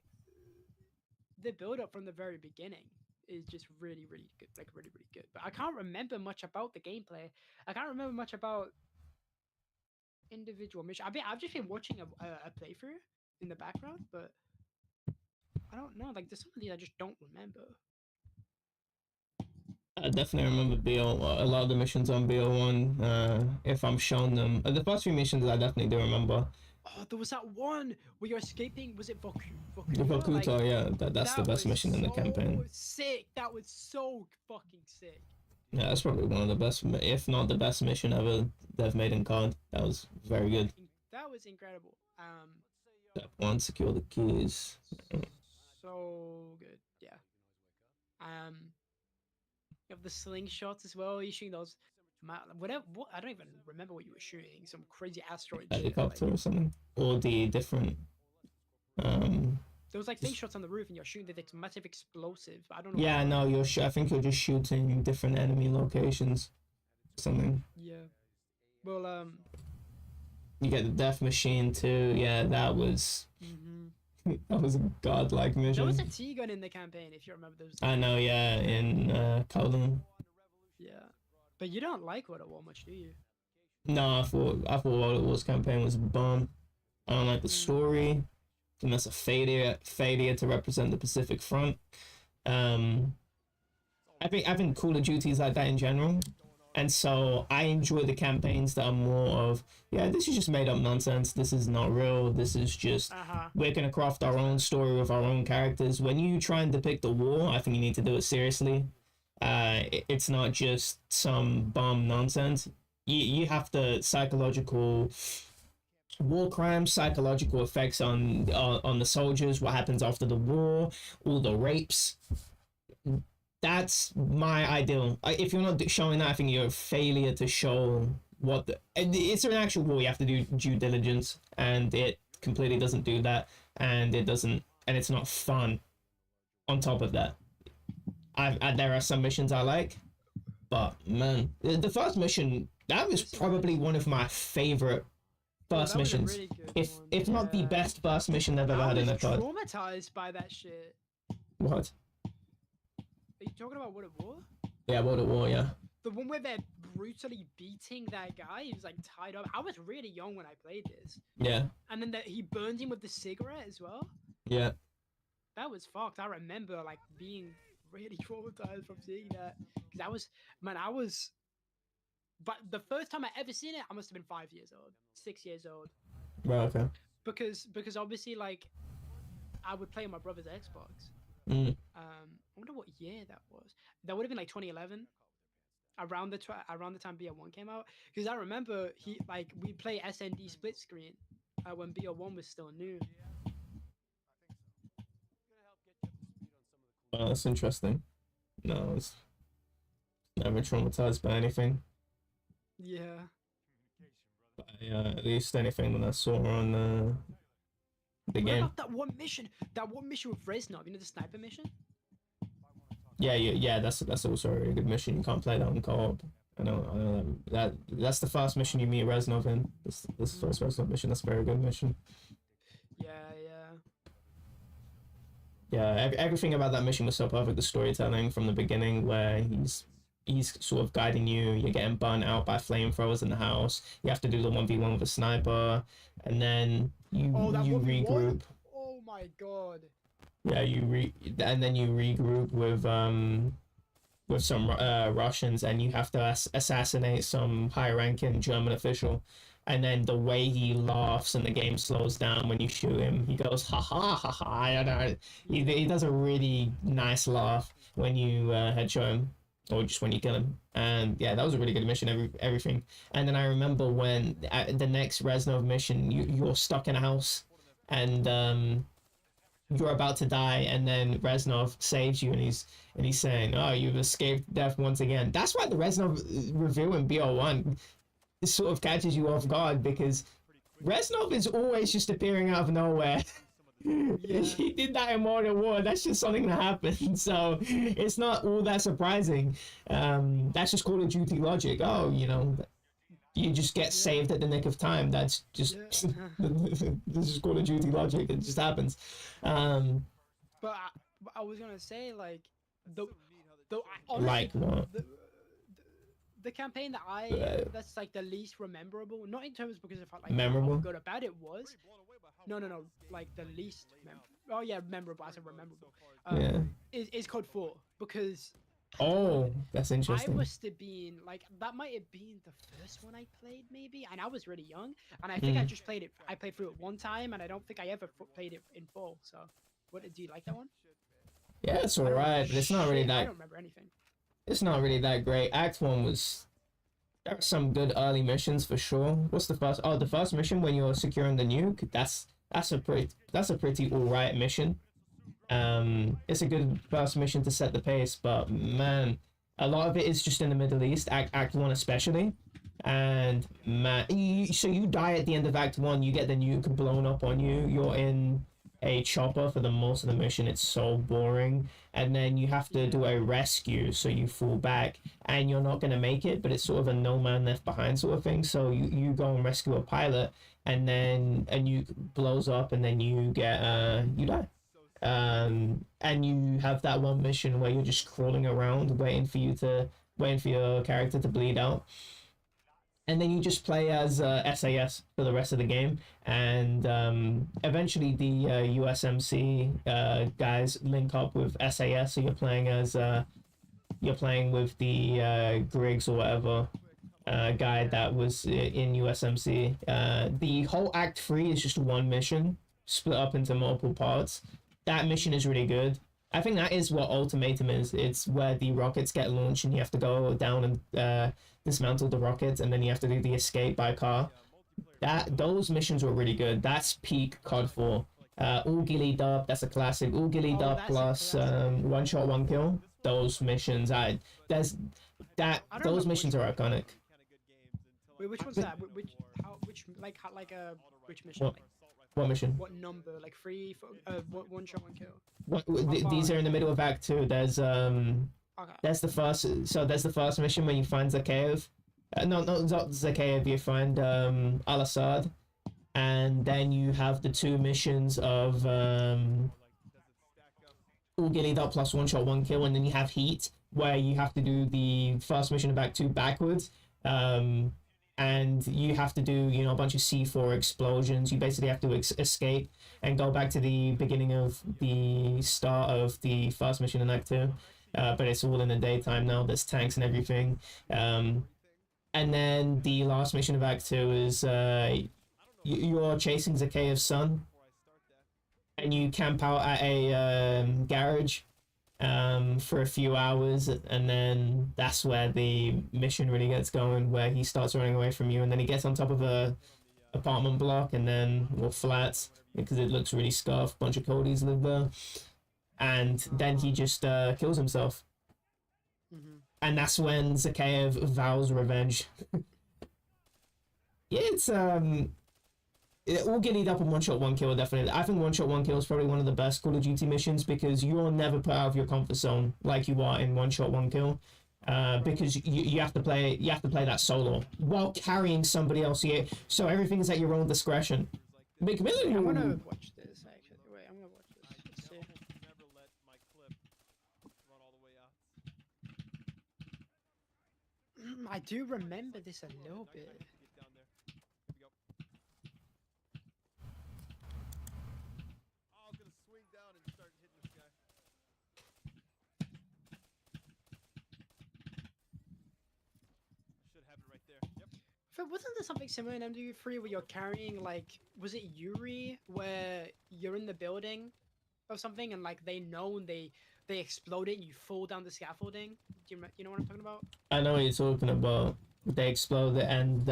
the build up from the very beginning is just really, really good, really, really good. But I can't remember much about the gameplay. I can't remember much about individual mission. I've just been watching a playthrough in the background, but I don't know. Like, there's some of these I just don't remember. I definitely remember BO, a lot of the missions on BO1. If I'm shown them, the first few missions I definitely do remember. Oh, there was that one where you're escaping. Was it The Vokuta, yeah, that's the best was mission in the campaign. so sick. That was so fucking sick. Yeah, that's probably one of the best, if not the best mission ever they've made in COD. That was very good. That was incredible. Step 1, secure the keys. So good. Yeah. You have the slingshots as well. You're shooting those, whatever. I don't even remember what you were shooting. Some crazy asteroid shit, Helicopter like, or something. Or the different. There was like slingshots on the roof, and you're shooting this massive explosive. I don't know. Yeah, no, I think you're just shooting different enemy locations. Something. Yeah. Well, You get the death machine too. Yeah, that was. That was a godlike mission. there was a T-gun in the campaign, if you remember those. I know, yeah, in Kowloon. Yeah. But you don't like World at War much, do you? No, I thought World War's campaign was bum. I don't like the story. And that's a failure to represent the Pacific Front. I think Call of Duty is like that in general. And so I enjoy the campaigns that are more of, yeah, this is just made up nonsense. This is not real. This is just, we're going to craft our own story with our own characters. When you try and depict the war, I think you need to do it seriously. It's not just some bum nonsense. You have the psychological war crimes, psychological effects on the soldiers, what happens after the war, all the rapes. That's my ideal. If you're not showing that, I think you're a failure to show what it's an actual war. You have to do due diligence, and it completely doesn't do that, and it's not fun. On top of that, there are some missions I like, but man, the first mission, that was probably one of my favorite first missions, really if not the best first mission I've ever had in a COD. I was traumatized by that shit. What? Are you talking about World at War? Yeah, World at War, yeah. The one where they're brutally beating that guy. He was like tied up. I was really young when I played this. Yeah. And then he burned him with the cigarette as well. Yeah. That was fucked. I remember like being really traumatized from seeing that. Because but the first time I ever seen it, I must have been 5 years old, 6 years old. Right, okay. Because obviously, like, I would play on my brother's Xbox. Mm. I wonder what year that was. That would have been like 2011, around the time BO1 came out. Because I remember we play SND split screen when BO1 was still new. Oh, that's interesting. No, I was never traumatized by anything. Yeah. At least anything that I saw on the What game. about that one mission with Reznov? You know, the sniper mission. Yeah. That's also a really good mission. You can't play that on co-op. I know that's the first mission you meet Reznov in. This first Reznov mission. That's a very good mission. Yeah, everything about that mission was so perfect. The storytelling from the beginning, where he's sort of guiding you. You're getting burnt out by flamethrowers in the house. You have to do the 1v1 with a sniper, and then you regroup. Oh my god. Yeah, and then you regroup with some Russians, and you have to assassinate some high-ranking German official. And then the way he laughs and the game slows down when you shoot him, he goes ha ha ha ha. I don't know. He does a really nice laugh when you headshot him, or just when you kill him. And yeah, that was a really good mission. Everything. And then I remember when at the next Reznov mission, you're stuck in a house, and you're about to die, and then Reznov saves you, and he's saying, "Oh, you've escaped death once again." That's why the Reznov review in BO1 sort of catches you off guard, because Reznov is always just appearing out of nowhere. Yeah. He did that in World at War. That's just something that happened. So it's not all that surprising. That's just Call of Duty logic. Oh, you just get saved at the nick of time. That's just this is Call of Duty logic. It just happens. But I was gonna say, like, honestly, like what? the campaign that that's like the least rememberable, not in terms because of how, like Memorable? how good or bad it was. No, like the least oh yeah, memorable. I said rememberable. Yeah. Is Code 4 because Oh, that's I interesting. must have been like that might have been the first one I played maybe, and I was really young, and I think I just played it. I played through it one time, and I don't think I ever played it in full. So, what do you like that one? Yeah, it's I don't remember alright, but it's not really shit. I that. don't remember anything. It's not really that great. Act One was. There were some good early missions for sure. What's the first? Oh, the first mission when you're securing the nuke. That's a pretty alright mission. It's a good first mission to set the pace, but man, a lot of it is just in the Middle East. Act One especially, and man, so you die at the end of Act One. You get the nuke blown up on you. You're in a chopper for the most of the mission. It's so boring, and then you have to do a rescue, so you fall back, and you're not gonna make it. But it's sort of a no man left behind sort of thing. So you go and rescue a pilot, and then a nuke blows up, and then you die. And you have that one mission where you're just crawling around waiting for your character to bleed out, and then you just play as SAS for the rest of the game, and eventually the USMC guys link up with SAS, so you're playing with the Griggs or whatever guy that was in USMC. The whole Act 3 is just one mission split up into multiple parts. That mission is really good. I think that is what Ultimatum is. It's where the rockets get launched and you have to go down and dismantle the rockets, and then you have to do the escape by car. Those missions were really good. That's peak COD 4. All ghillied up, that's a classic. All ghillied up plus one shot, one kill. Those missions, those missions are iconic. Wait, which one's that? Which mission? What mission? What number? Like 3, 4, one shot, one kill. These are in the middle of Act 2. There's Okay. there's the first mission when you find Zakhaev. No, not Zakhaev. You find Al-Assad, and then you have the 2 missions of all ghillied up plus one shot, one kill, and then you have Heat, where you have to do the first mission of Act 2 backwards. And you have to do, a bunch of C4 explosions. You basically have to escape and go back to the beginning of the start of the first mission in Act 2. But it's all in the daytime now. There's tanks and everything. And then the last mission of Act 2 is you're chasing Zakhaev's son. And you camp out at a garage for a few hours, and then that's where the mission really gets going, where he starts running away from you, and then he gets on top of a apartment block, and then flats, because it looks really scuffed. Bunch of Codys live there, and then he just kills himself. And that's when Zakhaev vows revenge. Yeah, it's all ghillied up in one shot, one kill, definitely. I think one shot, one kill is probably one of the best Call of Duty missions, because you're never put out of your comfort zone like you are in one shot, one kill. Because you have to play that solo while carrying somebody else here, so everything is at your own discretion. McMillan, I'm gonna watch this actually. Wait, I'm gonna watch this. Let's see. Never let my clip run all the way out. I do remember this a little bit. Get down there. Here we go. Oh, I'm gonna swing down and start hitting this guy. I should have it right there. Yep. But wasn't there something similar in MW3 where you're carrying, like, was it Yuri, where you're in the building or something, and like they know and they explode it and you fall down the scaffolding? Do you know what I'm talking about? I know what you're talking about. They explode it and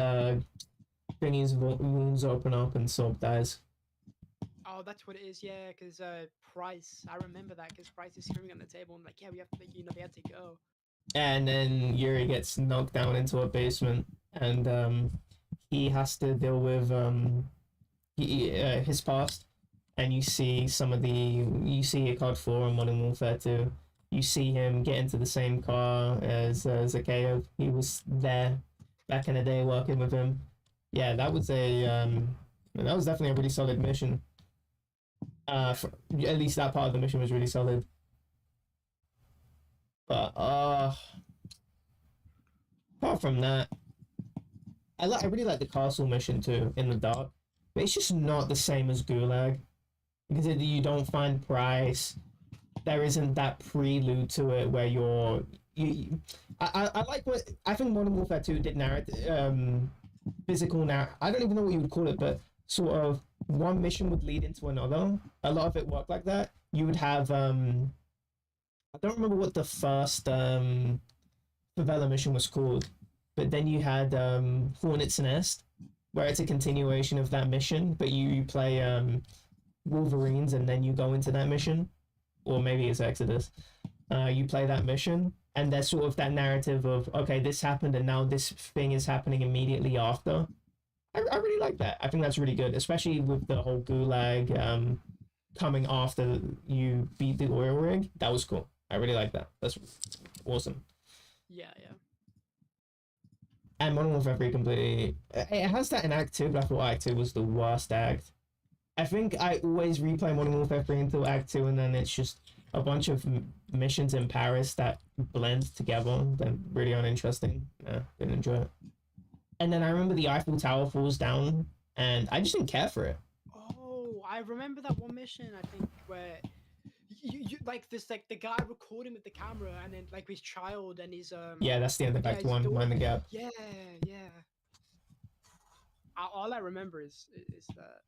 Thingy's wounds open up and Soap dies. Oh, that's what it is, yeah, because Price, I remember that, because Price is screaming on the table and like, yeah, we have to, they had to go. And then Yuri gets knocked down into a basement, and he has to deal with his past. And you see a COD 4 and Modern Warfare 2. You see him get into the same car as Zakhaev. He was there back in the day working with him. Yeah, that was definitely a really solid mission. At least that part of the mission was really solid. But apart from that, I really like the castle mission too in the dark, but it's just not the same as Gulag because you don't find Price. There isn't that prelude to it where I like what I think Modern Warfare 2 did narrative, physical now. I don't even know what you would call it, but sort of one mission would lead into another. A lot of it worked like that. You would have I don't remember what the first favela mission was called, but then you had Hornet's Nest, where it's a continuation of that mission, but you play Wolverines and then you go into that mission, or maybe it's Exodus. You play that mission, and there's sort of that narrative of, okay, this happened and now this thing is happening immediately after. I really like that. I think that's really good, especially with the whole Gulag coming after you beat the oil rig. That was cool. I really like that. That's awesome. Yeah, yeah. And Modern Warfare 3 completely... It has that in Act 2, but I thought Act 2 was the worst act. I think I always replay Modern Warfare 3 until Act 2, and then it's just a bunch of missions in Paris that blend together. They're really uninteresting. Yeah, didn't enjoy it. And then I remember the Eiffel Tower falls down, and I just didn't care for it. Oh, I remember that one mission, I think, where you like this, like the guy recording with the camera, and then like his child and his Yeah, that's the end of Act 1, Mind the Gap. Yeah, yeah. All I remember is that.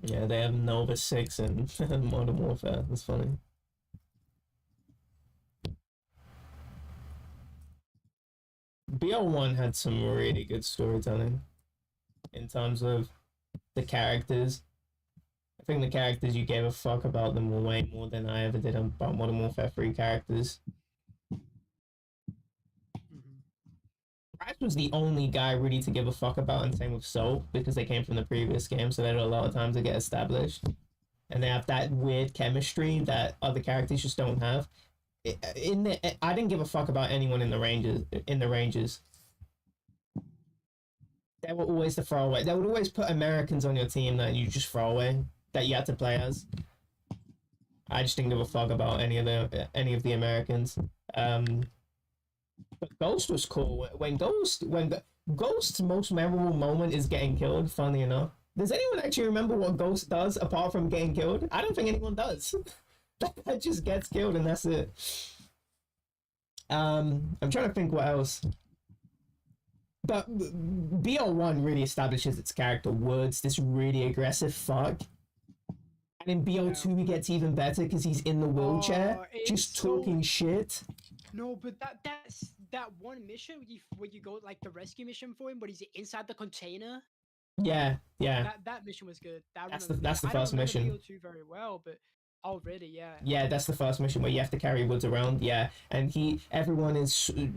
Yeah, they have Nova 6 and Modern Warfare. That's funny. BL1 had some really good storytelling in terms of the characters. I think the characters, you gave a fuck about them way more than I ever did about Modern Warfare 3 characters. Price was the only guy really to give a fuck about, and same with Soul, because they came from the previous game, so they had a lot of time to get established. And they have that weird chemistry that other characters just don't have. I didn't give a fuck about anyone in the Rangers. They were always the throwaway. They would always put Americans on your team that you just throw away, that you had to play as. I just didn't give a fuck about any of the Americans. But Ghost was cool. When Ghost's most memorable moment is getting killed, funny enough. Does anyone actually remember what Ghost does apart from getting killed? I don't think anyone does. That just gets killed and that's it. I'm trying to think what else. But BL1 really establishes its character. Woods, this really aggressive fuck. And in BL2 he gets even better because he's in the wheelchair, just talking shit. No, but that's that one mission where you go like the rescue mission for him, but he's inside the container. Yeah. That mission was good. That's the first mission. I don't remember BL2 very well, but already, yeah. Yeah, that's the first mission where you have to carry Woods around. Yeah, and everyone is dead,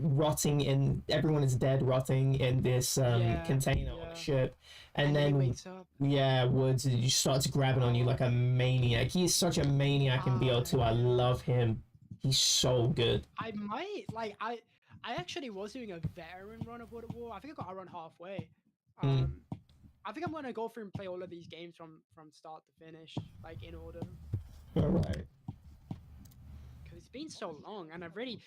rotting in this container on the ship, and then he wakes up. Yeah, Woods just starts grabbing on you like a maniac. He's such a maniac in BL2. I love him. He's so good. I actually was doing a veteran run of World at War. I think I got around halfway. I think I'm gonna go through and play all of these games from start to finish, like in order. All right. Because it's been so long, and I played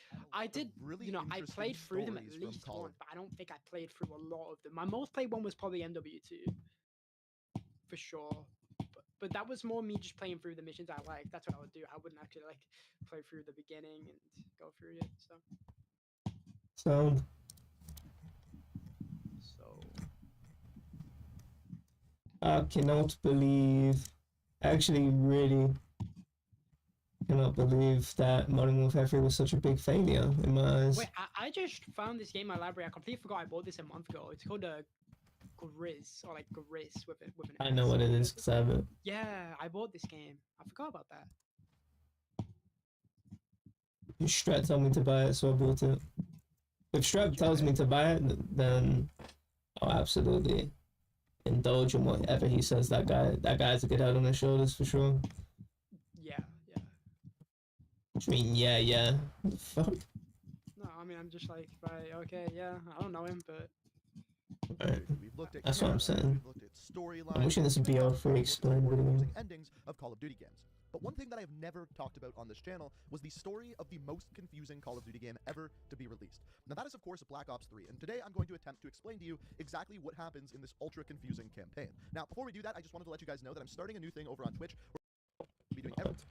through them at least once, but I don't think I played through a lot of them. My most played one was probably MW2, for sure. But that was more me just playing through the missions I liked. That's what I would do. I wouldn't actually like play through the beginning and go through it. So. I cannot believe. Actually, really cannot believe that Modern Warfare 3 was such a big failure in my eyes. Wait, I just found this game in my library. I completely forgot I bought this a month ago. It's called Grizz, or like Grizz with an I know what it is because I have it. Yeah, I bought this game. I forgot about that. Strat told me to buy it, so I bought it. If Strat tells me to buy it, then I'll absolutely indulge in whatever he says. That guy's a good head on his shoulders for sure. Yeah. What do you mean, yeah? What the fuck? No, I mean, I'm just like, right, okay, yeah, I don't know him, but... Right. That's what I'm saying. I'm wishing this would be all free explained video game. Endings of Call of Duty games. But one thing that I have never talked about on this channel was the story of the most confusing Call of Duty game ever to be released. Now that is of course Black Ops 3, and today I'm going to attempt to explain to you exactly what happens in this ultra confusing campaign. Now before we do that, I just wanted to let you guys know that I'm starting a new thing over on Twitch where I'll be doing everything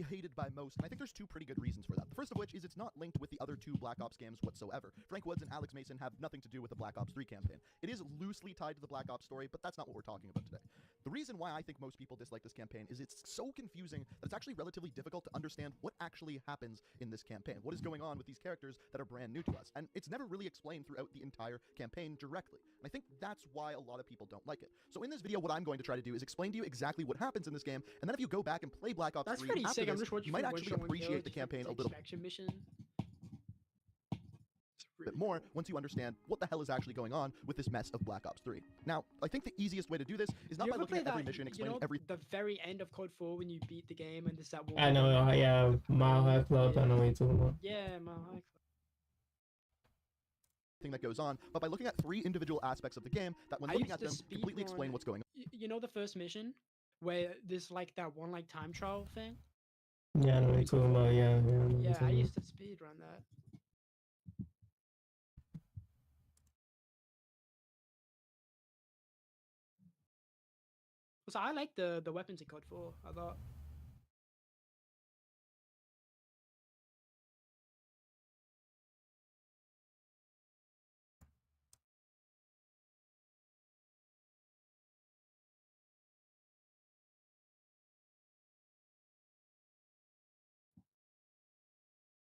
hated by most, and I think there's two pretty good reasons for that. The first of which is it's not linked with the other two Black Ops games whatsoever. Frank Woods and Alex Mason have nothing to do with the Black Ops 3 campaign. It is loosely tied to the Black Ops story, but that's not what we're talking about today. The reason why I think most people dislike this campaign is it's so confusing that it's actually relatively difficult to understand what actually happens in this campaign. What is going on with these characters that are brand new to us? And it's never really explained throughout the entire campaign directly. And I think that's why a lot of people don't like it. So in this video, what I'm going to try to do is explain to you exactly what happens in this game, and then if you go back and play Black Ops That's 3 pretty after sick. I'm this, just watching you might one actually shot, one appreciate kill, the just campaign a little extraction mission. bit more once you understand what the hell is actually going on with this mess of Black Ops 3. Now, I think the easiest way to do this is not You by ever looking at play every that, mission, you explaining know, everything the very end of Code 4 when you beat the game and there's that one. I know, yeah, Mile High Club, I know what you're talking about. Yeah, Mile High Club. that goes on, but by looking at three individual aspects of the game that when I looking used at to them completely explain speedrun- what's going on. You know the first mission where there's like that one like time trial thing? Yeah, I know what you're talking about, yeah. I know what you're Yeah, I talking used to speedrun that. So I like the weapons in Code 4, I thought.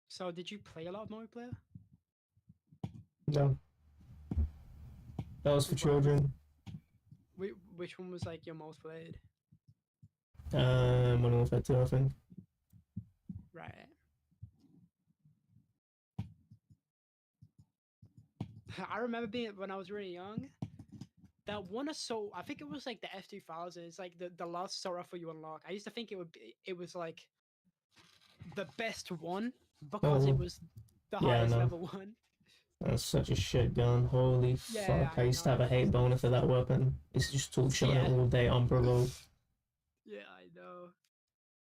So did you play a lot of multiplayer? No. That was for Wow. children. Which one was like your most played? Modern Warfare 2, I think. Right. I remember being when I was really young. That one assault, I think it was like the F2000. It's like the last assault rifle you unlock. I used to think it was like the best one because it Oh, was the yeah, I highest know. level one. That's such a shit gun. Holy Yeah, fuck. I I used to have know. a hate boner for that weapon. It's just talk shit on it Yeah. all day unprovoked. Yeah, I know.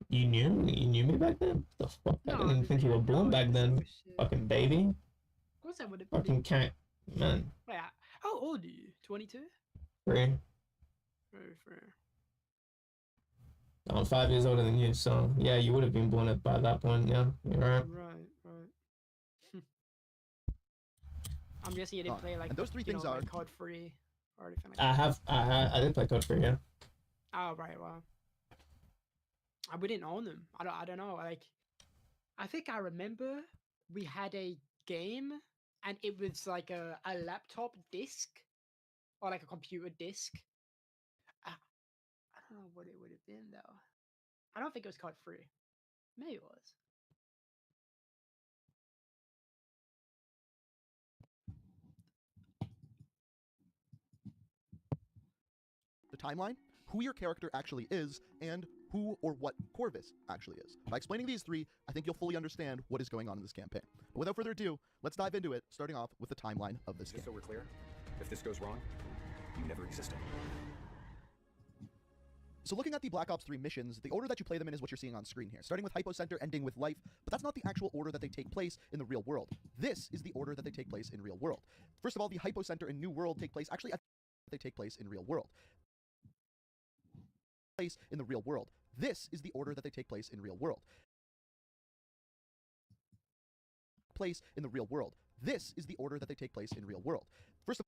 You knew me? You knew me back then? The fuck? I No, didn't I'm even just think you were saying, born no, back it's then. so shit. Fucking baby. Of course I would have Fucking been. cat. Man. Wait, how old are you? 22? Free. Very fair. I'm 5 years older than you, so yeah, you would have been born at by that point, yeah. You're right. Right. I'm guessing you didn't play like and those three you things know, are- like COD free or anything like that. I did play Code 3, yeah. Oh right, well. We didn't own them. I don't know. Like, I think I remember we had a game and it was like a laptop disc or like a computer disc. I don't know what it would have been though. I don't think it was COD free. Maybe it was. The timeline, who your character actually is, and who or what Corvus actually is. By explaining these three, I think you'll fully understand what is going on in this campaign. But without further ado, let's dive into it, starting off with the timeline of this game. Just so we're clear, if this goes wrong, you never existed. So looking at the Black Ops 3 missions, the order that you play them in is what you're seeing on screen here, starting with Hypo Center, ending with Life, but that's not the actual order that they take place in the real world. This is the order that they take place in real world. First of all, the Hypo Center and New World take place actually at they take place in real world. Place in the real world. This is the order that they take place in real world. Place in the real world. This is the order that they take place in real world. First of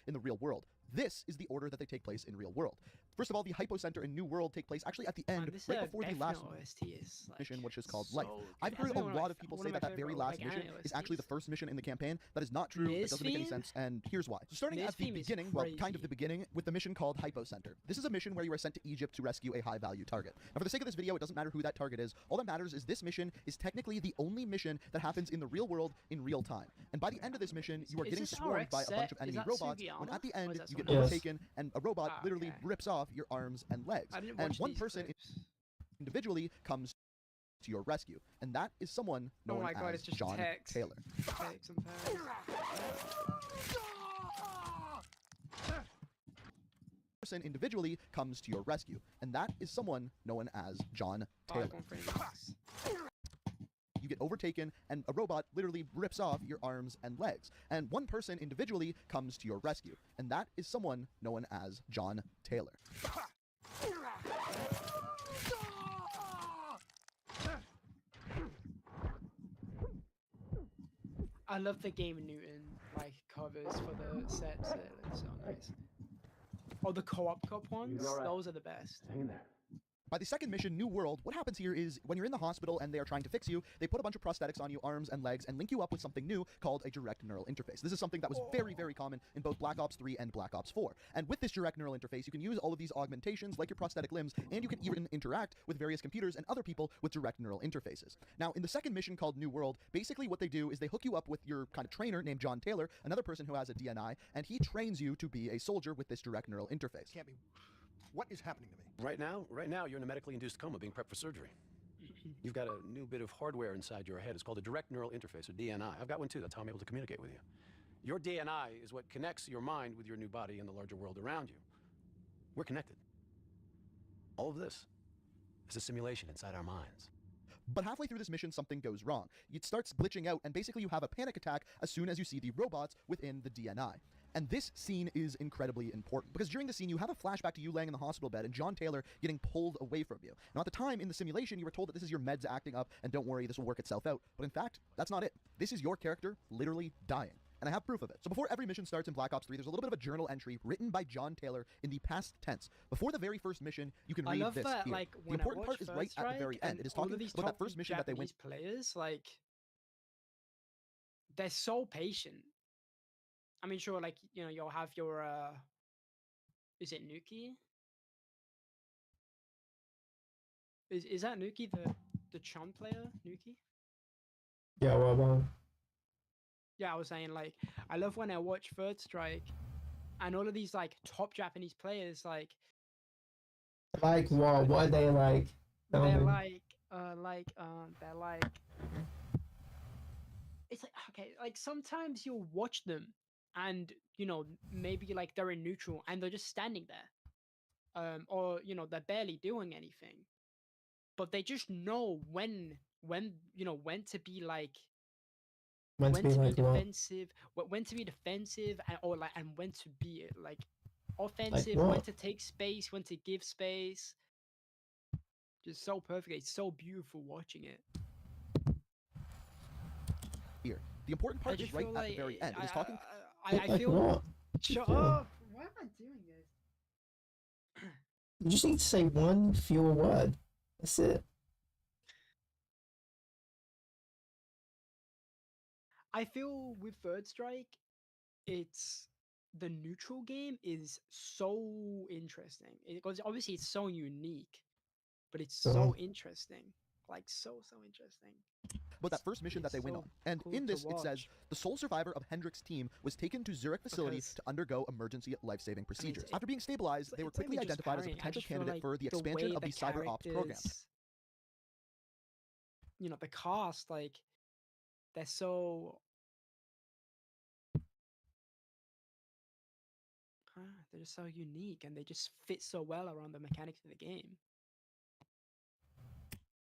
in the real world. This is the order that they take place in real world. First of all, the Hypo Center and New World take place actually at the end, this right before the last OST is like mission, which is called so Life. I've good. heard That's a one lot my- of people one say of that my that very favorite, last like, mission anime is actually the OSTs. first mission in the campaign. That is not true. That doesn't make any Misfeed? sense, and here's why. So starting at the Misfeed is beginning, well, kind of the crazy. beginning, with the mission called Hypo Center. This is a mission where you are sent to Egypt to rescue a high-value target. Now, for the sake of this video, it doesn't matter who that target is. All that matters is this mission is technically the only mission that happens in the real world in real time. And by the end of this mission, you are Is getting this swarmed by a RX bunch of set? Is enemy that robots, when Sugiyama? at the Or end, is that you get someone else? overtaken, and a robot Ah, literally okay. rips off your arms and legs. I didn't And watch one these person clips. individually comes to your rescue, and that is someone Oh known my god, as it's just John text. Taylor. Text and text. person individually comes to your rescue, and that is someone known as John Taylor. You get overtaken, and a robot literally rips off your arms and legs. And one person individually comes to your rescue, and that is someone known as John Taylor. I love the Game Newton like covers for the sets. It looks so nice. Oh, the co-op cup ones? Those are the best. Hang in there. By the second mission, New World, what happens here is when you're in the hospital and they are trying to fix you, they put a bunch of prosthetics on you, arms and legs, and link you up with something new called a direct neural interface. This is something that was very, very common in both Black Ops 3 and Black Ops 4. And with this direct neural interface, you can use all of these augmentations like your prosthetic limbs, and you can even interact with various computers and other people with direct neural interfaces. Now, in the second mission called New World, basically what they do is they hook you up with your kind of trainer named John Taylor, another person who has a DNI, and he trains you to be a soldier with this direct neural interface. Can't be. What is happening to me? Right now, you're in a medically induced coma being prepped for surgery. You've got a new bit of hardware inside your head. It's called a direct neural interface, or DNI. I've got one too. That's how I'm able to communicate with you. Your DNI is what connects your mind with your new body and the larger world around you. We're connected. All of this is a simulation inside our minds. But halfway through this mission, something goes wrong. It starts glitching out, and basically you have a panic attack as soon as you see the robots within the DNI. And this scene is incredibly important, because during the scene, you have a flashback to you laying in the hospital bed and John Taylor getting pulled away from you. Now, at the time, in the simulation, you were told that this is your meds acting up, and don't worry, this will work itself out. But in fact, that's not it. This is your character literally dying. And I have proof of it. So before every mission starts in Black Ops 3, there's a little bit of a journal entry written by John Taylor in the past tense. Before the very first mission, you can read this that, here. like, The important part is right at the very end. It is talking about that first mission that they went. Players, like, they're so patient. I mean, sure, like, you know, you'll have your, is it Nuki? Is that Nuki, the Chun player, Nuki? Yeah, well, Yeah, I was saying, like, I love when I watch Third Strike, and all of these, like, top Japanese players, like what? What are they like? they're like, it's like, okay, like, sometimes you'll watch them, and, you know, maybe, like, they're in neutral, and they're just standing there. Or, you know, they're barely doing anything. But they just know when to be, like, when to be defensive, when to be defensive, and when to be like offensive, when to take space, when to give space. Just so perfect. It's so beautiful watching it. Here, the important part is right at the very end. It is talking. I feel. What? Shut up! Why am I doing this? You just need to say one fewer word. That's it. I feel with Third Strike, it's the neutral game is so interesting. Because obviously it's so unique, but it's so interesting. Like so interesting. But that first mission that they went on, and cool in to this it says the sole survivor of Hendrick's team was taken to Zurich facility to undergo emergency life-saving procedures. After being stabilized, they were quickly identified as a potential candidate for the expansion of the cyber ops program. You know, the cast, like, they're so. They're just so unique, and they just fit so well around the mechanics of the game.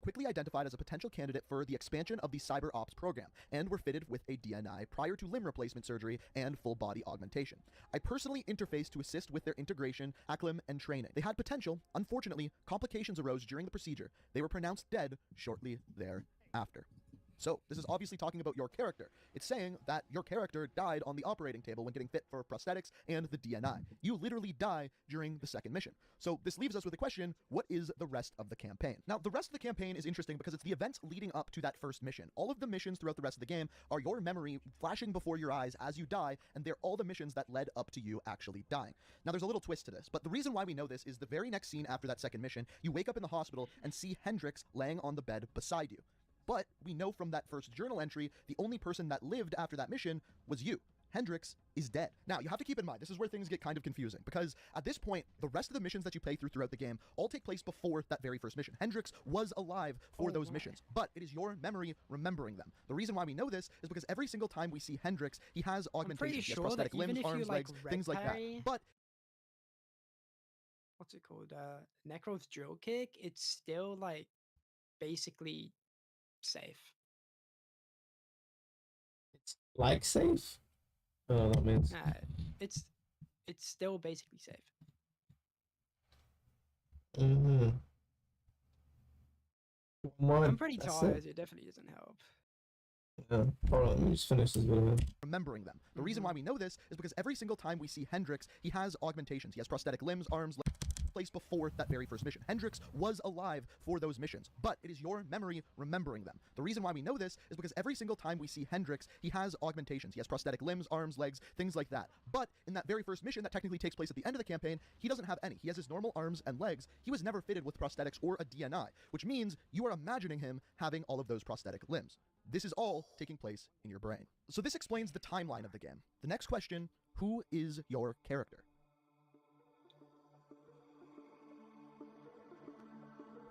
Quickly identified as a potential candidate for the expansion of the cyber ops program, and were fitted with a DNI prior to limb replacement surgery and full body augmentation. I personally interfaced to assist with their integration, acclim, and training. They had potential. Unfortunately, complications arose during the procedure. They were pronounced dead shortly thereafter. So, this is obviously talking about your character. It's saying that your character died on the operating table when getting fit for prosthetics and the DNI. You literally die during the second mission. So, this leaves us with the question, what is the rest of the campaign? Now, the rest of the campaign is interesting because it's the events leading up to that first mission. All of the missions throughout the rest of the game are your memory flashing before your eyes as you die, and they're all the missions that led up to you actually dying. Now, there's a little twist to this, but the reason why we know this is the very next scene after that second mission, you wake up in the hospital and see Hendricks laying on the bed beside you. But we know from that first journal entry, the only person that lived after that mission was you. Hendricks is dead. Now, you have to keep in mind, this is where things get kind of confusing, because at this point, the rest of the missions that you play throughout the game all take place before that very first mission. Hendricks was alive for those missions, but it is your memory remembering them. The reason why we know this is because every single time we see Hendricks, he has augmentation, he has prosthetic limbs, arms, legs, things like that. But what's it called? Necro's drill kick, it's still like basically safe. It's like safe. I don't know what that means. It's still basically safe. Mm-hmm. I'm pretty tired. It definitely doesn't help. Yeah. Hold on, let me just finish this video. Remembering them. The reason why we know this is because every single time we see Hendrix, he has augmentations. He has prosthetic limbs, arms, legs, placed before that very first mission. Hendrix was alive for those missions, but it is your memory remembering them. The reason why we know this is because every single time we see Hendrix, he has augmentations. He has prosthetic limbs, arms, legs, things like that. But in that very first mission that technically takes place at the end of the campaign, he doesn't have any. He has his normal arms and legs. He was never fitted with prosthetics or a DNI, which means you are imagining him having all of those prosthetic limbs. This is all taking place in your brain. So this explains the timeline of the game. The next question, who is your character?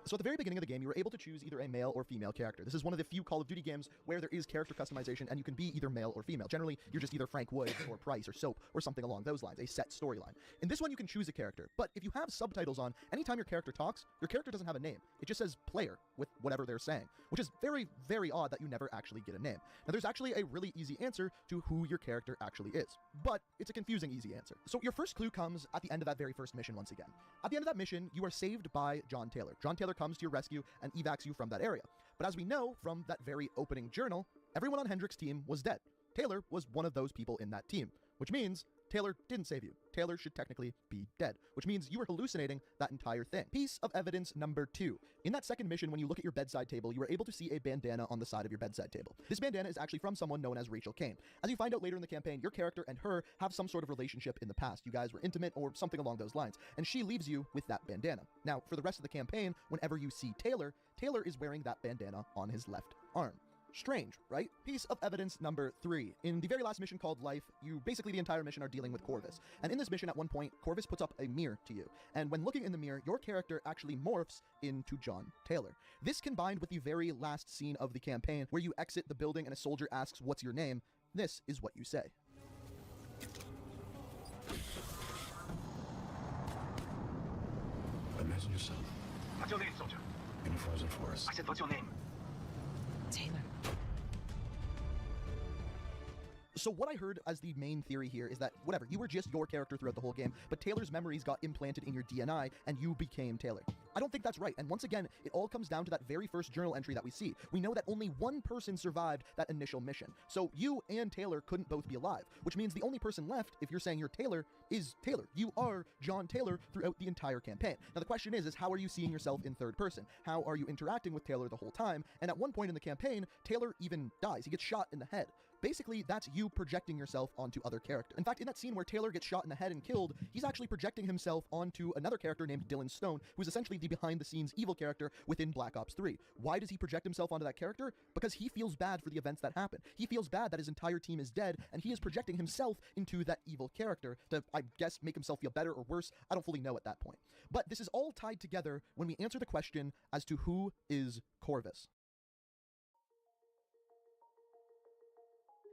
So at the very beginning of the game, you were able to choose either a male or female character. This is one of the few Call of Duty games where there is character customization and you can be either male or female. Generally, you're just either Frank Woods or Price or Soap or something along those lines, a set storyline. In this one, you can choose a character, but if you have subtitles on, anytime your character talks, your character doesn't have a name. It just says player with whatever they're saying, which is very, very odd that you never actually get a name. Now, there's actually a really easy answer to who your character actually is, but it's a confusing easy answer. So your first clue comes at the end of that very first mission once again. At the end of that mission, you are saved by John Taylor. John Taylor comes to your rescue and evacs you from that area. But as we know from that very opening journal, everyone on Hendrix's team was dead. Taylor was one of those people in that team, which means Taylor didn't save you. Taylor should technically be dead, which means you were hallucinating that entire thing. Piece of evidence number 2. In that second mission, when you look at your bedside table, you were able to see a bandana on the side of your bedside table. This bandana is actually from someone known as Rachel Kane. As you find out later in the campaign, your character and her have some sort of relationship in the past. You guys were intimate or something along those lines, and she leaves you with that bandana. Now, for the rest of the campaign, whenever you see Taylor, Taylor is wearing that bandana on his left arm. Strange, right? Piece of evidence number 3. In the very last mission called Life, you basically the entire mission are dealing with Corvus. And in this mission at one point, Corvus puts up a mirror to you. And when looking in the mirror, your character actually morphs into John Taylor. This combined with the very last scene of the campaign where you exit the building and a soldier asks, "What's your name?" This is what you say. Imagine yourself. What's your name, soldier? In a frozen forest. I said, what's your name? Taylor. So what I heard as the main theory here is that, whatever, you were just your character throughout the whole game, but Taylor's memories got implanted in your DNI, and you became Taylor. I don't think that's right, and once again, it all comes down to that very first journal entry that we see. We know that only one person survived that initial mission, so you and Taylor couldn't both be alive, which means the only person left, if you're saying you're Taylor, is Taylor. You are John Taylor throughout the entire campaign. Now the question is how are you seeing yourself in third person? How are you interacting with Taylor the whole time? And at one point in the campaign, Taylor even dies. He gets shot in the head. Basically, that's you projecting yourself onto other characters. In fact, in that scene where Taylor gets shot in the head and killed, he's actually projecting himself onto another character named Dylan Stone, who's essentially the behind-the-scenes evil character within Black Ops 3. Why does he project himself onto that character? Because he feels bad for the events that happen. He feels bad that his entire team is dead, and he is projecting himself into that evil character to, I guess, make himself feel better or worse. I don't fully know at that point. But this is all tied together when we answer the question as to who is Corvus.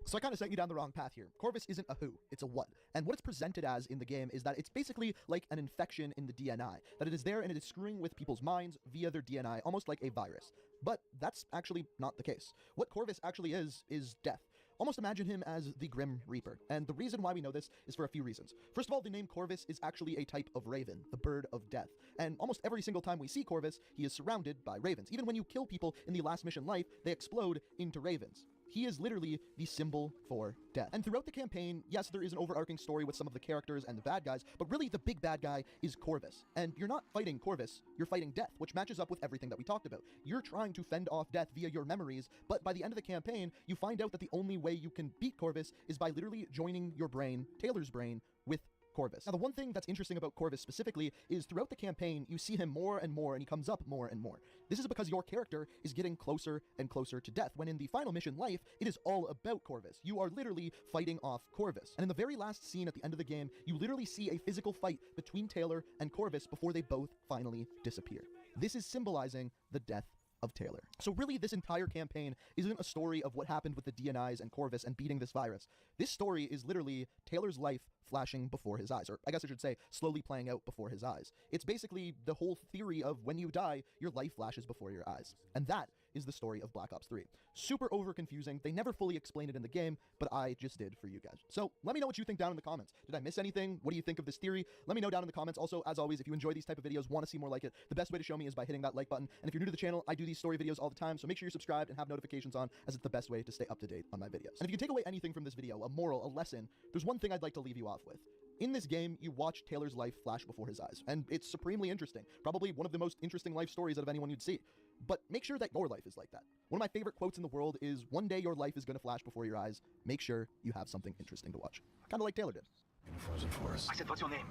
So I kind of sent you down the wrong path here. Corvus isn't a who, it's a what. And what it's presented as in the game is that it's basically like an infection in the DNI, that it is there and it is screwing with people's minds via their DNI, almost like a virus. But that's actually not the case. What Corvus actually is death. Almost imagine him as the Grim Reaper. And the reason why we know this is for a few reasons. First of all, the name Corvus is actually a type of raven, the bird of death. And almost every single time we see Corvus, he is surrounded by ravens. Even when you kill people in the last mission Life, they explode into ravens. He is literally the symbol for death. And throughout the campaign, yes, there is an overarching story with some of the characters and the bad guys, but really the big bad guy is Corvus. And you're not fighting Corvus, you're fighting death, which matches up with everything that we talked about. You're trying to fend off death via your memories, but by the end of the campaign, you find out that the only way you can beat Corvus is by literally joining your brain, Taylor's brain, with Corvus. Now, the one thing that's interesting about Corvus specifically is throughout the campaign, you see him more and more, and he comes up more and more. This is because your character is getting closer and closer to death, when in the final mission Life, it is all about Corvus. You are literally fighting off Corvus. And in the very last scene at the end of the game, you literally see a physical fight between Taylor and Corvus before they both finally disappear. This is symbolizing the death of Taylor. So really, this entire campaign isn't a story of what happened with the DNIs and Corvus and beating this virus. This story is literally Taylor's life flashing before his eyes, or I guess I should say slowly playing out before his eyes. It's basically the whole theory of when you die, your life flashes before your eyes. And that is the story of Black Ops 3. Super over confusing. They never fully explain it in the game, but I just did for you guys. So let me know what you think down in the comments. Did I miss anything? What do you think of this theory? Let me know down in the comments. Also, as always, if you enjoy these type of videos, want to see more like it, the best way to show me is by hitting that like button. And if you're new to the channel, I do these story videos all the time, so make sure you're subscribed and have notifications on, as it's the best way to stay up to date on my videos. And if you can take away anything from this video, a moral, a lesson, there's one thing I'd like to leave you off with. In this game, you watch Taylor's life flash before his eyes, and it's supremely interesting. Probably one of the most interesting life stories out of anyone you'd see. But make sure that your life is like that. One of my favorite quotes in the world is, "One day your life is going to flash before your eyes. Make sure you have something interesting to watch." Kind of like Taylor did. In a frozen forest. I said, what's your name?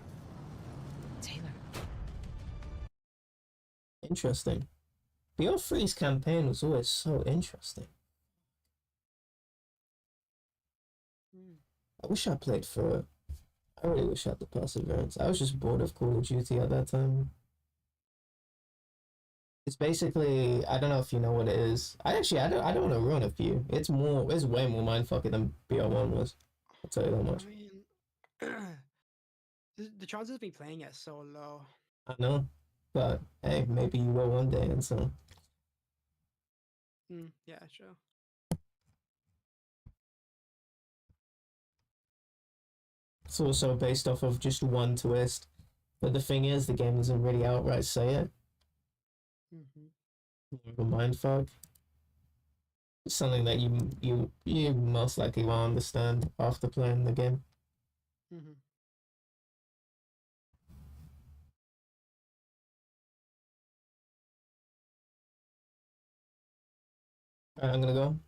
Taylor. Interesting. BO3's campaign was always so interesting. I wish I played through it. I really wish I had the perseverance. I was just bored of Call of Duty at that time. It's basically, I don't know if you know what it is. I don't want to ruin it for you. It's way more mindfucking than BO1 was. I'll tell you that much. I mean, the chances of me playing it so low. I know, but hey, maybe you will one day, and so. Yeah, sure. It's also based off of just one twist, but the thing is, the game doesn't really outright say it. A mindfuck. It's something that you most likely won't understand after playing the game. Alright, I'm gonna go.